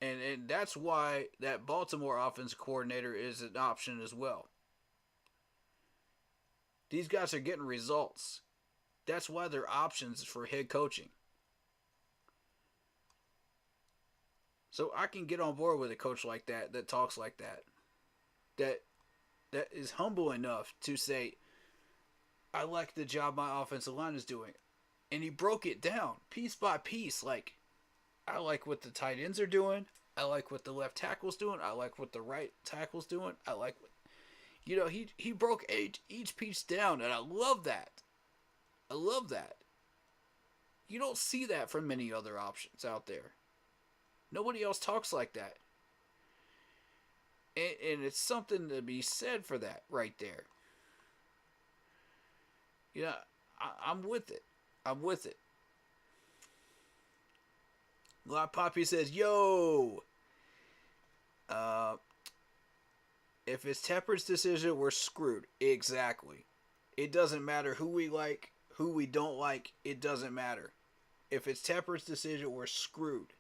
And that's why that Baltimore offensive coordinator is an option as well. These guys are getting results. That's why they're options for head coaching. So I can get on board with a coach like that talks like that. That is humble enough to say, I like the job my offensive line is doing. And he broke it down piece by piece. Like, I like what the tight ends are doing. I like what the left tackle's doing. I like what the right tackle's doing. I like what... You know, he broke each piece down, and I love that. I love that. You don't see that from many other options out there. Nobody else talks like that. And it's something to be said for that right there. You know, I'm with it. I'm with it. Lot Poppy says, yo, if it's Tepper's decision, we're screwed. Exactly. It doesn't matter who we like, who we don't like. It doesn't matter. If it's Tepper's decision, we're screwed.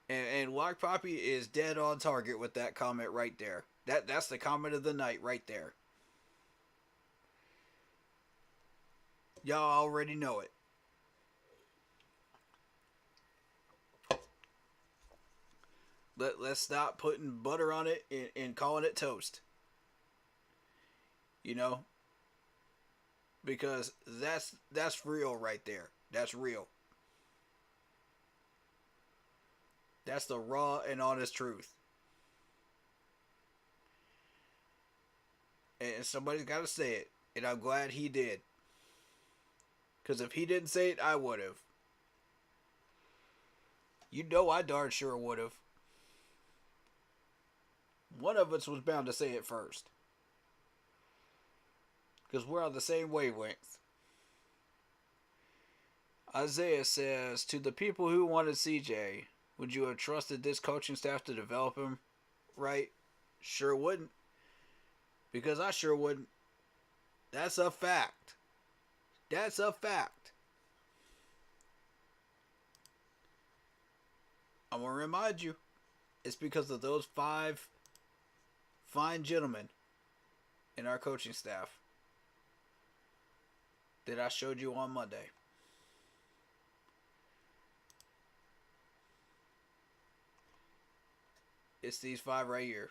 And Lock Poppy is dead on target with that comment right there. That's the comment of the night right there. Y'all already know it. Let's stop putting butter on it and calling it toast. You know, because that's real right there. That's real. That's the raw and honest truth. And somebody's got to say it, and I'm glad he did. Because if he didn't say it, I would have. You know, I darn sure would have. One of us was bound to say it first. Because we're on the same wavelength. Isaiah says, to the people who wanted CJ, would you have trusted this coaching staff to develop him right? Sure wouldn't. Because I sure wouldn't. That's a fact. That's a fact. I'm going to remind you, it's because of those 5 fine gentlemen in our coaching staff that I showed you on Monday. It's these 5 right here.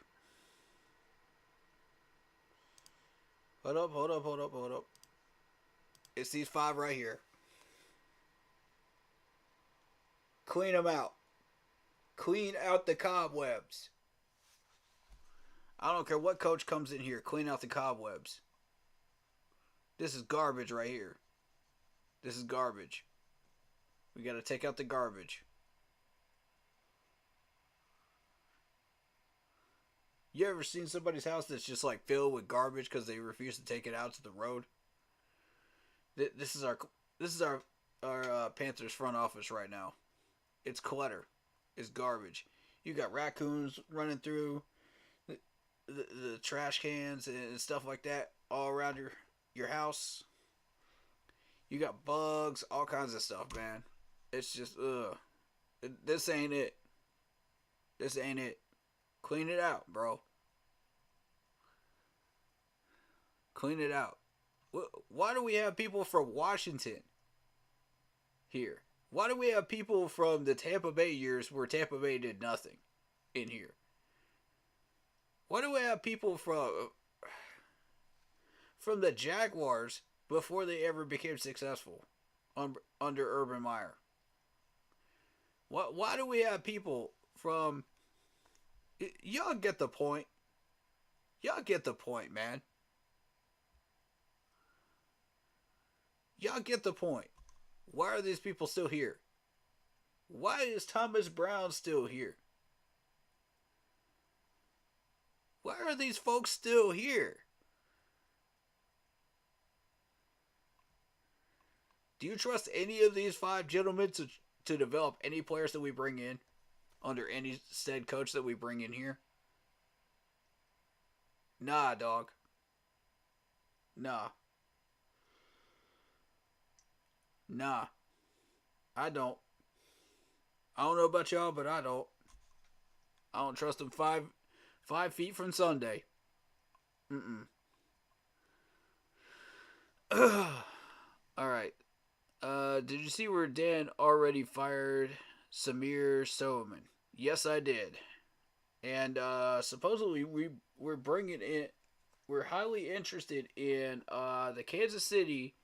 Hold up. It's these 5 right here. Clean them out. Clean out the cobwebs. I don't care what coach comes in here. Clean out the cobwebs. This is garbage right here. This is garbage. We got to take out the garbage. You ever seen somebody's house that's just like filled with garbage because they refuse to take it out to the road? This is our Panthers front office right now. It's clutter. It's garbage. You got raccoons running through the trash cans and stuff like that all around your house. You got bugs, all kinds of stuff, man. It's just this ain't it. This ain't it. Clean it out, bro. Clean it out. Why do we have people from Washington here? Why do we have people from the Tampa Bay years where Tampa Bay did nothing in here? Why do we have people from the Jaguars before they ever became successful under Urban Meyer? Why do we have people from... Y'all get the point. Y'all get the point, man. Y'all get the point. Why are these people still here? Why is Thomas Brown still here? Why are these folks still here? Do you trust any of these 5 gentlemen to develop any players that we bring in under any said coach that we bring in here? Nah, dog. Nah. I don't. I don't know about y'all, but I don't. I don't trust them 5 feet from Sunday. Alright. Did you see where Dan already fired Samir Soman? Yes, I did. And supposedly we're bringing in... We're highly interested in the Kansas City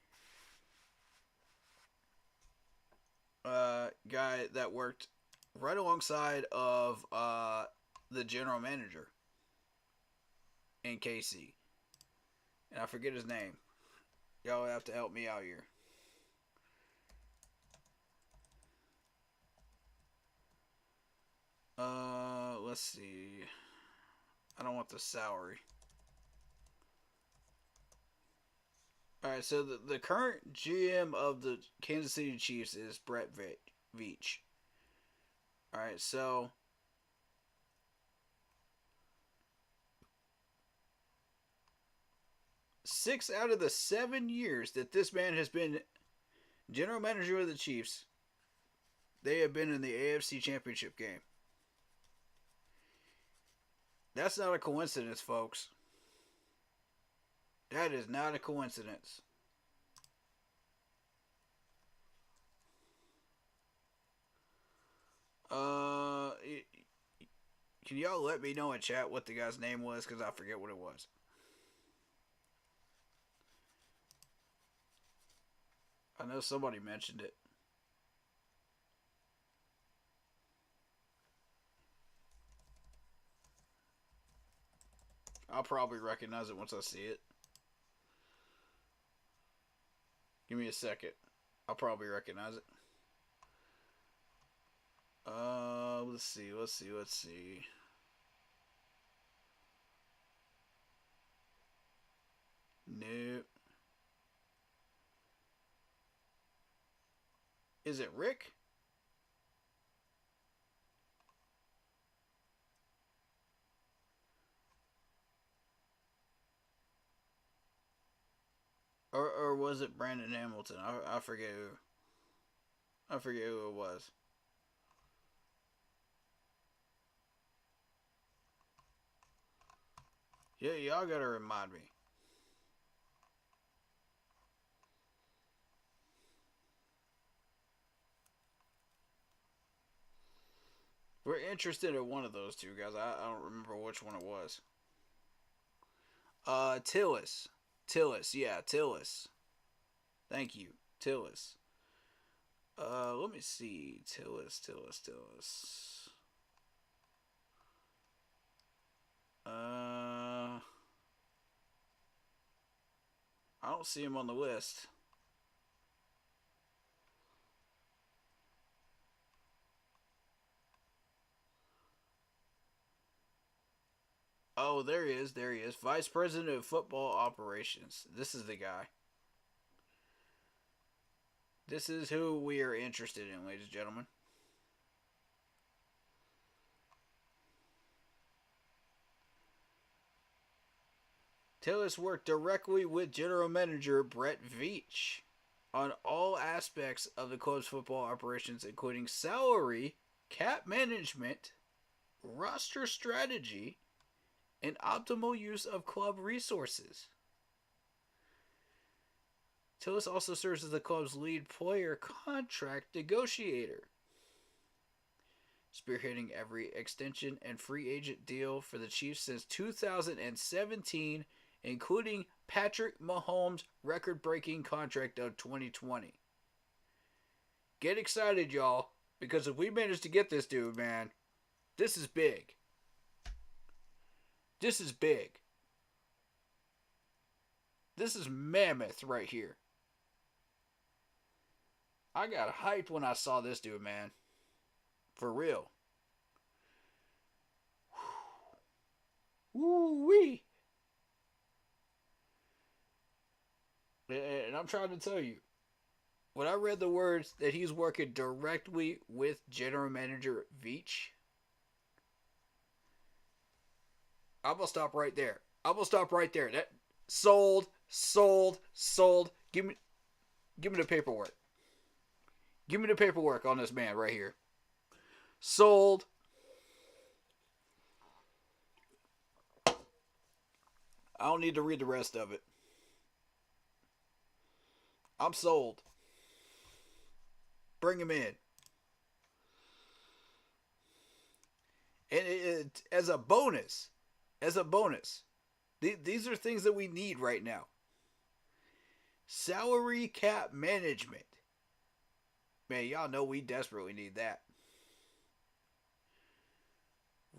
guy that worked right alongside of the general manager in KC. And I forget his name. Y'all have to help me out here. Let's see. I don't want the salary. Alright, so the current GM of the Kansas City Chiefs is Brett Veach. Alright, so... Six out of the 7 years that this man has been general manager of the Chiefs, they have been in the AFC Championship game. That's not a coincidence, folks. That is not a coincidence. Can y'all let me know in chat what the guy's name was? Because I forget what it was. I know somebody mentioned it. I'll probably recognize it once I see it. Give me a second. I'll probably recognize it. Let's see. Nope. Is it Rick? Or was it Brandon Hamilton? I forget who. I forget who it was. Yeah, y'all gotta remind me. We're interested in one of those two guys. I don't remember which one it was. Tillis. Yeah, Tillis. Thank you, Tillis. Let me see. Tillis. I don't see him on the list. Oh, there he is. Vice President of Football Operations. This is the guy. This is who we are interested in, ladies and gentlemen. Tillis worked directly with General Manager Brett Veach on all aspects of the club's football operations, including salary, cap management, roster strategy, and optimal use of club resources. Tillis also serves as the club's lead player contract negotiator, spearheading every extension and free agent deal for the Chiefs since 2017, including Patrick Mahomes' record-breaking contract of 2020. Get excited, y'all, because if we manage to get this dude, man, this is big. This is big. This is mammoth right here. I got hyped when I saw this dude, man. For real. Woo-wee. And I'm trying to tell you, when I read the words that he's working directly with General Manager Veach, I'm going to stop right there. That sold. Give me the paperwork. Give me the paperwork on this man right here. Sold. I don't need to read the rest of it. I'm sold. Bring him in. And as a bonus, these are things that we need right now. Salary cap management. Man, y'all know we desperately need that.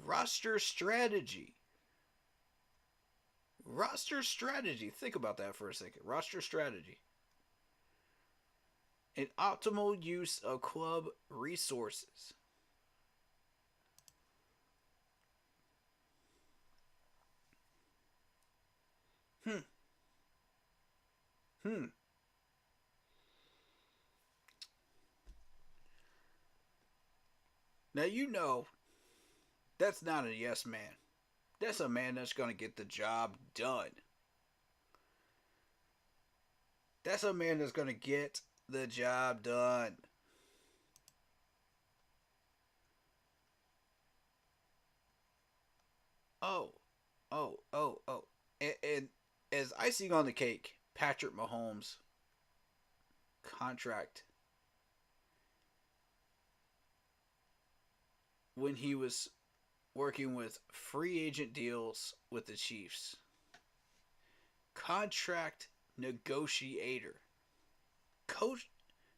Roster strategy. Think about that for a second. Roster strategy. And optimal use of club resources. Now you know that's not a yes man. That's a man that's going to get the job done. That's a man that's going to get the job done. Oh. And as icing on the cake, Patrick Mahomes' contract when he was working with free agent deals with the Chiefs. Contract negotiator. Coach,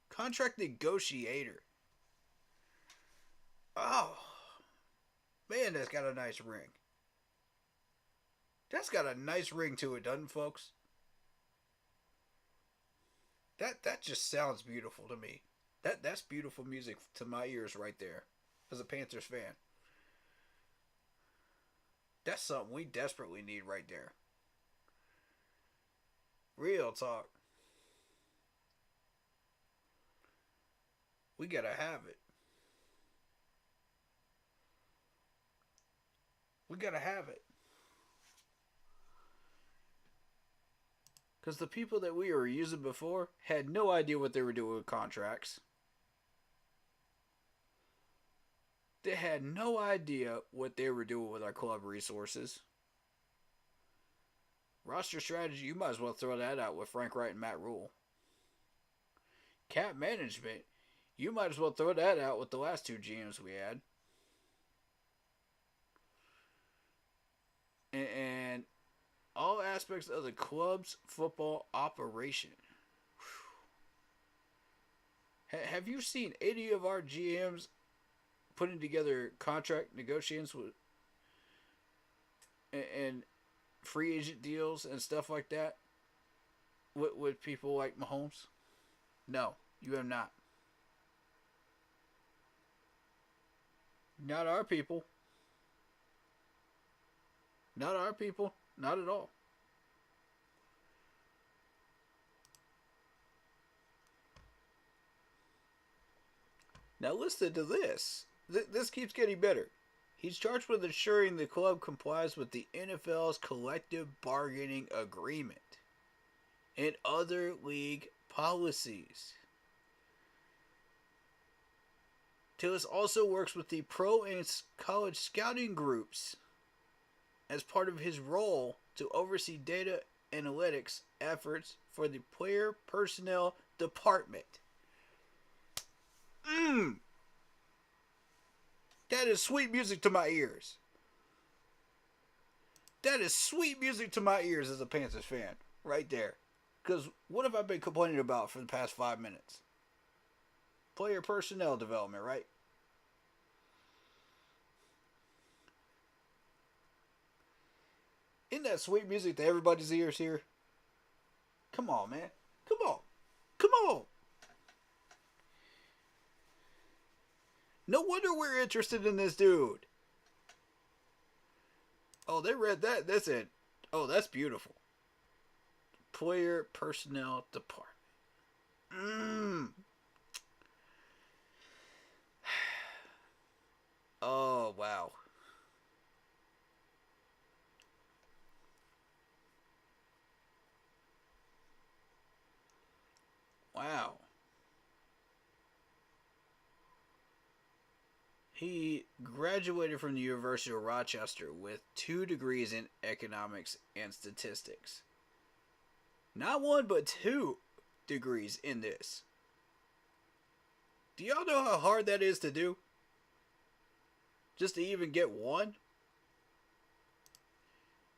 contract negotiator. Oh, man, that's got a nice ring. That's got a nice ring to it, doesn't it, folks? That just sounds beautiful to me. That's beautiful music to my ears right there, as a Panthers fan. That's something we desperately need right there. Real talk. We gotta have it. We gotta have it. Because the people that we were using before had no idea what they were doing with contracts. They had no idea what they were doing with our club resources. Roster strategy, you might as well throw that out with Frank Wright and Matt Rule. Cap management, you might as well throw that out with the last two GMs we had. And all aspects of the club's football operation. Have you seen any of our GMs putting together contract negotiations with and free agent deals and stuff like that with people like Mahomes? No, you have not. Not our people. Not our people. Not at all. Now listen to this. This keeps getting better. He's charged with ensuring the club complies with the NFL's collective bargaining agreement and other league policies. Tillis also works with the pro and college scouting groups as part of his role to oversee data analytics efforts for the player personnel department. That is sweet music to my ears. That is sweet music to my ears as a Panthers fan, right there. Because what have I been complaining about for the past 5 minutes? Player personnel development, right? Isn't that sweet music to everybody's ears here? Come on, man. Come on. Come on. No wonder we're interested in this dude. Oh, they read that. That's it. Oh, that's beautiful. Player personnel department. Oh, wow. Wow. He graduated from the University of Rochester with 2 degrees in economics and statistics. Not 1, but 2 degrees in this. Do y'all know how hard that is to do? Just to even get 1?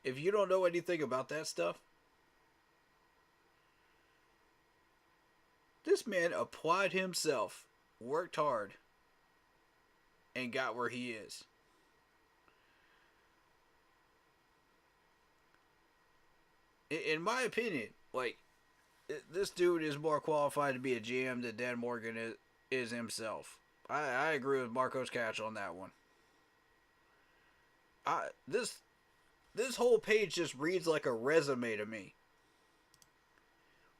If you don't know anything about that stuff, this man applied himself, worked hard, and got where he is. In my opinion, like, this dude is more qualified to be a GM than Dan Morgan is himself. I agree with Marcos Catch on that one. This whole page just reads like a resume to me.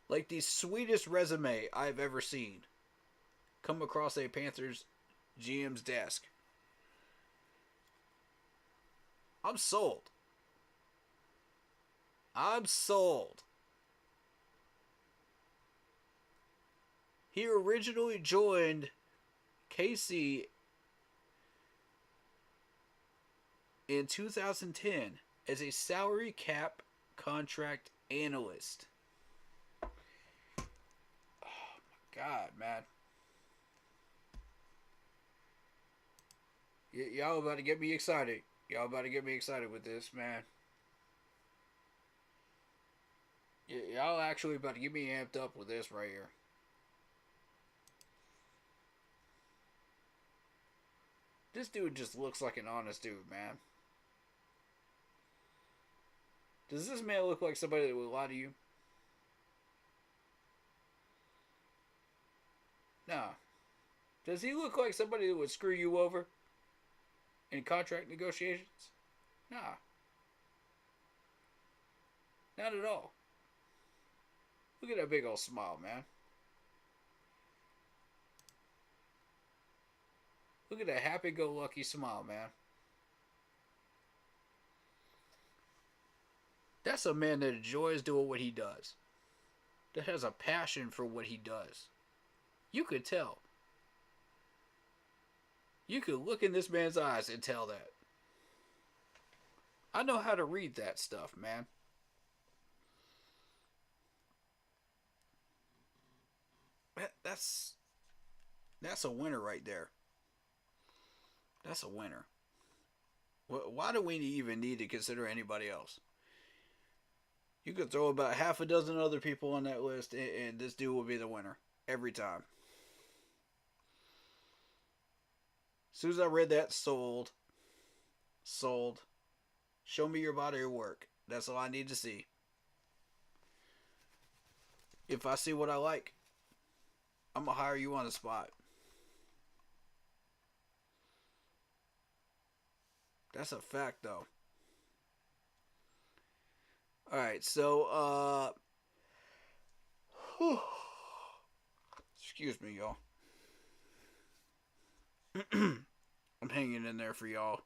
Like the sweetest resume I've ever seen come across a Panthers GM's desk. I'm sold. I'm sold. He originally joined KC in 2010 as a salary cap contract analyst. Oh my God, man. Y'all about to get me excited. Y'all about to get me excited with this, man. Y'all actually about to get me amped up with this right here. This dude just looks like an honest dude, man. Does this man look like somebody that would lie to you? Nah. Does he look like somebody that would screw you over in contract negotiations? Nah. Not at all. Look at that big old smile, man. Look at that happy-go-lucky smile, man. That's a man that enjoys doing what he does. That has a passion for what he does. You could tell. You could look in this man's eyes and tell that. I know how to read that stuff, man. That's a winner right there. That's a winner. Why do we even need to consider anybody else? You could throw about half a dozen other people on that list, and this dude will be the winner every time. As soon as I read that, sold. Show me your body of work. That's all I need to see. If I see what I like, I'm going to hire you on the spot. That's a fact, though. Alright, so, excuse me, y'all. I'm hanging in there for y'all.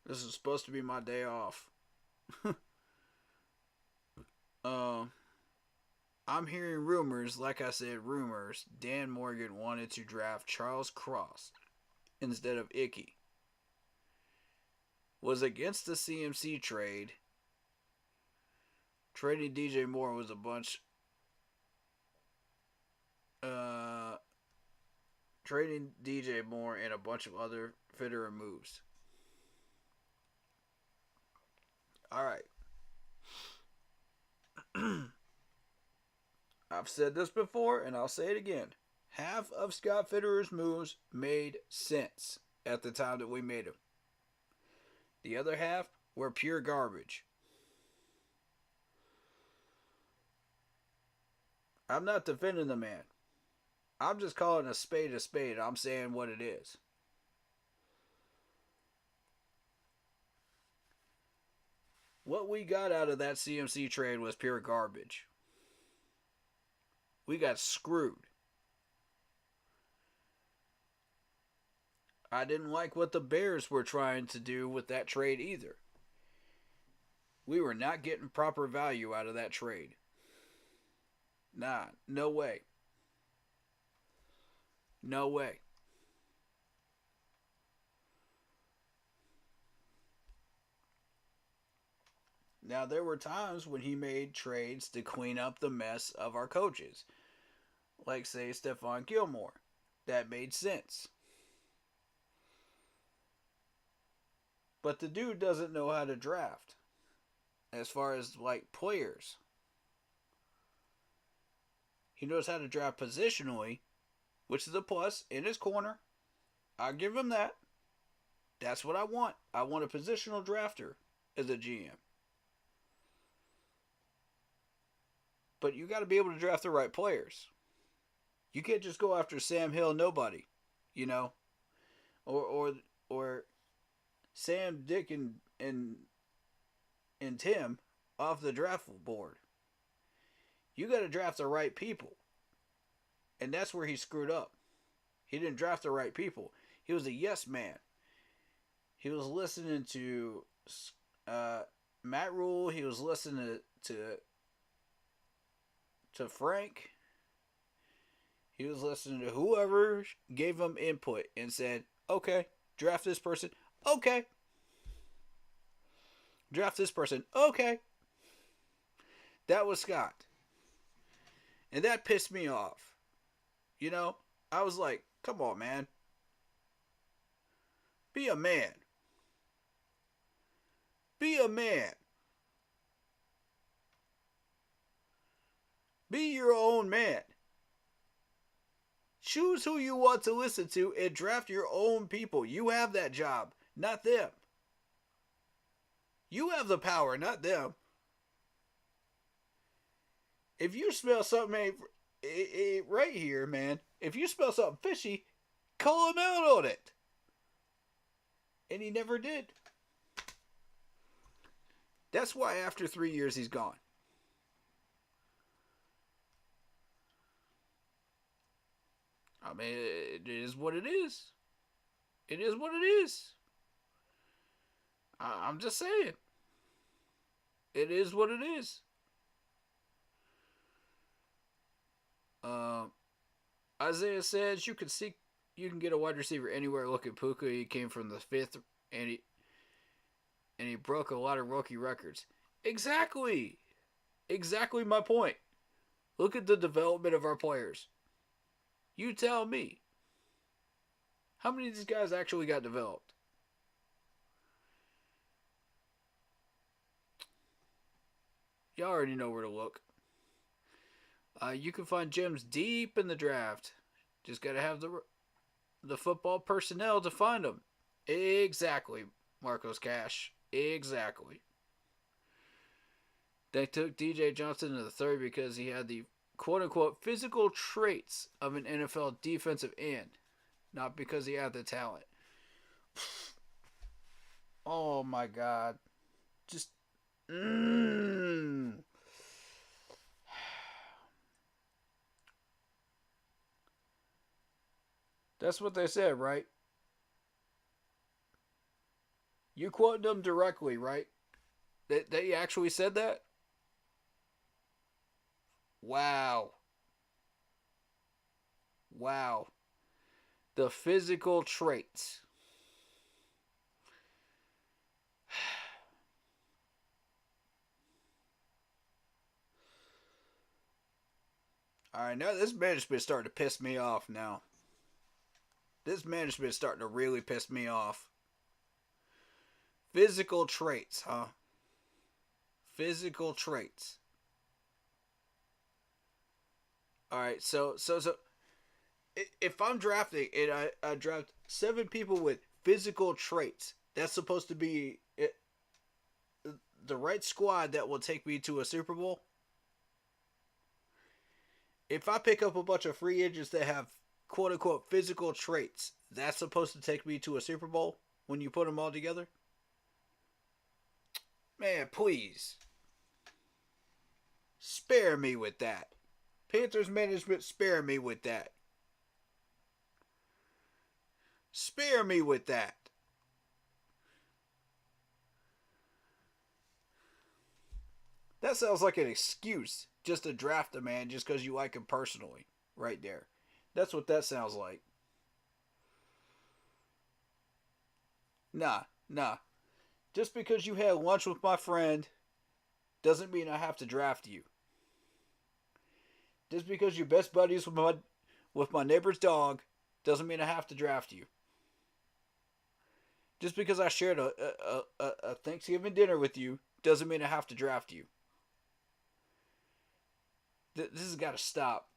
This is supposed to be my day off. I'm hearing rumors, like I said, rumors. Dan Morgan wanted to draft Charles Cross instead of Icky. Was against the CMC trade. Trading DJ Moore was a bunch. Trading DJ Moore and a bunch of other Fitterer moves. Alright. I've said this before and I'll say it again. Half of Scott Fitterer's moves made sense at the time that we made them. The other half were pure garbage. I'm not defending the man. I'm just calling a spade a spade. I'm saying what it is. What we got out of that CMC trade was pure garbage. We got screwed. I didn't like what the Bears were trying to do with that trade either. We were not getting proper value out of that trade. Nah, no way. No way. Now, there were times when he made trades to clean up the mess of our coaches. Like, say, Stephon Gilmore. That made sense. But the dude doesn't know how to draft. As far as, like, players. He knows how to draft positionally, which is a plus in his corner. I'll give him that. That's what I want. I want a positional drafter as a GM. But you got to be able to draft the right players. You can't just go after Sam Hill, nobody, you know, or Sam, Dick, and Tim off the draft board. You got to draft the right people, and that's where he screwed up. He didn't draft the right people. He was a yes man. He was listening to Matt Rule. He was listening to Frank. He was listening to whoever gave him input and said, okay, draft this person. Okay. Draft this person. Okay. That was Scott. And that pissed me off. You know, I was like, come on, man. Be a man. Be a man. Be your own man. Choose who you want to listen to and draft your own people. You have that job, not them. You have the power, not them. If you smell something right here, man, if you smell something fishy, call him out on it. And he never did. That's why after 3 years he's gone. I mean, it is what it is. It is what it is. I'm just saying. It is what it is. Isaiah says you can get a wide receiver anywhere. Look at Puka. He came from the 5th, and he broke a lot of rookie records. Exactly my point. Look at the development of our players. You tell me. How many of these guys actually got developed? Y'all already know where to look. You can find gems deep in the draft. Just got to have the football personnel to find them. Exactly, Marcos Cash. Exactly. They took DJ Johnson in the 3rd because he had the quote-unquote physical traits of an NFL defensive end. Not because he had the talent. Oh my God. Just... That's what they said, right? You quoted them directly, right? They actually said that? Wow. The physical traits. Alright, now this management's starting to piss me off now. This management's starting to really piss me off. Physical traits, huh? Physical traits. Alright, so if I'm drafting and I draft 7 people with physical traits, that's supposed to be the right squad that will take me to a Super Bowl? If I pick up a bunch of free agents that have quote-unquote physical traits, that's supposed to take me to a Super Bowl when you put them all together? Man, please. Spare me with that. Panthers management, spare me with that. Spare me with that. That sounds like an excuse just to draft a man just because you like him personally. Right there. That's what that sounds like. Nah. Just because you had lunch with my friend doesn't mean I have to draft you. Just because you're best buddies with my neighbor's dog doesn't mean I have to draft you. Just because I shared a Thanksgiving dinner with you doesn't mean I have to draft you. This has got to stop.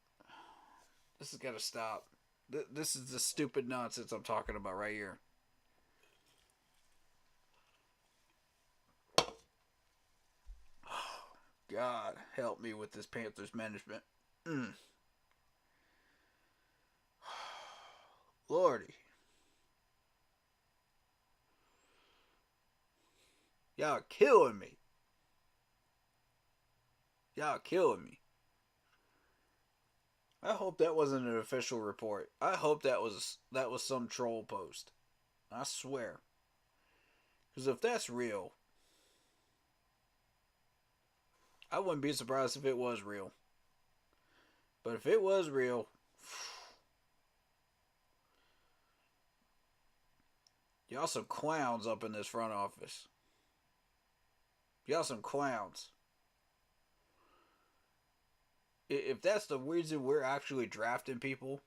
This has got to stop. This is the stupid nonsense I'm talking about right here. God, help me with this Panthers management. Lordy. Y'all killing me. I hope that wasn't an official report. I hope that was some troll post. I swear. Because if that's real, I wouldn't be surprised if it was real. But if it was real, y'all some clowns up in this front office. Y'all some clowns. If that's the reason we're actually drafting people,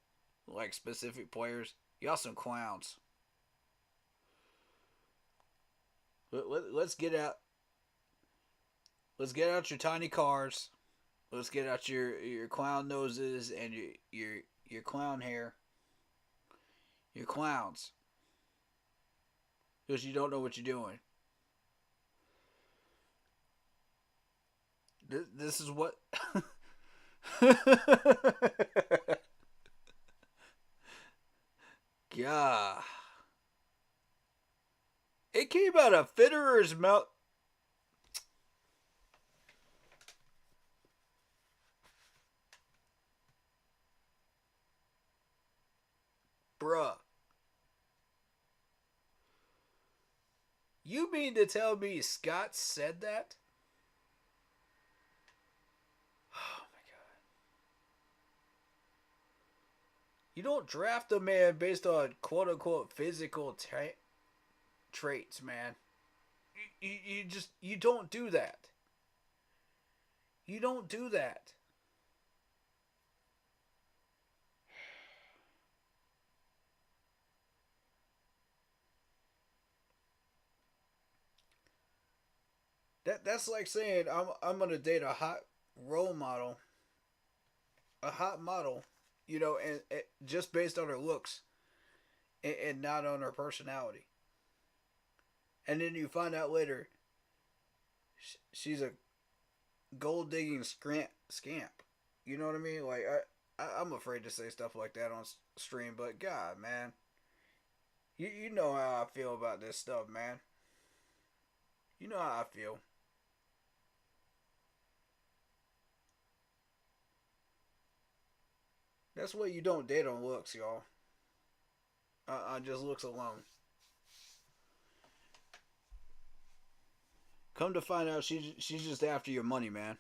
like specific players, y'all some clowns. Let's get out. Let's get out your tiny cars. Let's get out your clown noses and your clown hair. Your clowns. Because you don't know what you're doing. This is what. God. It came out of Fitterer's mouth. Bruh. You mean to tell me Scott said that? Oh my God. You don't draft a man based on quote unquote physical traits, man. You don't do that. You don't do that. That's like saying I'm gonna date a hot role model, a hot model, and just based on her looks, and not on her personality. And then you find out later, she's a gold digging scamp. You know what I mean? Like I'm afraid to say stuff like that on stream, but God, man, you know how I feel about this stuff, man. You know how I feel. That's why you don't date on looks, y'all. On just looks alone. Come to find out, she's just after your money, man.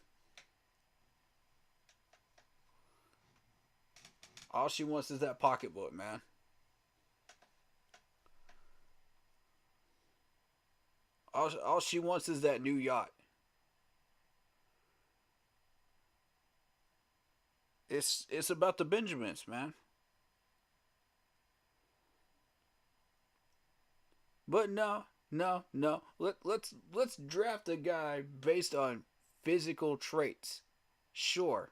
All she wants is that pocketbook, man. All she wants is that new yacht. It's about the Benjamins, man. But no. Let's draft a guy based on physical traits. Sure.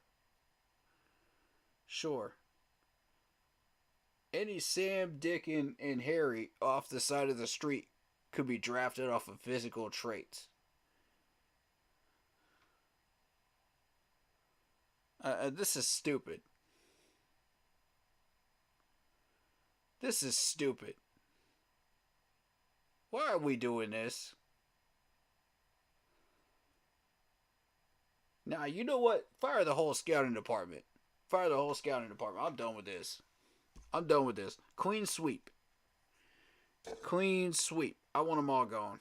Any Sam, Dick, and Harry off the side of the street could be drafted off of physical traits. This is stupid. This is stupid. Why are we doing this? Now, you know what? Fire the whole scouting department. Fire the whole scouting department. I'm done with this. Clean sweep. I want them all gone.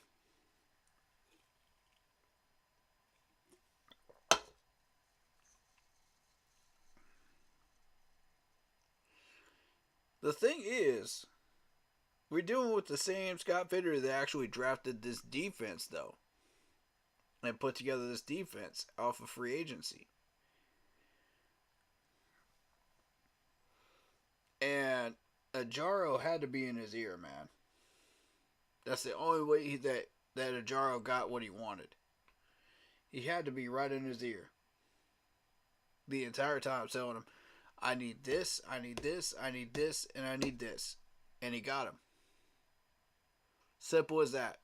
The thing is, we're dealing with the same Scott Fitter that actually drafted this defense, though. And put together this defense off of free agency. And Ajaro had to be in his ear, man. That's the only way that Ajaro got what he wanted. He had to be right in his ear. The entire time telling him, I need this, and I need this. And he got him. Simple as that.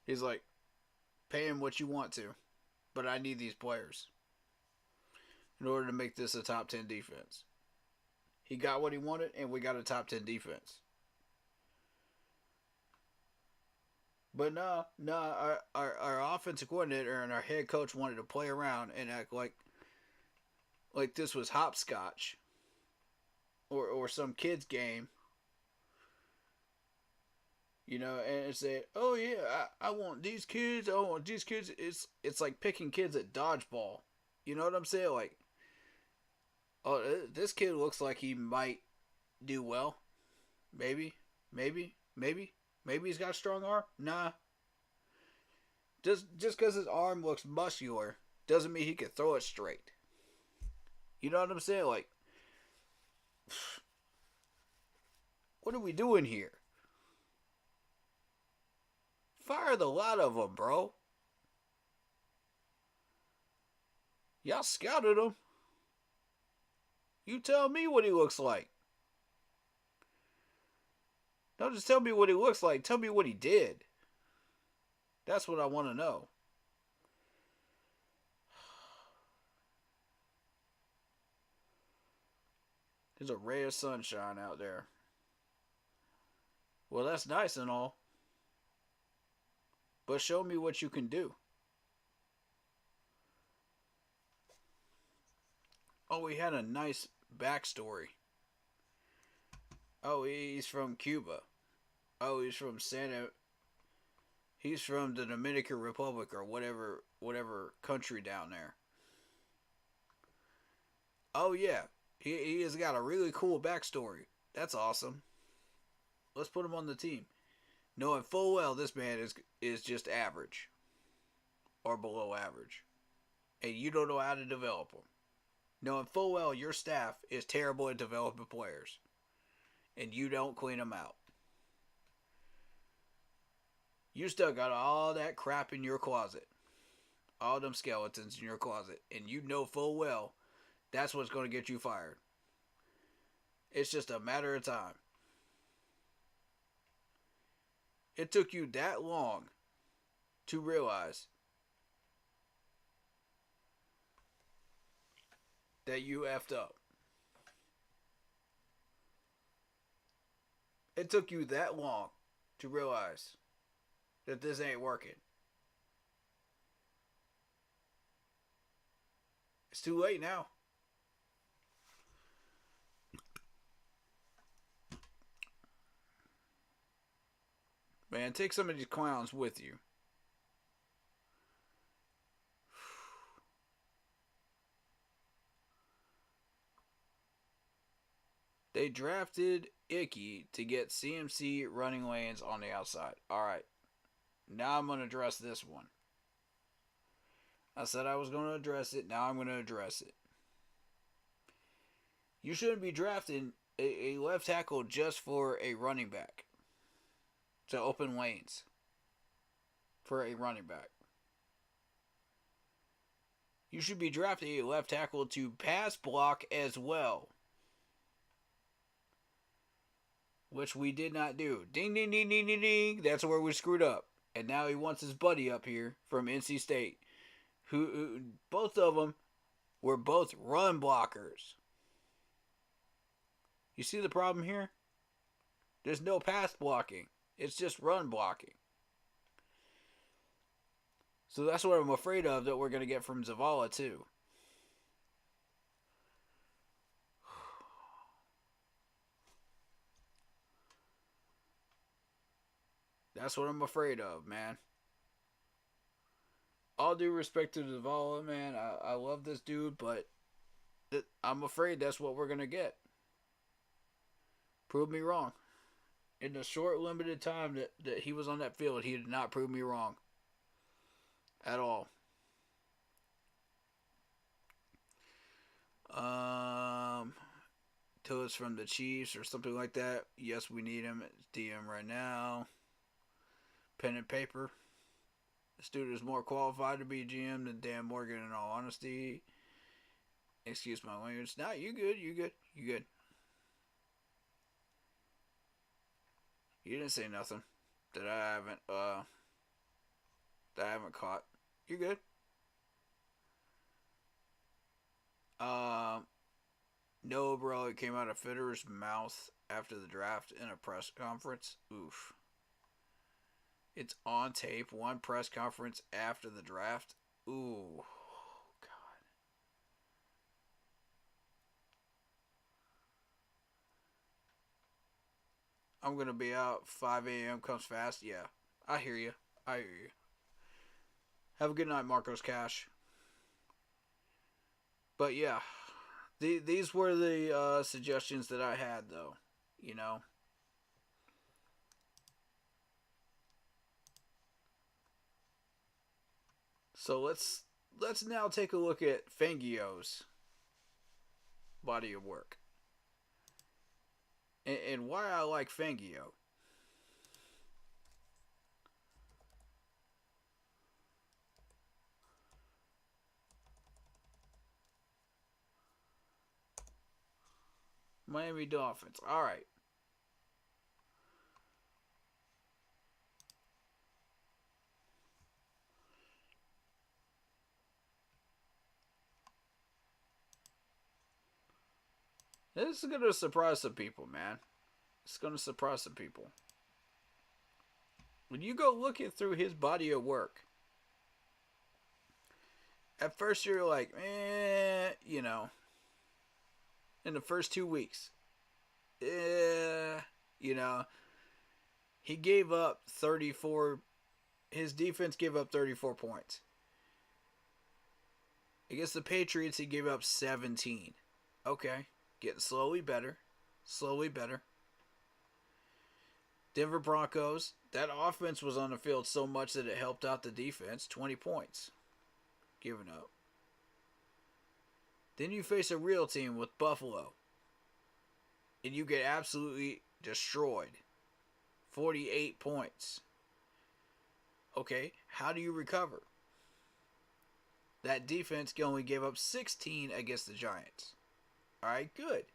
He's like, pay him what you want to, but I need these players in order to make this a top 10 defense. He got what he wanted, and we got a top 10 defense. But no, our offensive coordinator and our head coach wanted to play around and act like this was hopscotch or some kid's game. And say, oh yeah, I want these kids. It's like picking kids at dodgeball. You know what I'm saying? Like, oh, this kid looks like he might do well. Maybe he's got a strong arm. Nah. Just because his arm looks muscular doesn't mean he can throw it straight. You know what I'm saying? Like, what are we doing here? Fire the lot of them, bro. Y'all scouted him. You tell me what he looks like. Don't just tell me what he looks like. Tell me what he did. That's what I want to know. There's a ray of sunshine out there. Well, that's nice and all. But show me what you can do. Oh, he had a nice backstory. Oh, he's from Cuba. Oh, he's from He's from the Dominican Republic or whatever country down there. Oh yeah, he has got a really cool backstory. That's awesome. Let's put him on the team, knowing full well this man is just average or below average, and you don't know how to develop him. Knowing full well your staff is terrible at developing players, and you don't clean them out. You still got all that crap in your closet. All them skeletons in your closet. And you know full well that's what's going to get you fired. It's just a matter of time. It took you that long to realize that you effed up. It took you that long to realize that this ain't working. It's too late now. Man, take some of these clowns with you. They drafted Icky to get CMC running lanes on the outside. Alright. Now I'm going to address this one. I said I was going to address it. Now I'm going to address it. You shouldn't be drafting a left tackle just for a running back. To open lanes. For a running back. You should be drafting a left tackle to pass block as well. Which we did not do. Ding, ding, ding, ding, ding, ding. That's where we screwed up. And now he wants his buddy up here from NC State. Who both of them were both run blockers. You see the problem here? There's no pass blocking. It's just run blocking. So that's what I'm afraid of that we're going to get from Zavala too. That's what I'm afraid of, man. All due respect to Zavala, man. I love this dude, but I'm afraid that's what we're going to get. Prove me wrong. In the short, limited time that he was on that field, he did not prove me wrong. At all. Till it's from the Chiefs or something like that. Yes, we need him. It's DM right now. Pen and paper. This dude is more qualified to be GM than Dan Morgan, in all honesty. Excuse my language. Nah, you good. You good. You good. You didn't say nothing that I haven't caught. You good. No, bro, it came out of Fitter's mouth after the draft in a press conference. Oof. It's on tape. One press conference after the draft. Ooh. God. I'm going to be out. 5 a.m. comes fast. Yeah. I hear you. I hear you. Have a good night, Marcos Cash. But yeah. These were the suggestions that I had, though. You know. So let's now take a look at Fangio's body of work. And why I like Fangio. Miami Dolphins. All right. This is going to surprise some people, man. It's going to surprise some people. When you go looking through his body of work, at first you're like, you know, in the first 2 weeks, you know, he gave up 34. His defense gave up 34 points. Against the Patriots, he gave up 17. Okay, getting slowly better. Slowly better. Denver Broncos, that offense was on the field so much that it helped out the defense. 20 points. Giving up. Then you face a real team with Buffalo. And you get absolutely destroyed. 48 points. Okay, how do you recover? That defense only gave up 16 against the Giants. Alright, good.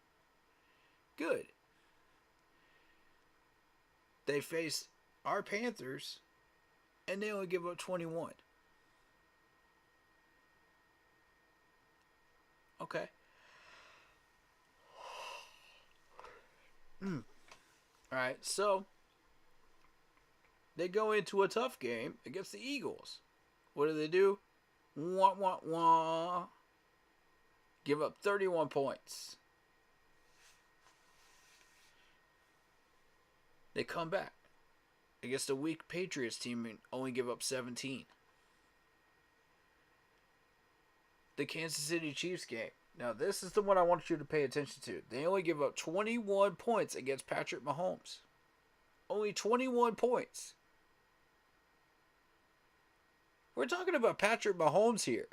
Good. They face our Panthers, and they only give up 21. Okay. Alright, so they go into a tough game against the Eagles. What do? Wah, wah, wah. Give up 31 points. They come back against a weak Patriots team and only give up 17. The Kansas City Chiefs game. Now, this is the one I want you to pay attention to. They only give up 21 points against Patrick Mahomes. Only 21 points. We're talking about Patrick Mahomes here.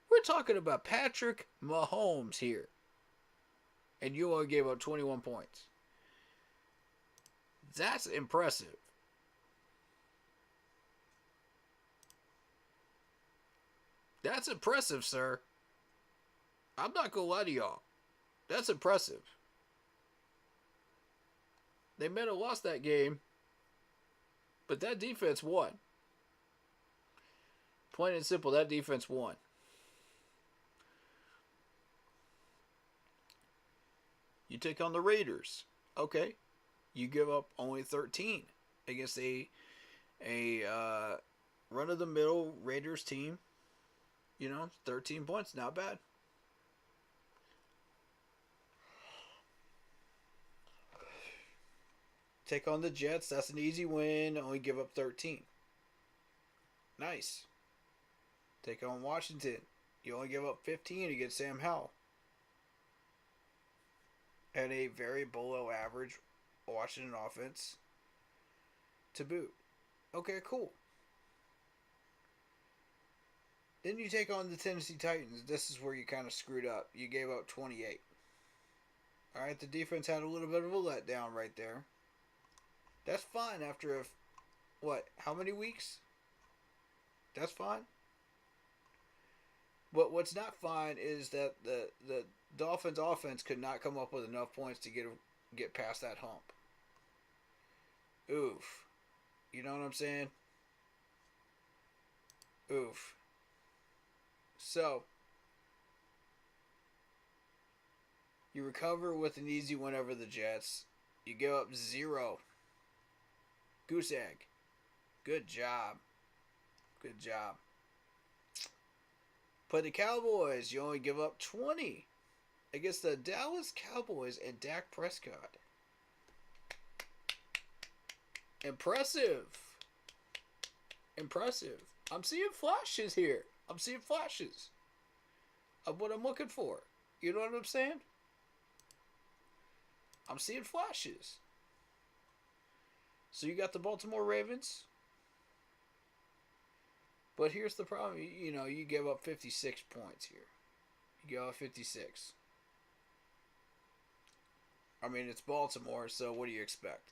We're talking about Patrick Mahomes here. And you only gave up 21 points. That's impressive. That's impressive, sir. I'm not going to lie to y'all. That's impressive. They may have lost that game, but that defense won. Plain and simple, that defense won. You take on the Raiders. Okay. You give up only 13 against a run-of-the-mill Raiders team. 13 points. Not bad. Take on the Jets. That's an easy win. Only give up 13. Nice. Take on Washington. You only give up 15 against Sam Howell. And a very below average Washington offense to boot. Okay, cool. Then you take on the Tennessee Titans. This is where you kind of screwed up. You gave up 28. Alright, the defense had a little bit of a letdown right there. That's fine after how many weeks? That's fine. But what's not fine is that the Dolphins offense could not come up with enough points to get past that hump. Oof. You know what I'm saying? Oof. So, you recover with an easy win over the Jets. You give up 0. Goose egg. Good job. Good job. Play the Cowboys. You only give up 20 against the Dallas Cowboys and Dak Prescott. Impressive. Impressive. I'm seeing flashes here. I'm seeing flashes of what I'm looking for. You know what I'm saying? I'm seeing flashes. So you got the Baltimore Ravens. But here's the problem. You give up 56 points here. You give up 56. I mean, it's Baltimore, so what do you expect?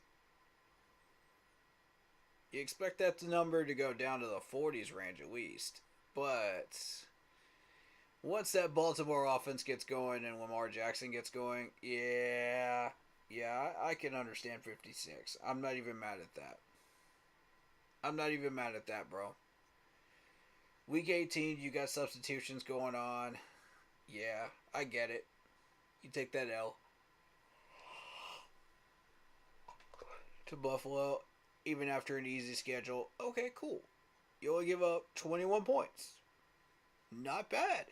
You expect that number to go down to the 40s range at least. But Once that Baltimore offense gets going and Lamar Jackson gets going, yeah, I can understand 56. I'm not even mad at that. I'm not even mad at that, bro. Week 18, you got substitutions going on. Yeah, I get it. You take that L to Buffalo, even after an easy schedule. Okay, cool. You only give up 21 points. Not bad.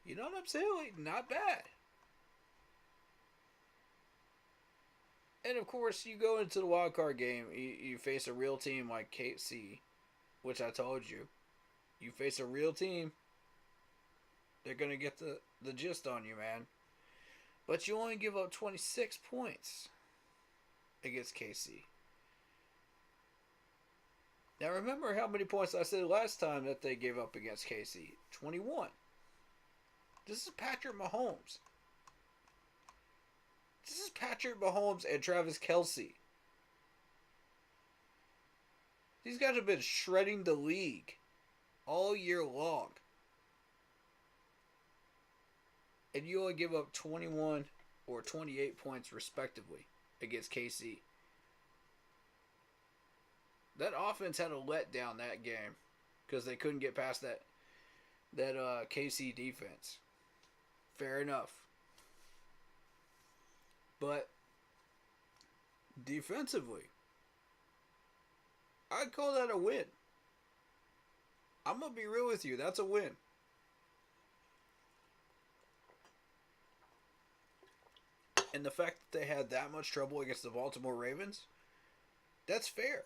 You know what I'm saying? Like, not bad. And of course, you go into the wild card game. You face a real team like KC, which I told you. You face a real team. They're gonna get the gist on you, man. But you only give up 26 points against KC. Now remember how many points I said last time that they gave up against KC? 21. This is Patrick Mahomes. This is Patrick Mahomes and Travis Kelce. These guys have been shredding the league all year long. And you only give up 21 or 28 points respectively against KC. That offense had a letdown that game because they couldn't get past that KC defense. Fair enough. But defensively, I'd call that a win. I'm going to be real with you. That's a win. And the fact that they had that much trouble against the Baltimore Ravens, that's fair.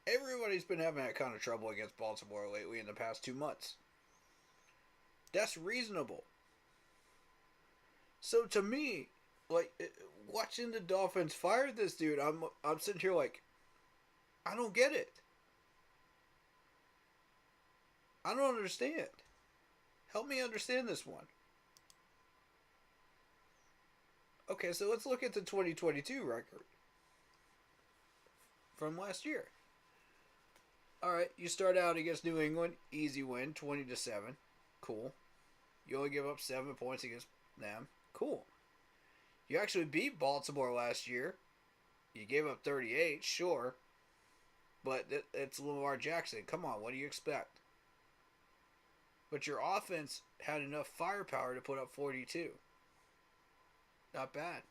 Everybody's been having that kind of trouble against Baltimore lately in the past 2 months. That's reasonable. So to me, like, watching the Dolphins fire this dude, I'm sitting here like, I don't get it. I don't understand. Help me understand this one. Okay, so let's look at the 2022 record from last year. All right, you start out against New England, easy win, 20-7. Cool. You only give up 7 points against them. Cool. You actually beat Baltimore last year. You gave up 38, sure. But it's Lamar Jackson. Come on, what do you expect? But your offense had enough firepower to put up 42. Not bad.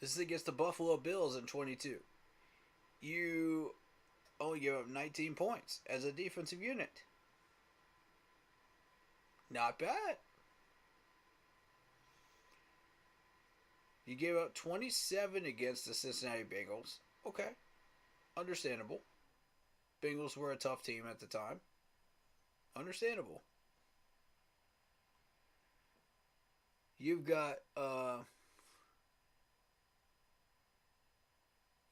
This is against the Buffalo Bills in 22. You only give up 19 points as a defensive unit. Not bad. You gave up 27 against the Cincinnati Bengals. Okay. Understandable. Bengals were a tough team at the time. Understandable. You've got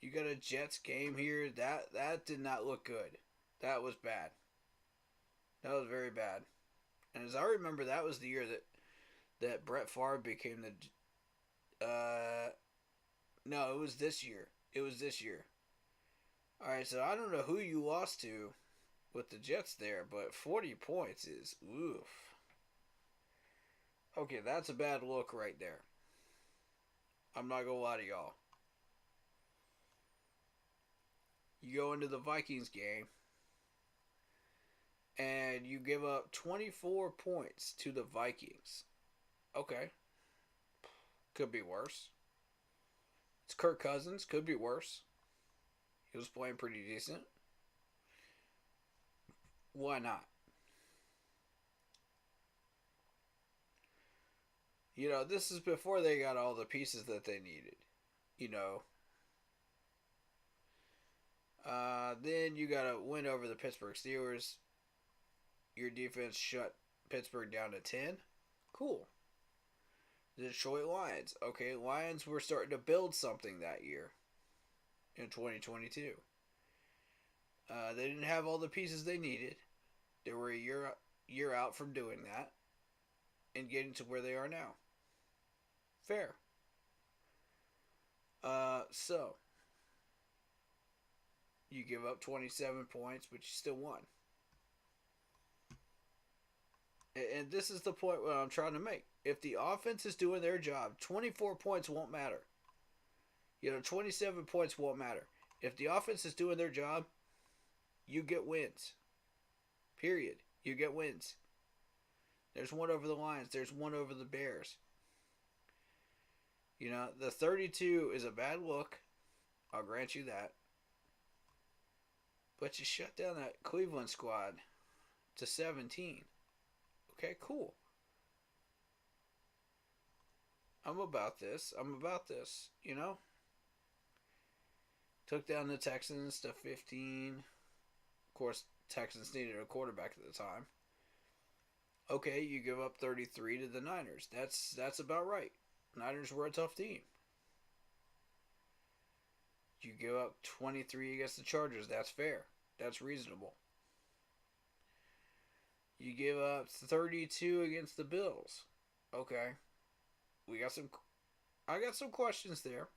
you got a Jets game here. That did not look good. That was bad. That was very bad. And as I remember, that was the year that Brett Favre became the no, it was this year. It was this year. Alright, so I don't know who you lost to with the Jets there, but 40 points is oof. Okay, that's a bad look right there. I'm not gonna lie to y'all. You go into the Vikings game, and you give up 24 points to the Vikings. Okay. Could be worse. It's Kirk Cousins. Could be worse. He was playing pretty decent. Why not? You know, this is before they got all the pieces that they needed. You know. Then you got to win over the Pittsburgh Steelers. Your defense shut Pittsburgh down to 10. Cool. The Detroit Lions. Okay, Lions were starting to build something that year. In 2022. They didn't have all the pieces they needed. They were a year out from doing that. And getting to where they are now. Fair. So. You give up 27 points, but you still won. And this is the point what I'm trying to make. If the offense is doing their job, 24 points won't matter. 27 points won't matter. If the offense is doing their job, you get wins. Period. You get wins. There's one over the Lions. There's one over the Bears. The 32 is a bad look. I'll grant you that. But you shut down that Cleveland squad to 17. Okay, cool. I'm about this. Took down the Texans to 15. Of course, Texans needed a quarterback at the time. Okay, you give up 33 to the Niners. That's about right. Niners were a tough team. You give up 23 against the Chargers. That's fair. That's reasonable. You give up 32 against the Bills. Okay. I got some questions there.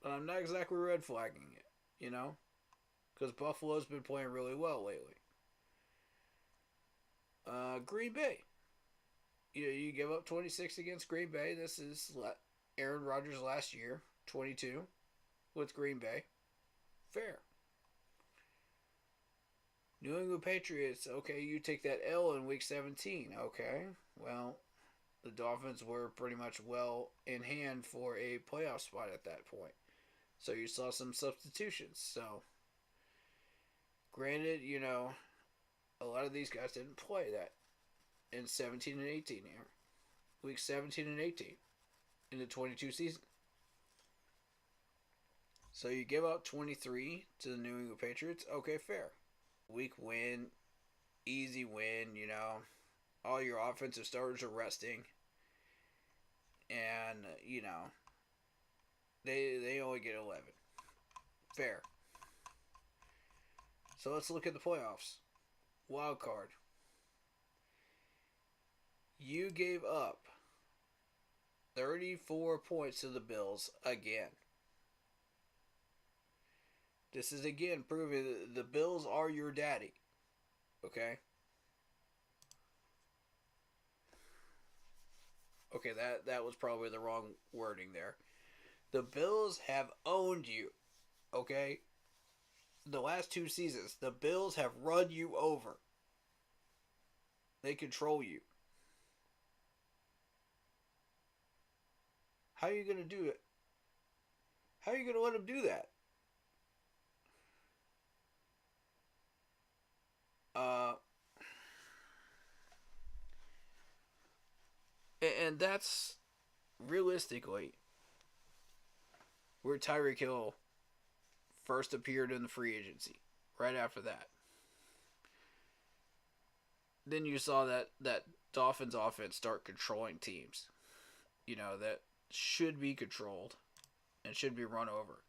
But I'm not exactly red flagging it, because Buffalo's been playing really well lately. Green Bay. You give up 26 against Green Bay. This is Aaron Rodgers last year, 22 with Green Bay. Fair. New England Patriots. Okay, you take that L in Week 17. Okay, well, the Dolphins were pretty much well in hand for a playoff spot at that point. So you saw some substitutions. So, granted, a lot of these guys didn't play that in 17 and 18 here. Week 17 and 18 in the 22 season. So you give up 23 to the New England Patriots. Okay, fair. Week win. Easy win, All your offensive starters are resting. And, they only get 11. Fair. So let's look at the playoffs. Wild card. You gave up 34 points to the Bills again. This is again proving that the Bills are your daddy. Okay? Okay, that was probably the wrong wording there. The Bills have owned you. Okay? The last 2 seasons, the Bills have run you over. They control you. How are you going to do it? How are you going to let them do that? And that's realistically where Tyreek Hill first appeared in the free agency. Right after that. Then you saw that Dolphins offense start controlling teams. That should be controlled and should be run over.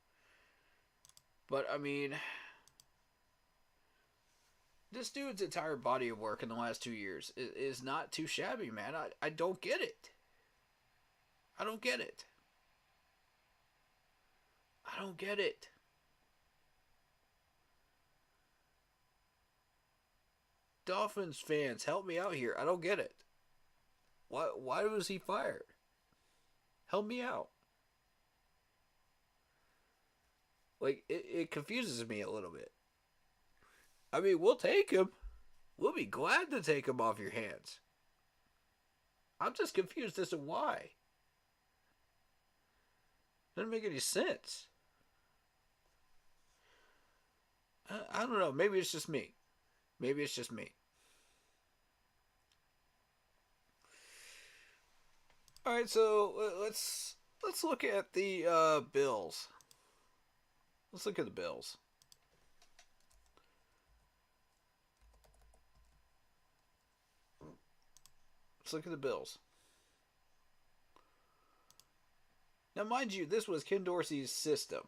But, this dude's entire body of work in the last 2 years is not too shabby, man. I don't get it. I don't get it. Dolphins fans, help me out here. I don't get it. Why was he fired? Help me out. It confuses me a little bit. We'll take him. We'll be glad to take him off your hands. I'm just confused as to why. Doesn't make any sense. I don't know. Maybe it's just me. All right, so let's look at the Bills. Let's look at the Bills. Now, mind you, this was Ken Dorsey's system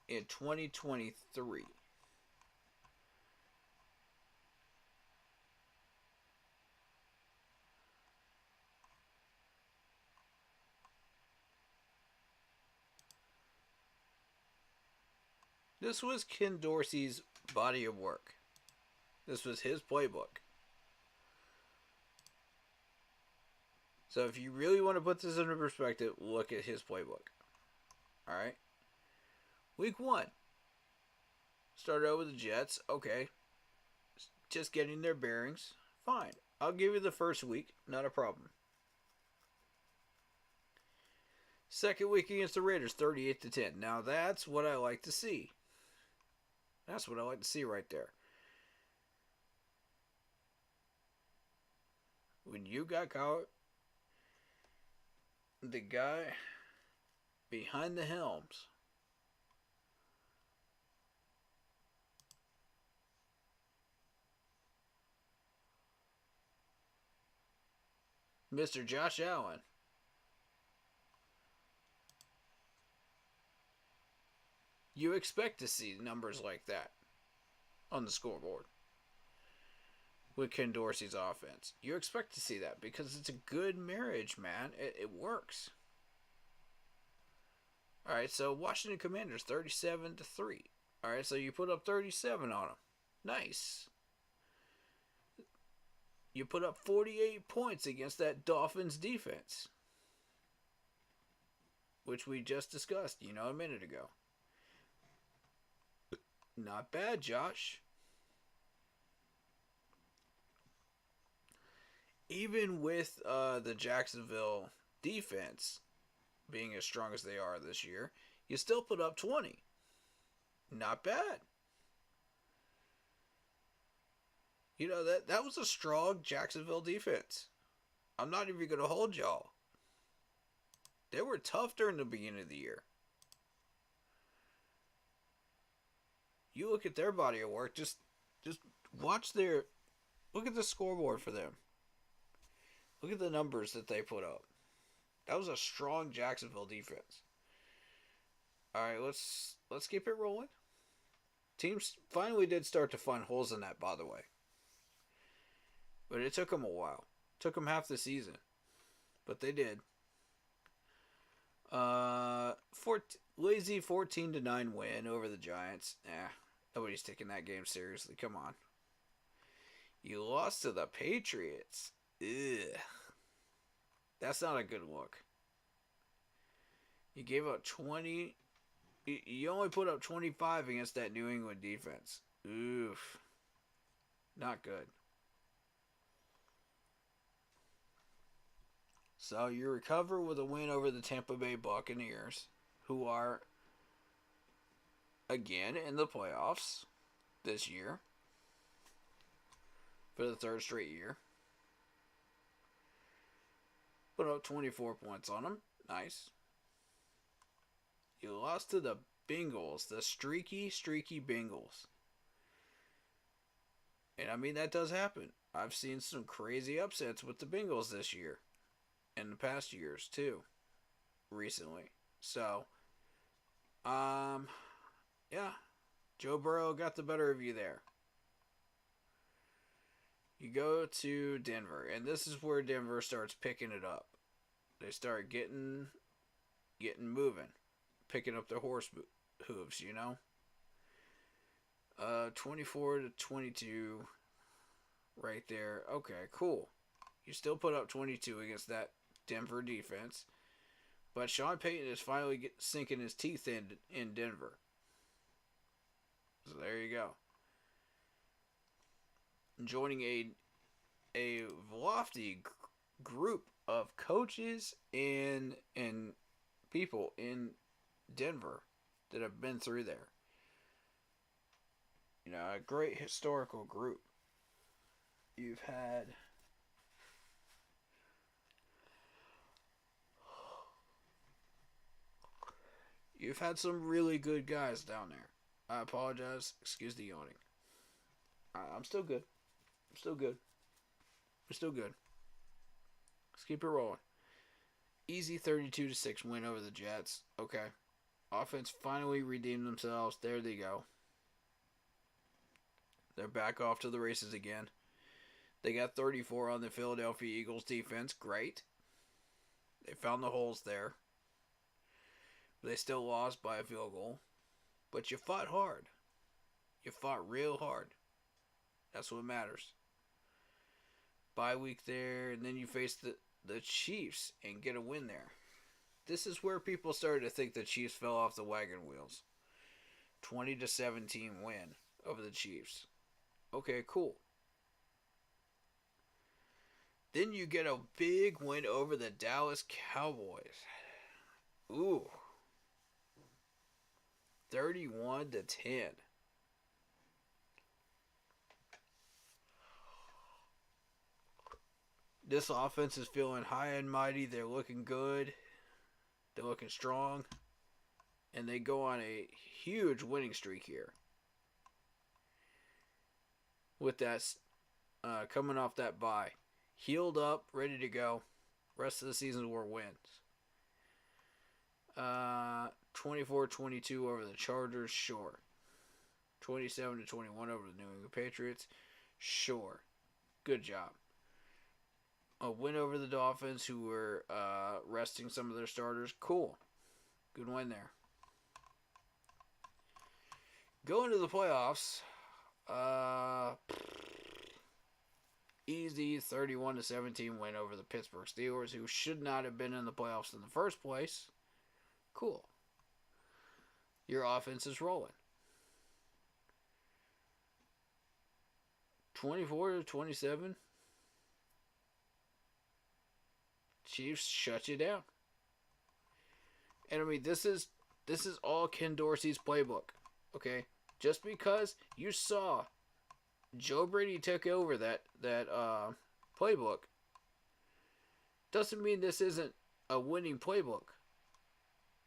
in 2023. This was Ken Dorsey's body of work. This was his playbook. So if you really want to put this into perspective, look at his playbook. Alright? Week 1. Started out with the Jets. Okay. Just getting their bearings. Fine. I'll give you the first week. Not a problem. Second week against the Raiders, 38-10. Now that's what I like to see. That's what I like to see right there. When you got caught, the guy behind the helms, Mr. Josh Allen, you expect to see numbers like that on the scoreboard with Ken Dorsey's offense. You expect to see that because it's a good marriage, man. It works. All right, so Washington Commanders 37-3. All right, so you put up 37 on them. Nice. You put up 48 points against that Dolphins defense, which we just discussed, a minute ago. Not bad, Josh. Even with the Jacksonville defense being as strong as they are this year, you still put up 20. Not bad. That was a strong Jacksonville defense. I'm not even going to hold y'all. They were tough during the beginning of the year. You look at their body of work, just watch look at the scoreboard for them. Look at the numbers that they put up. That was a strong Jacksonville defense. All right, let's keep it rolling. Teams finally did start to find holes in that, by the way. But it took them a while. It took them half the season. But they did. Lazy 14-9 win over the Giants. Nobody's taking that game seriously. Come on. You lost to the Patriots. Ugh. That's not a good look. You gave up 20. You only put up 25 against that New England defense. Oof. Not good. So you recover with a win over the Tampa Bay Buccaneers, who are, again, in the playoffs this year for the third straight year. Put up 24 points on them. Nice. You lost to the Bengals, the streaky Bengals. And I mean, that does happen. I've seen some crazy upsets with the Bengals this year. In the past years, too. Recently. So, yeah. Joe Burrow got the better of you there. You go to Denver, and this is where Denver starts picking it up. They start getting moving. Picking up their horse hooves, 24-22 right there. Okay, cool. You still put up 22 against that Denver defense. But Sean Payton is finally sinking his teeth in Denver. So there you go. Joining a lofty group of coaches and people in Denver that have been through there. A great historical group. You've had some really good guys down there. I apologize. Excuse the yawning. I'm still good. We're still good. Let's keep it rolling. Easy 32-6 win over the Jets. Okay. Offense finally redeemed themselves. There they go. They're back off to the races again. They got 34 on the Philadelphia Eagles defense. Great. They found the holes there. They still lost by a field goal. But you fought hard. You fought real hard. That's what matters. Bye week there, and then you face the Chiefs and get a win there. This is where people started to think the Chiefs fell off the wagon wheels. 20-17 win over the Chiefs. Okay, cool. Then you get a big win over the Dallas Cowboys. Ooh. 31-10. This offense is feeling high and mighty. They're looking good. They're looking strong. And they go on a huge winning streak here. With that, coming off that bye. Healed up, ready to go. Rest of the season were wins. 24-22 over the Chargers, sure. 27-21 over the New England Patriots, sure. Good job. A win over the Dolphins, who were resting some of their starters, cool. Good win there. Going to the playoffs, easy 31-17 win over the Pittsburgh Steelers, who should not have been in the playoffs in the first place. Cool. Your offense is rolling. 24-27. Chiefs shut you down. And I mean, this is all Ken Dorsey's playbook. Okay? Just because you saw Joe Brady took over that playbook doesn't mean this isn't a winning playbook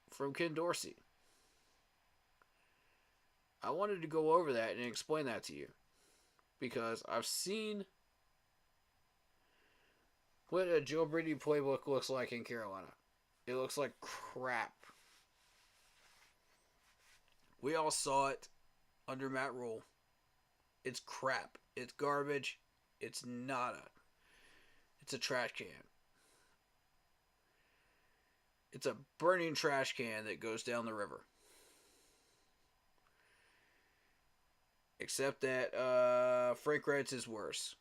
from Ken Dorsey. I wanted to go over that and explain that to you because I've seen what a Joe Brady playbook looks like in Carolina. It looks like crap. We all saw it under Matt Rule. It's crap. It's garbage. It's nada. It's a trash can. It's a burning trash can that goes down the river. Except that Frank Wright's is worse.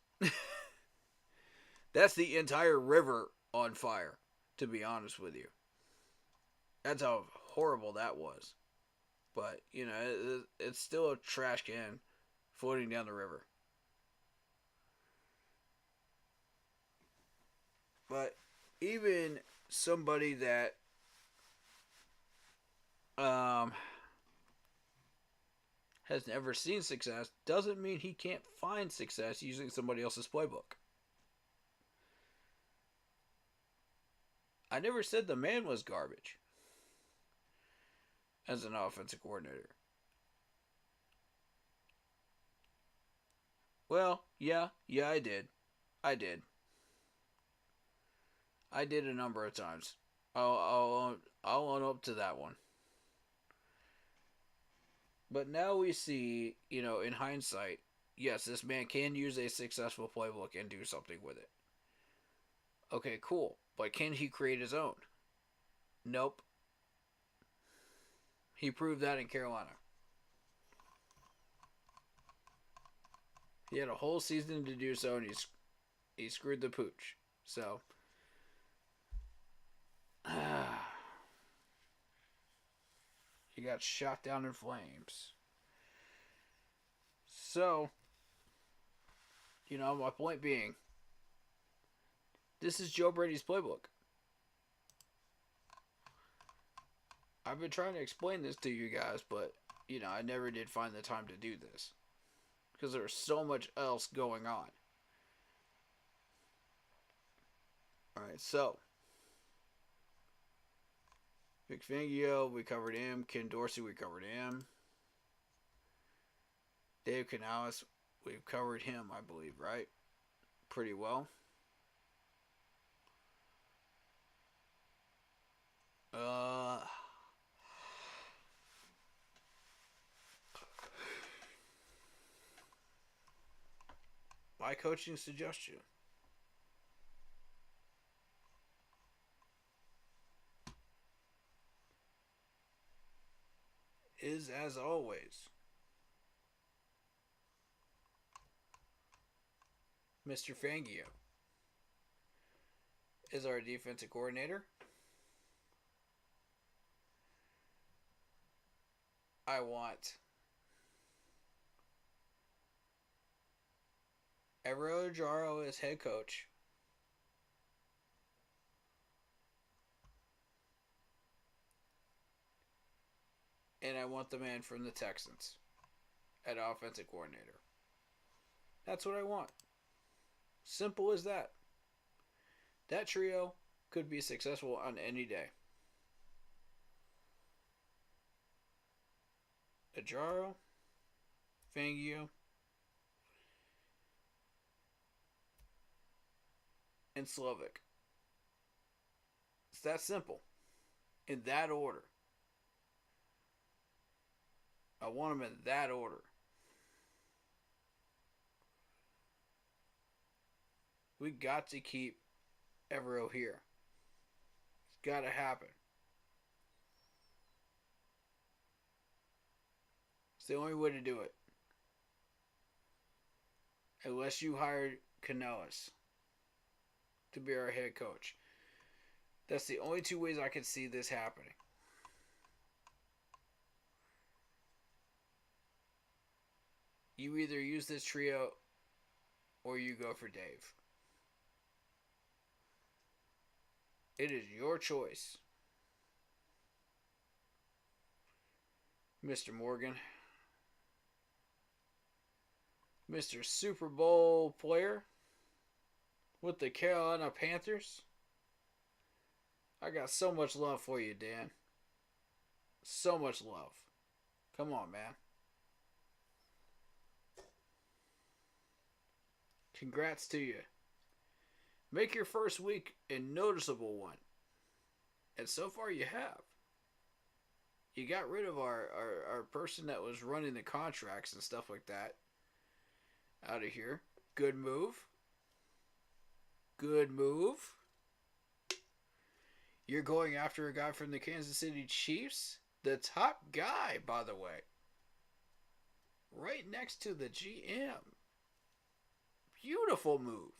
That's the entire river on fire, to be honest with you. That's how horrible that was. But, you know, it's still a trash can floating down the river. But even somebody that has never seen success doesn't mean he can't find success using somebody else's playbook. I never said the man was garbage as an offensive coordinator. Well, yeah, I did. I did a number of times. I'll own up to that one. But now we see, you know, in hindsight, yes, this man can use a successful playbook and do something with it. Okay, cool. But can he create his own? Nope. He proved that in Carolina. He had a whole season to do so, and he screwed the pooch. So, he got shot down in flames. So, you know, my point being, this is Joe Brady's playbook. I've been trying to explain this to you guys, but, you know, I never did find the time to do this. Because there's so much else going on. Alright, so. Vic Fangio, we covered him. Ken Dorsey, we covered him. Dave Canales, we've covered him, I believe, right? Pretty well. My coaching suggestion. Is is, as always, Mr. Fangio is our defensive coordinator. I want Evero Jaro as head coach. And I want the man from the Texans at offensive coordinator. That's what I want. Simple as that. That trio could be successful on any day. Ajaro, Fangio, and Slovic. It's that simple. In that order. I want them in that order. We got to keep Evero here. It's got to happen. It's the only way to do it. Unless you hire Canellis to be our head coach. That's the only two ways I can see this happening. You either use this trio or you go for Dave. It is your choice, Mr. Morgan. Mr. Super Bowl player with the Carolina Panthers. I got so much love for you, Dan. So much love. Come on, man. Congrats to you. Make your first week a noticeable one. And so far you have. You got rid of our person that was running the contracts and stuff like that out of here. Good move. Good move. You're going after a guy from the Kansas City Chiefs. The top guy, by the way. Right next to the GM. Beautiful move.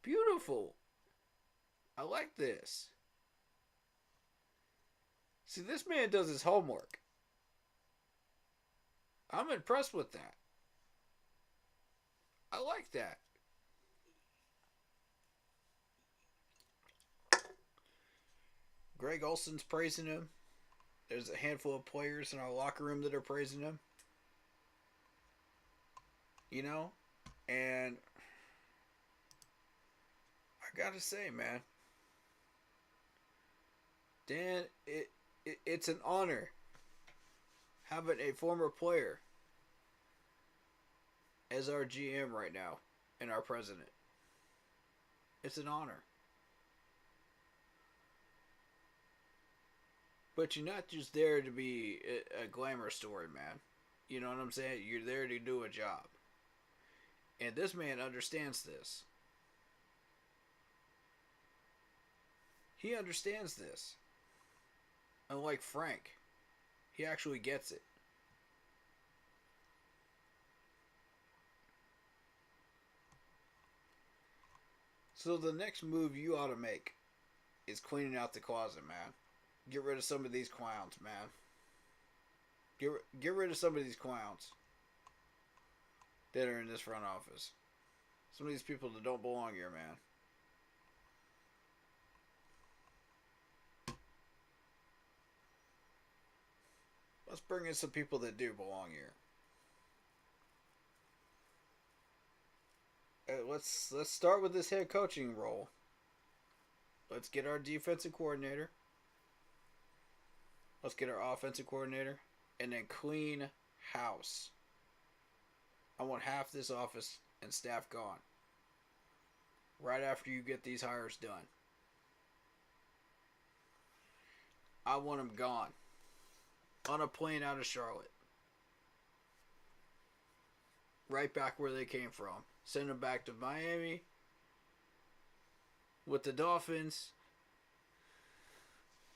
Beautiful. I like this. See, this man does his homework. I'm impressed with that. I like that. Greg Olson's praising him. There's a handful of players in our locker room that are praising him. You know? And I gotta say, man, Dan, it's an honor having a former player as our GM right now and our president. It's an honor. But you're not just there to be a glamour story, man. You know what I'm saying? You're there to do a job. And this man understands this. He understands this. Unlike Frank, he actually gets it. So the next move you ought to make is cleaning out the closet, man. Get rid of some of these clowns, man. Get rid of some of these clowns that are in this front office. Some of these people that don't belong here, man. Let's bring in some people that do belong here. Let's start with this head coaching role. Let's get our defensive coordinator. Let's get our offensive coordinator. And then clean house. I want half this office and staff gone. Right after you get these hires done. I want them gone. On a plane out of Charlotte. Right back where they came from. Send them back to Miami. With the Dolphins.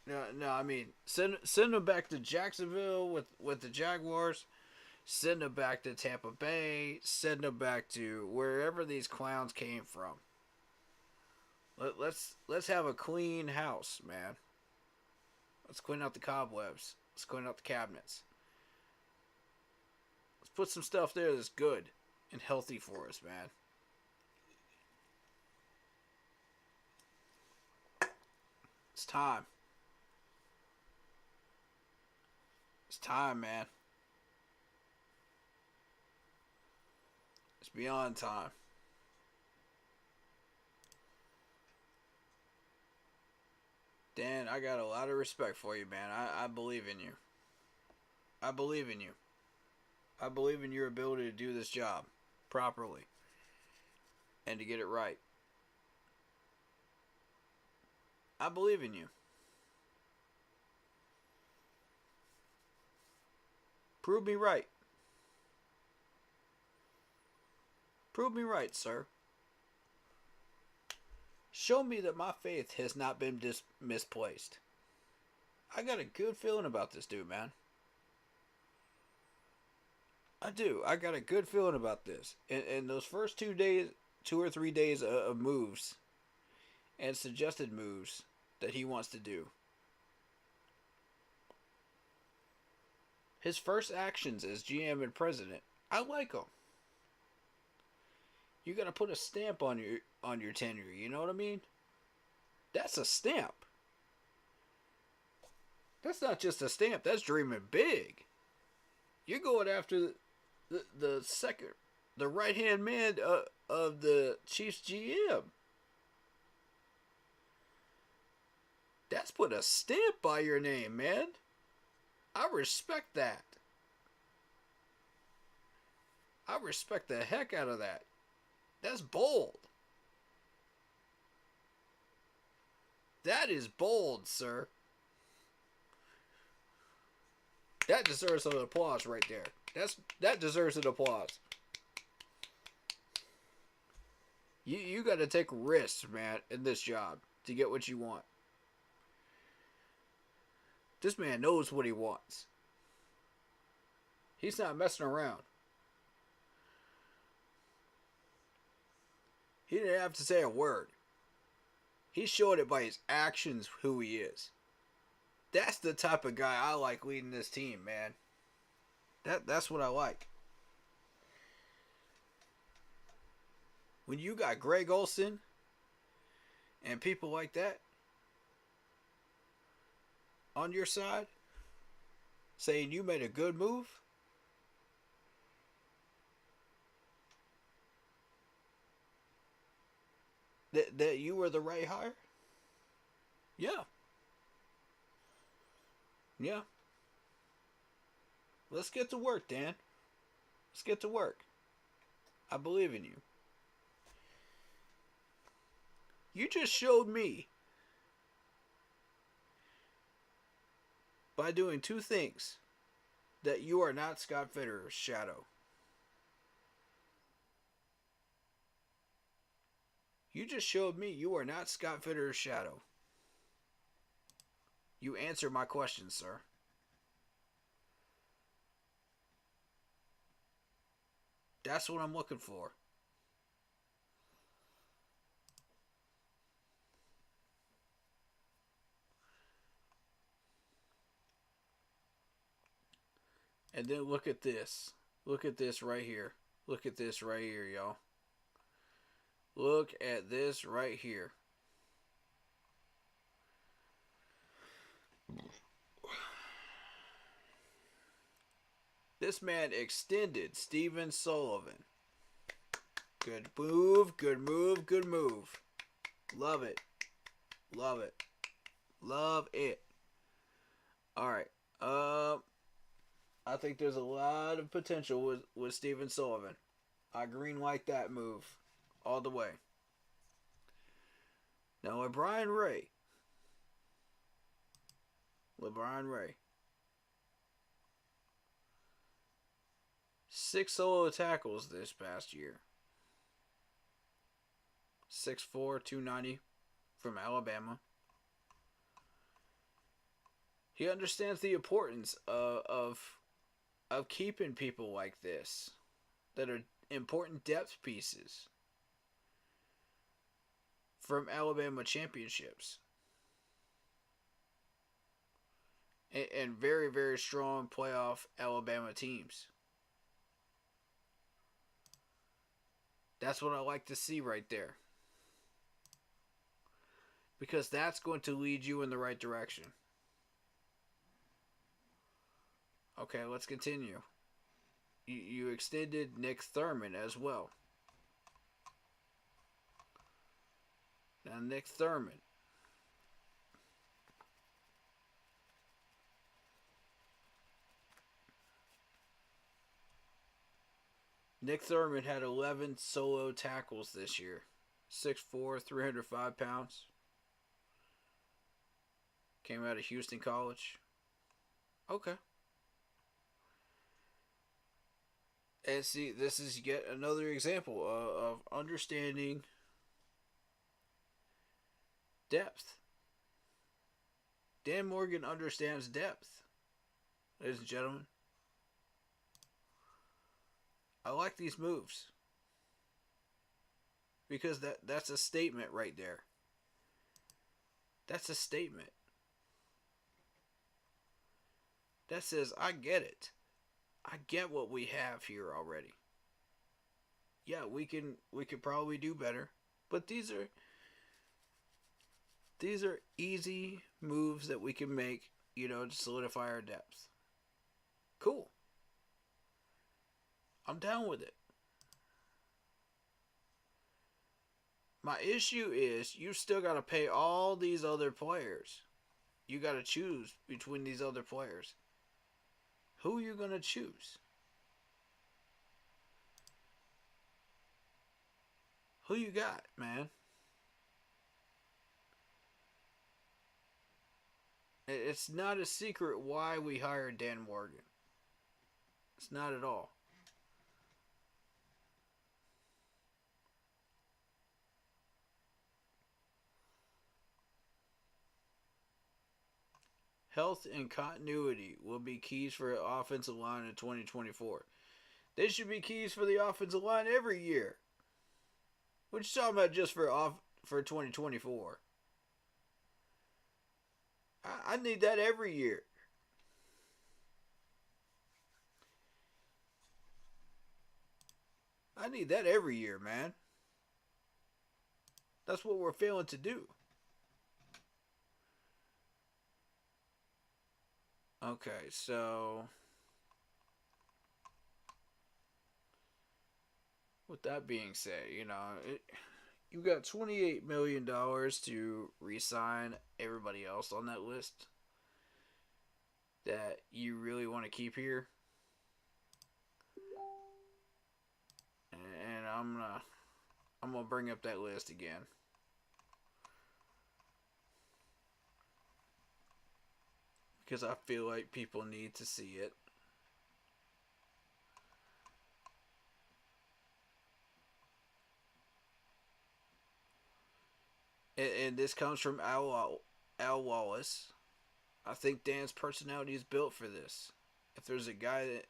No, no. I mean, send him back to Jacksonville with the Jaguars. Send him back to Tampa Bay. Send him back to wherever these clowns came from. Let's have a clean house, man. Let's clean out the cobwebs. Let's clean out the cabinets. Let's put some stuff there that's good and healthy for us, man. It's time. It's time, man. It's beyond time. Dan, I got a lot of respect for you, man. I believe in you. I believe in you. I believe in your ability to do this job properly and to get it right. I believe in you. Prove me right. Prove me right, sir. Show me that my faith has not been misplaced. I got a good feeling about this dude, man. I do. I got a good feeling about this. And those first 2 or 3 days of moves and suggested moves that he wants to do. His first actions as GM and president, I like them. You got to put a stamp on your tenure. You know what I mean? That's a stamp. That's not just a stamp. That's dreaming big. You're going after the right hand man of the Chiefs GM. That's put a stamp by your name, man. I respect that. I respect the heck out of that. That's bold. That is bold, sir. That deserves an applause right there. That deserves an applause. You got to take risks, man, in this job to get what you want. This man knows what he wants. He's not messing around. He didn't have to say a word. He showed it by his actions who he is. That's the type of guy I like leading this team, man. That's what I like. When you got Greg Olsen and people like that on your side saying you made a good move, that you were the right hire? Yeah. Yeah. Let's get to work, Dan. Let's get to work. I believe in you. You just showed me by doing two things that you are not Scott Fitterer's shadow. You just showed me you are not Scott Fitterer's shadow. You answer my question, sir. That's what I'm looking for. And then look at this. Look at this right here. Look at this right here, y'all. Look at this right here. This man extended Steven Sullivan. Good move, good move, good move. Love it. Love it. Love it. Alright. I think there's a lot of potential with Steven Sullivan. I green light that move all the way. Now LeBron Ray. 6 solo tackles this past year. 6'4", 290 from Alabama. He understands the importance of keeping people like this that are important depth pieces from Alabama championships and very, very strong playoff Alabama teams. That's what I like to see right there. Because that's going to lead you in the right direction. Okay, let's continue. You extended Nick Thurman as well. Now, Nick Thurman. Nick Thurman had 11 solo tackles this year. 6'4", 305 pounds. Came out of Houston College. Okay. And see, this is yet another example of understanding depth. Dan Morgan understands depth, ladies and gentlemen. I like these moves. Because that's a statement right there. That's a statement. That says, I get it. I get what we have here already. Yeah, we can probably do better. But these are easy moves that we can make, to solidify our depth. Cool. I'm down with it. My issue is you still got to pay all these other players. You got to choose between these other players. Who are you going to choose? Who you got, man? It's not a secret why we hired Dan Morgan. It's not at all. Health and continuity will be keys for offensive line in 2024. They should be keys for the offensive line every year. What you talking about just for 2024? I need that every year. I need that every year, man. That's what we're failing to do. Okay, so with that being said, you got $28 million to re-sign everybody else on that list that you really want to keep here. And I'm gonna bring up that list again. Because I feel like people need to see it. And this comes from Al Wallace. I think Dan's personality is built for this. If there's a guy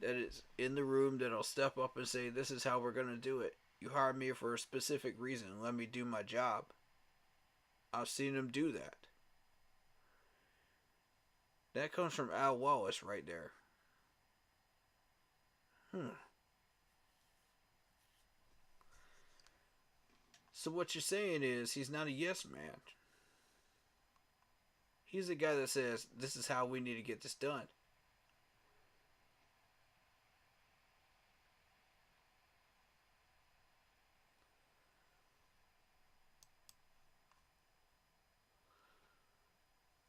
that is in the room that'll step up and say, this is how we're going to do it. You hired me for a specific reason. Let me do my job. I've seen him do that. That comes from Al Wallace right there. So what you're saying is he's not a yes man. He's the guy that says, this is how we need to get this done.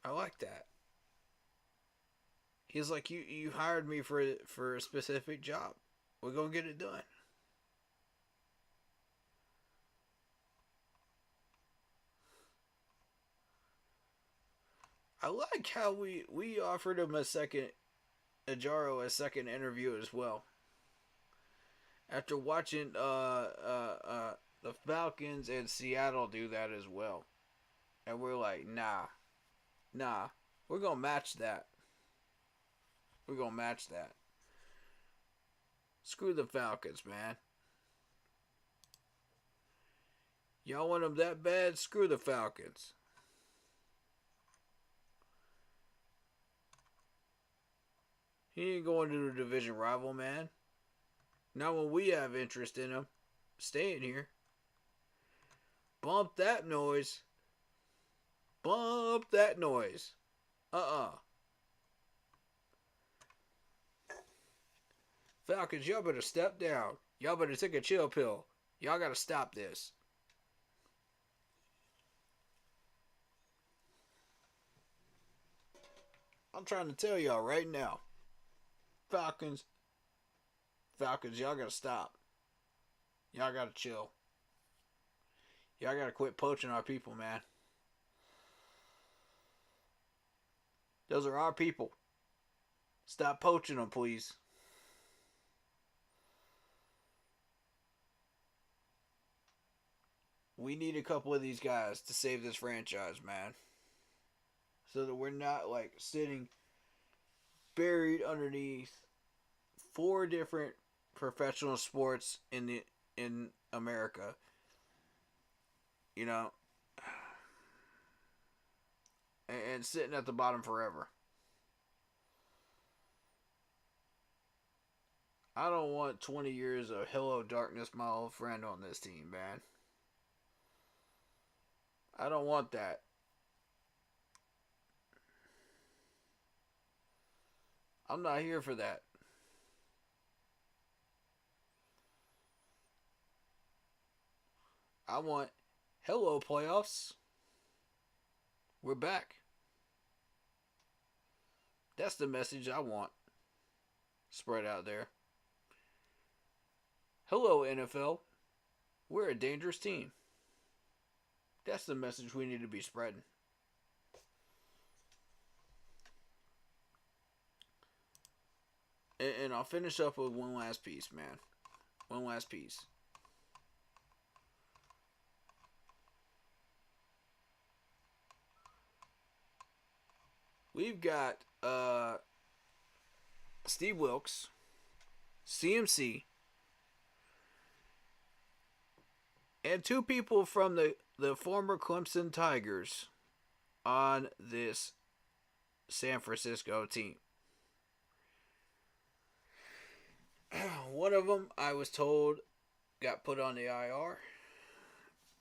I like that. He's like, you hired me for a specific job. We're going to get it done. I like how we offered him a second interview as well. After watching the Falcons and Seattle do that as well. And we're like, nah. We're going to match that. We're going to match that. Screw the Falcons, man. Y'all want them that bad? Screw the Falcons. He ain't going to the division rival, man. Not when we have interest in him staying here. Bump that noise. Bump that noise. Falcons, y'all better step down. Y'all better take a chill pill. Y'all gotta stop this. I'm trying to tell y'all right now. Falcons, y'all gotta stop. Y'all gotta chill. Y'all gotta quit poaching our people, man. Those are our people. Stop poaching them, please. We need a couple of these guys to save this franchise, man. So that we're not like sitting buried underneath 4 different professional sports in America. You know, and sitting at the bottom forever. I don't want 20 years of hello darkness, my old friend on this team, man. I don't want that. I'm not here for that. I want hello playoffs. We're back. That's the message I want spread out there. Hello NFL. We're a dangerous team. That's the message we need to be spreading. And I'll finish up with one last piece, man. One last piece. We've got Steve Wilkes, CMC, and 2 people from the former Clemson Tigers on this San Francisco team. One of them, I was told, got put on the IR.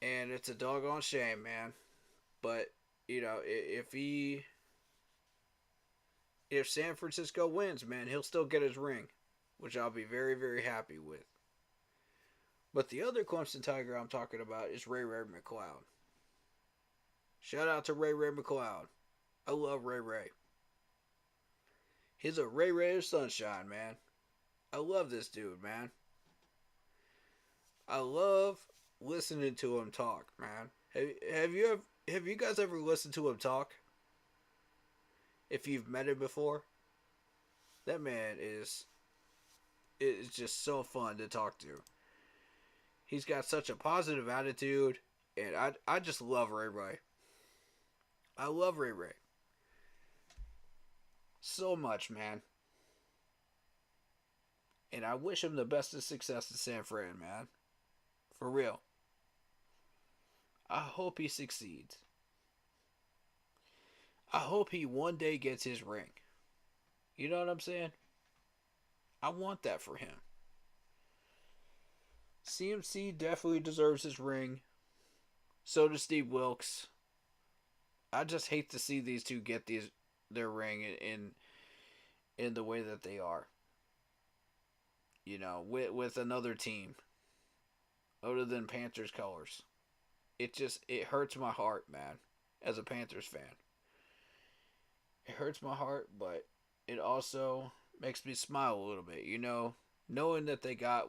And it's a doggone shame, man. But, you know, if San Francisco wins, man, he'll still get his ring. Which I'll be very, very happy with. But the other Clemson Tiger I'm talking about is Ray McCloud. Shout out to Ray McCloud. I love Ray. He's a Ray of sunshine, man. I love this dude, man. I love listening to him talk, man. Have you guys ever listened to him talk? If you've met him before, that man is just so fun to talk to. He's got such a positive attitude, and I just love Ray. I love Ray. So much, man. And I wish him the best of success in San Fran, man. For real. I hope he succeeds. I hope he one day gets his ring. You know what I'm saying? I want that for him. CMC definitely deserves his ring. So does Steve Wilkes. I just hate to see these two get their ring in the way that they are. You know, with another team other than Panthers colors. It hurts my heart, man, as a Panthers fan. It hurts my heart, but it also makes me smile a little bit, you know, knowing that they got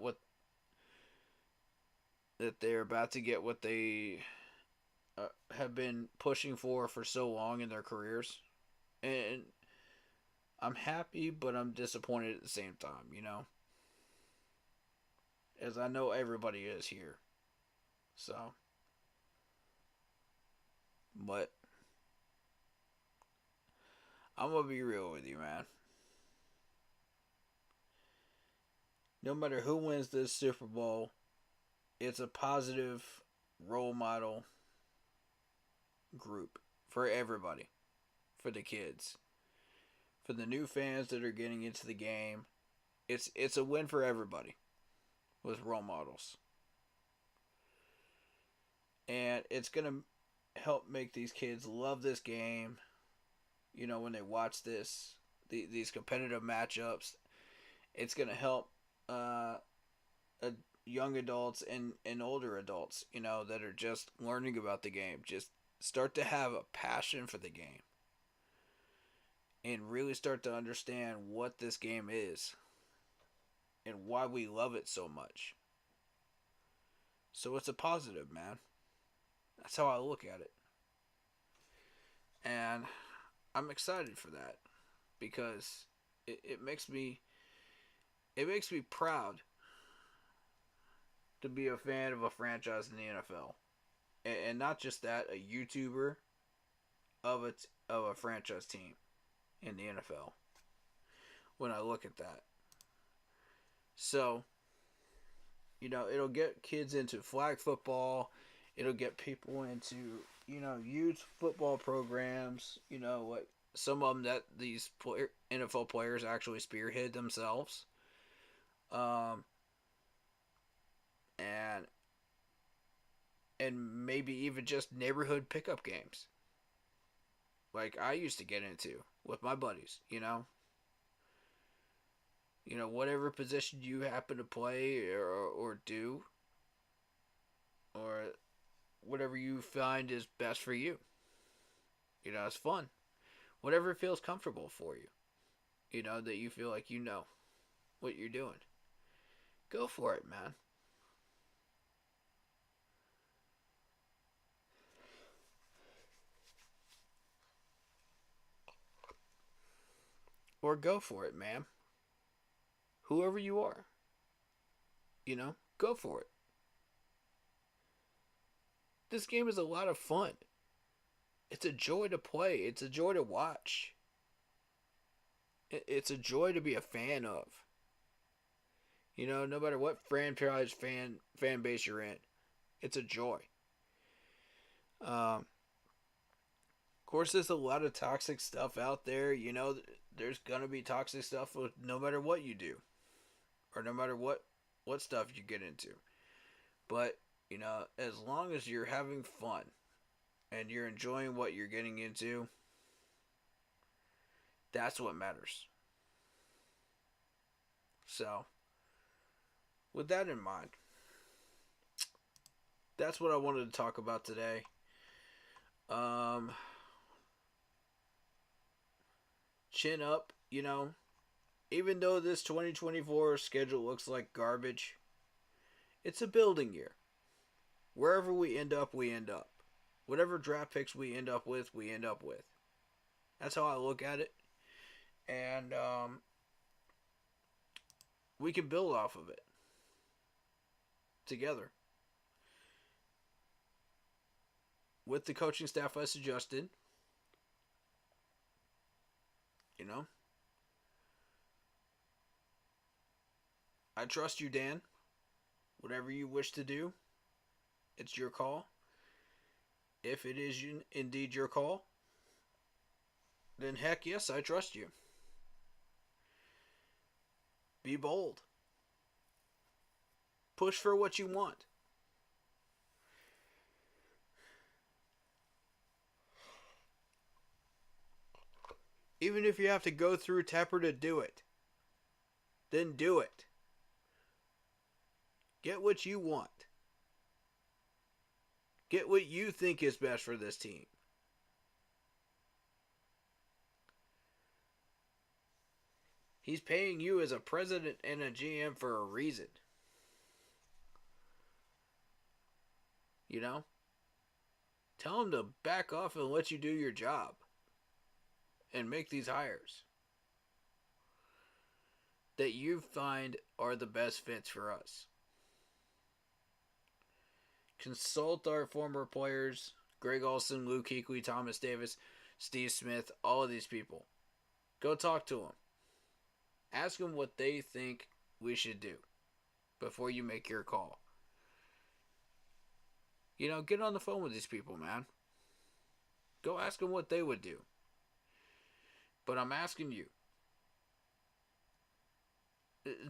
that they're about to get what they have been pushing for so long in their careers. And I'm happy, but I'm disappointed at the same time, you know. As I know everybody is here. So. But I'm gonna be real with you, man. No matter who wins this Super Bowl, it's a positive role model group for everybody, for the kids, for the new fans that are getting into the game. It's a win for everybody with role models, and it's gonna help make these kids love this game. You know, when they watch these competitive matchups, it's gonna help uh, young adults and older adults, you know, that are just learning about the game, just start to have a passion for the game and really start to understand what this game is and why we love it so much. So it's a positive, man. That's how I look at it. And I'm excited for that because it makes me proud to be a fan of a franchise in the NFL. And not just that, a YouTuber of a franchise team in the NFL. When I look at that. So, you know, it'll get kids into flag football. It'll get people into, you know, youth football programs. You know, what some of them that these NFL players actually spearhead themselves. Um, and maybe even just neighborhood pickup games, like I used to get into with my buddies. Whatever position you happen to play or do, or whatever you find is best for you. It's fun. Whatever feels comfortable for you. That you feel like you know what you're doing. Go for it, man. Or go for it, man. Whoever you are. Go for it. This game is a lot of fun. It's a joy to play. It's a joy to watch. It's a joy to be a fan of. No matter what franchise fan base you're in, it's a joy. Of course, there's a lot of toxic stuff out there. There's gonna be toxic stuff with no matter what you do, or no matter what stuff you get into. But as long as you're having fun and you're enjoying what you're getting into, that's what matters. So, with that in mind, that's what I wanted to talk about today. Chin up, even though this 2024 schedule looks like garbage, it's a building year. Wherever we end up, we end up. Whatever draft picks we end up with, we end up with. That's how I look at it. And we can build off of it together. With the coaching staff I suggested, I trust you, Dan. Whatever you wish to do, it's your call. If it is indeed your call, then heck yes, I trust you. Be bold. Push for what you want. Even if you have to go through Tepper to do it, then do it. Get what you want. Get what you think is best for this team. He's paying you as a president and a GM for a reason. Tell him to back off and let you do your job. And make these hires that you find are the best fits for us. Consult our former players, Greg Olson, Luke Kuechly, Thomas Davis, Steve Smith, all of these people. Go talk to them. Ask them what they think we should do before you make your call. You know, get on the phone with these people, man. Go ask them what they would do. But I'm asking you.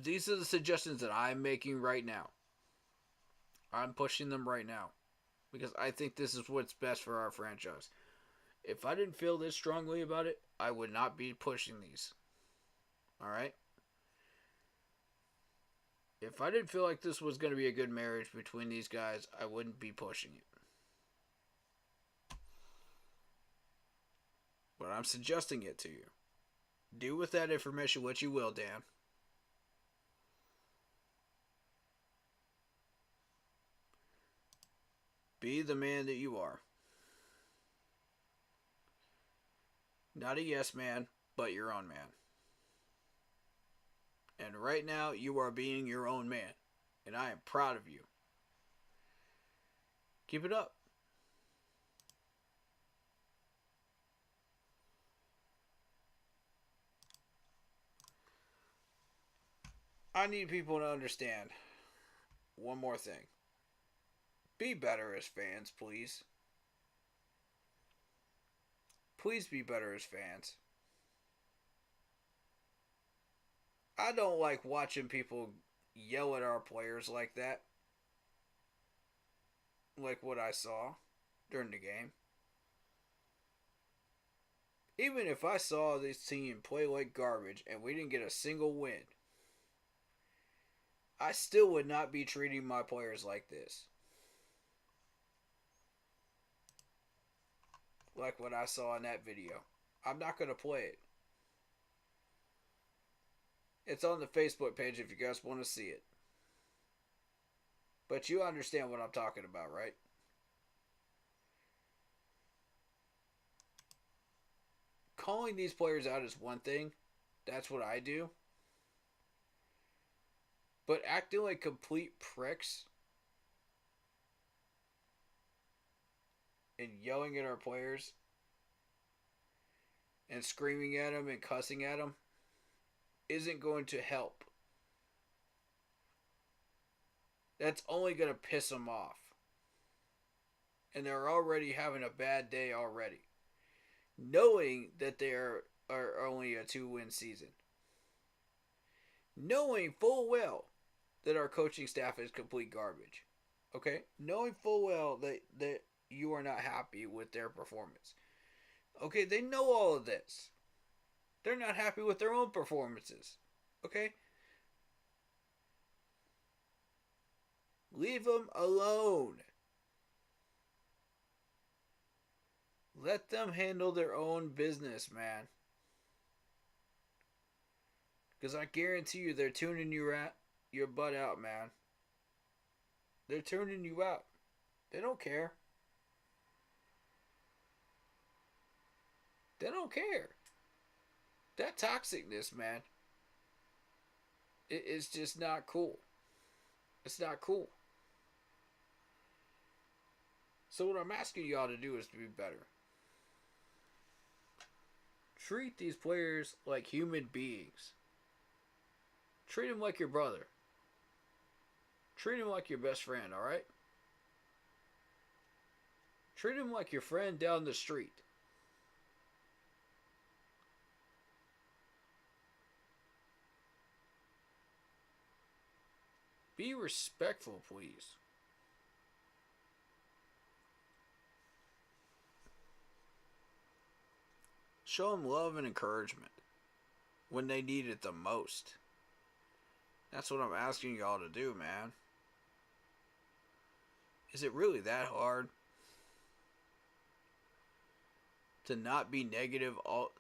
These are the suggestions that I'm making right now. I'm pushing them right now. Because I think this is what's best for our franchise. If I didn't feel this strongly about it, I would not be pushing these. Alright? If I didn't feel like this was going to be a good marriage between these guys, I wouldn't be pushing it. But I'm suggesting it to you. Do with that information what you will, Dan. Be the man that you are. Not a yes man, but your own man. And right now, you are being your own man. And I am proud of you. Keep it up. I need people to understand one more thing. Be better as fans, please. Please be better as fans. I don't like watching people yell at our players like that. Like what I saw during the game. Even if I saw this team play like garbage and we didn't get a single win, I still would not be treating my players like this. Like what I saw in that video. I'm not going to play it. It's on the Facebook page if you guys want to see it. But you understand what I'm talking about, right? Calling these players out is one thing. That's what I do. But acting like complete pricks and yelling at our players and screaming at them and cussing at them isn't going to help. That's only going to piss them off. And they're already having a bad day already. Knowing that they are only a 2-win season. Knowing full well that our coaching staff is complete garbage. Okay? Knowing full well that you are not happy with their performance. Okay, they know all of this. They're not happy with their own performances. Okay? Leave them alone. Let them handle their own business, man. Because I guarantee you they're tuning your butt out, man. They're tuning you out. They don't care. They don't care. That toxicness, man, it's just not cool. It's not cool. So what I'm asking y'all to do is to be better. Treat these players like human beings. Treat them like your brother. Treat them like your best friend, alright? Treat them like your friend down the street. Be respectful, please. Show them love and encouragement when they need it the most. That's what I'm asking y'all to do, man. Is it really that hard to not be negative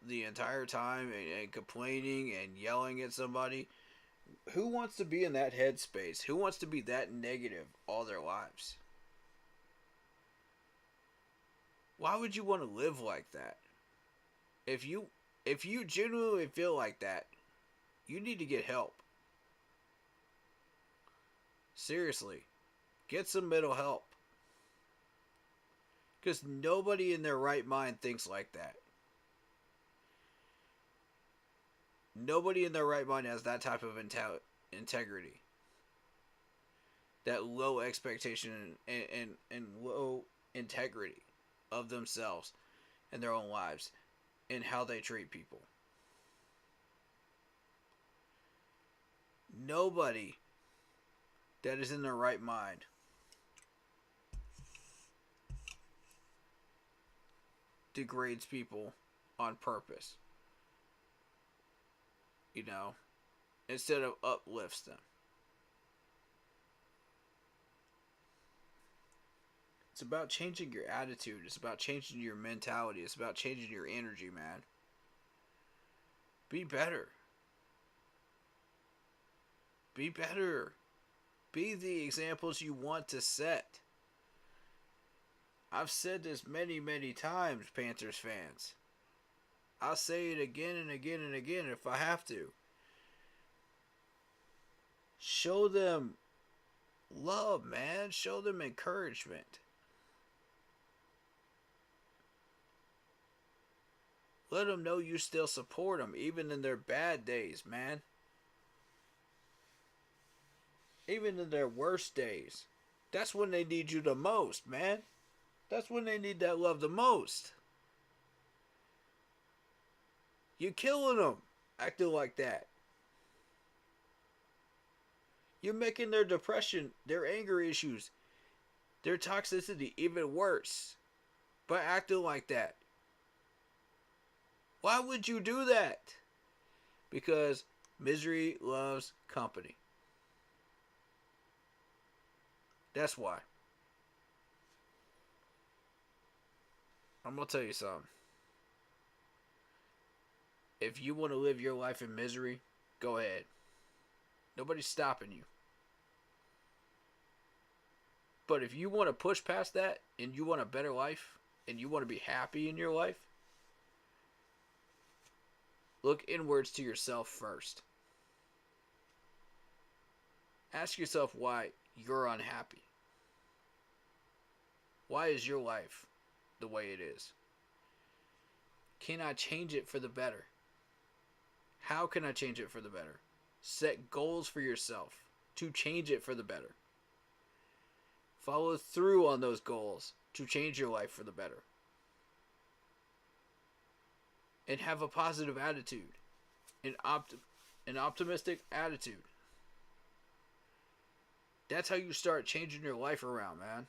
the entire time and complaining and yelling at somebody? Who wants to be in that headspace? Who wants to be that negative all their lives? Why would you want to live like that? If you genuinely feel like that, you need to get help. Seriously, get some mental help. Because nobody in their right mind thinks like that. Nobody in their right mind has that type of integrity. That low expectation and low integrity of themselves and their own lives and how they treat people. Nobody that is in their right mind degrades people on purpose. You know, instead of uplifts them. It's about changing your attitude. It's about changing your mentality. It's about changing your energy, man. Be better. Be better. Be the examples you want to set. I've said this many, many times, Panthers fans. I'll say it again and again and again if I have to. Show them love, man. Show them encouragement. Let them know you still support them, even in their bad days, man. Even in their worst days. That's when they need you the most, man. That's when they need that love the most. You're killing them acting like that. You're making their depression, their anger issues, their toxicity even worse by acting like that. Why would you do that? Because misery loves company. That's why. I'm going to tell you something. If you want to live your life in misery, go ahead. Nobody's stopping you. But if you want to push past that and you want a better life and you want to be happy in your life, look inwards to yourself first. Ask yourself why you're unhappy. Why is your life the way it is? Can I change it for the better? How can I change it for the better? Set goals for yourself to change it for the better. Follow through on those goals to change your life for the better. And have a positive attitude. An optimistic attitude. That's how you start changing your life around, man.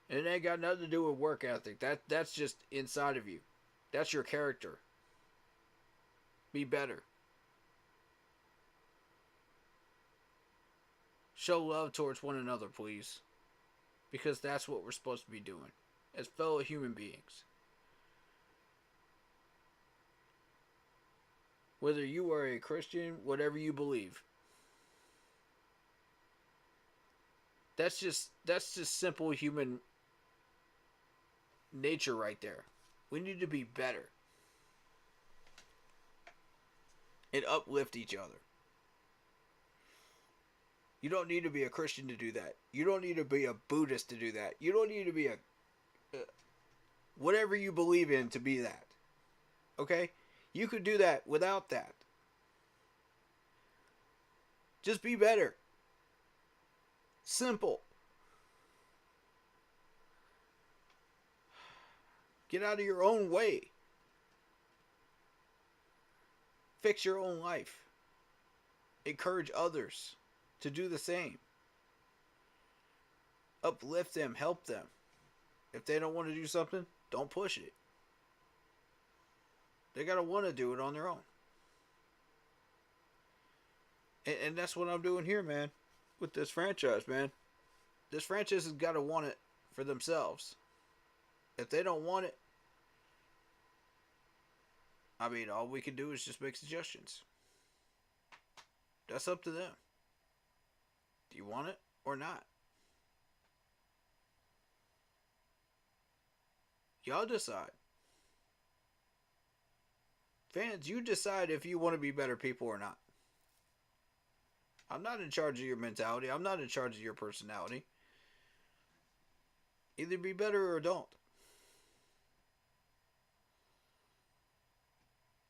And it ain't got nothing to do with work ethic. That's just inside of you. That's your character. Be better. Show love towards one another, please. Because that's what we're supposed to be doing as fellow human beings. Whether you are a Christian, whatever you believe. That's just simple human nature right there. We need to be better. And uplift each other. You don't need to be a Christian to do that. You don't need to be a Buddhist to do that. You don't need to be a whatever you believe in to be that. Okay? You could do that without that. Just be better. Simple. Get out of your own way. Fix your own life. Encourage others to do the same. Uplift them, help them. If they don't want to do something, don't push it. They got to want to do it on their own. And that's what I'm doing here, man. With this franchise, man. This franchise has got to want it for themselves. If they don't want it, I mean, all we can do is just make suggestions. That's up to them. Do you want it or not? Y'all decide. Fans, you decide if you want to be better people or not. I'm not in charge of your mentality. I'm not in charge of your personality. Either be better or don't.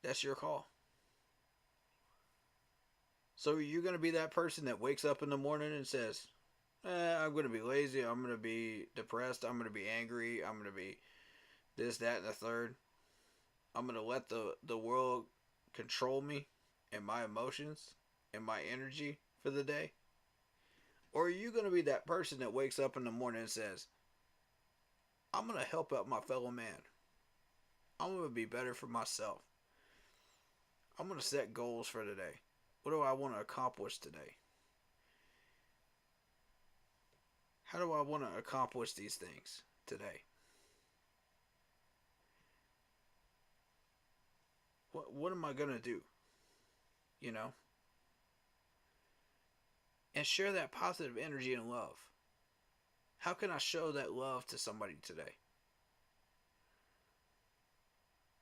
That's your call. So are you going to be that person that wakes up in the morning and says, I'm going to be lazy, I'm going to be depressed, I'm going to be angry, I'm going to be this, that, and the third. I'm going to let the world control me and my emotions and my energy for the day? Or are you going to be that person that wakes up in the morning and says, I'm going to help out my fellow man. I'm going to be better for myself. I'm going to set goals for today. What do I want to accomplish today? How do I want to accomplish these things today? What am I going to do? You know? And share that positive energy and love. How can I show that love to somebody today?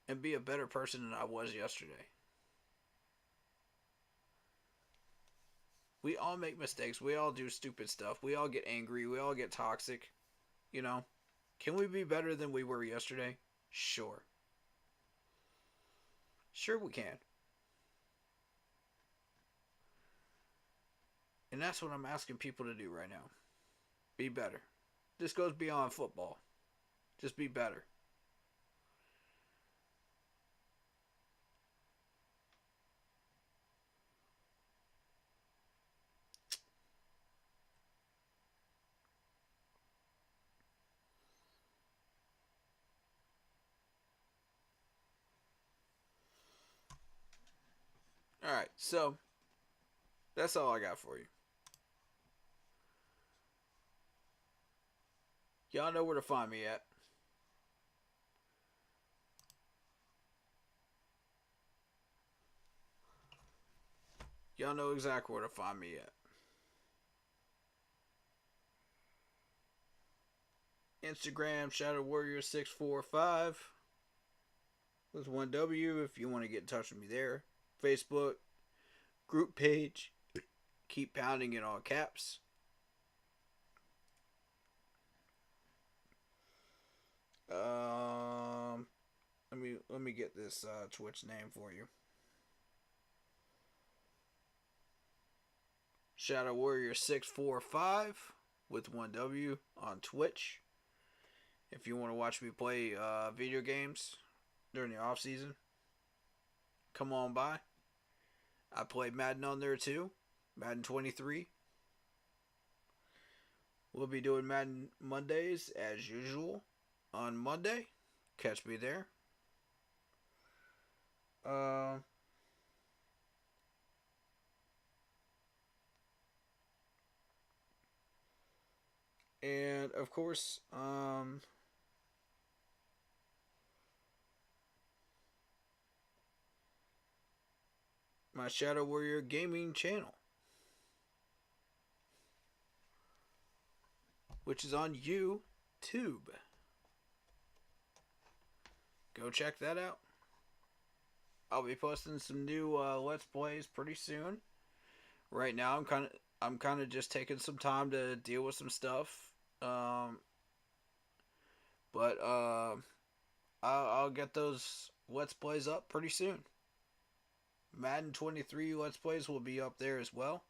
And be a better person than I was yesterday. We all make mistakes. We all do stupid stuff. We all get angry. We all get toxic. You know? Can we be better than we were yesterday? Sure. Sure we can. And that's what I'm asking people to do right now. Be better. This goes beyond football. Just be better. Alright, so that's all I got for you. Y'all know where to find me at. Y'all know exactly where to find me at. Instagram, Shadow Warrior 645 with 1W if you want to get in touch with me there. Facebook, group page, keep pounding in all caps. Let me get this Twitch name for you. Shadow Warrior 645 with 1W on Twitch. If you want to watch me play video games during the off season, come on by. I play Madden on there too. Madden 23. We'll be doing Madden Mondays as usual on Monday. Catch me there. And of course, my Shadow Warrior gaming channel, which is on YouTube. Go check that out. I'll be posting some new Let's Plays pretty soon. Right now, I'm kind of just taking some time to deal with some stuff. But I'll get those Let's Plays up pretty soon. Madden 23 Let's Plays will be up there as well.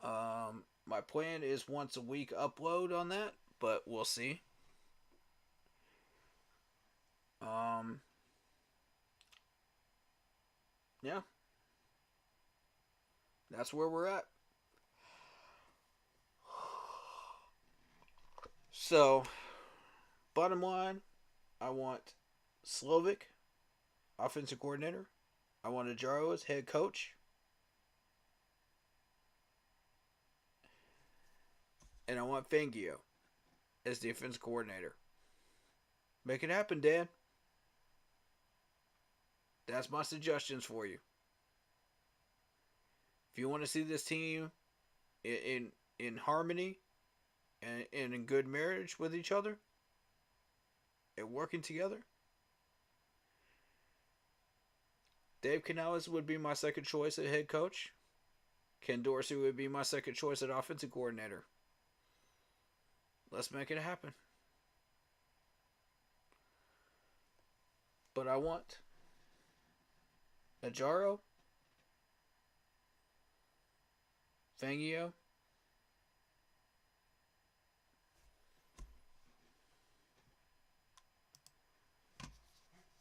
My plan is once a week upload on that, but we'll see. Yeah. That's where we're at. So, bottom line, I want Slovic, offensive coordinator. I want Ajaro as head coach. And I want Fangio as the offensive coordinator. Make it happen, Dan. That's my suggestions for you. If you want to see this team in harmony and in good marriage with each other and working together, Dave Canales would be my second choice at head coach. Ken Dorsey would be my second choice at offensive coordinator. Let's make it happen. But I want Najaro? Fangio?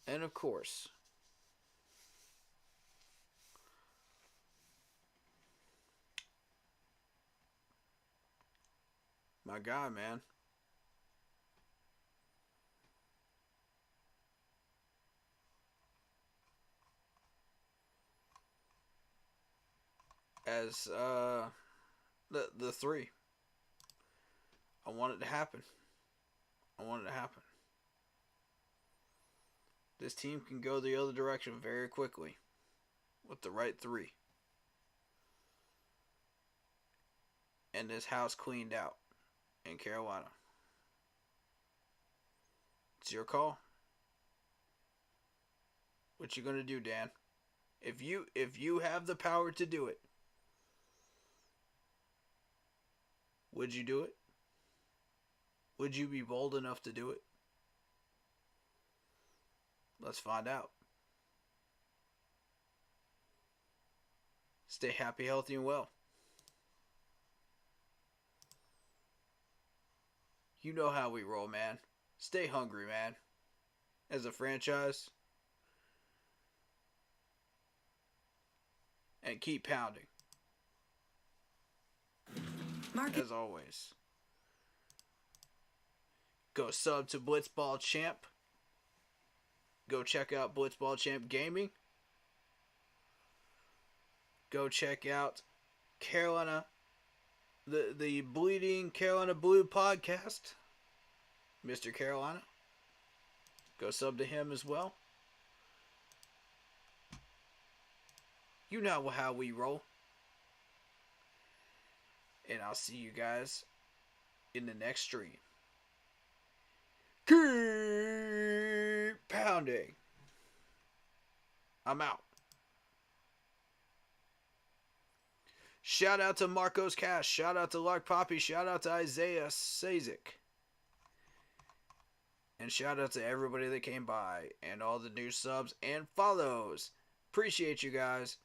And of course, my guy, man. As the three. I want it to happen. I want it to happen. This team can go the other direction very quickly with the right three. And this house cleaned out in Carolina. It's your call. What you gonna do, Dan? If you have the power to do it, would you do it? Would you be bold enough to do it? Let's find out. Stay happy, healthy, and well. You know how we roll, man. Stay hungry, man. As a franchise. And keep pounding. As always. Go sub to Blitzball Champ. Go check out Blitzball Champ Gaming. Go check out Carolina, the Bleeding Carolina Blue podcast. Mr. Carolina. Go sub to him as well. You know how we roll. And I'll see you guys in the next stream. Keep pounding. I'm out. Shout out to Marcos Cash. Shout out to Lark Poppy. Shout out to Isaiah Sazik. And shout out to everybody that came by. And all the new subs and follows. Appreciate you guys.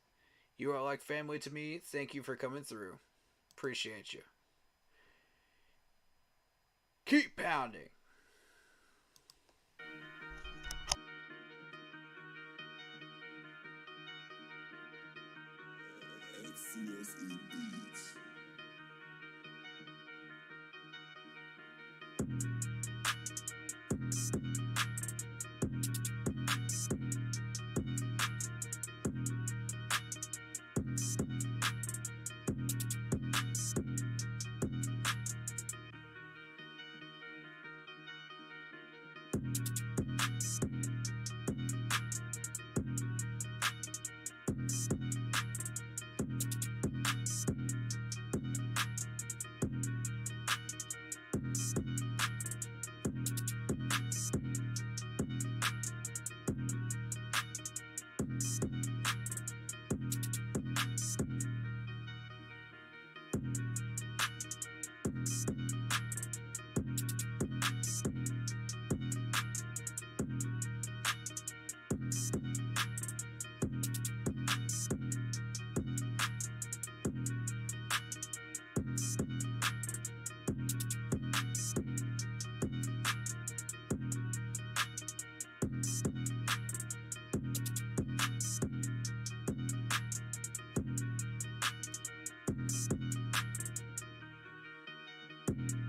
You are like family to me. Thank you for coming through. Appreciate you. Keep pounding. CSE Beats.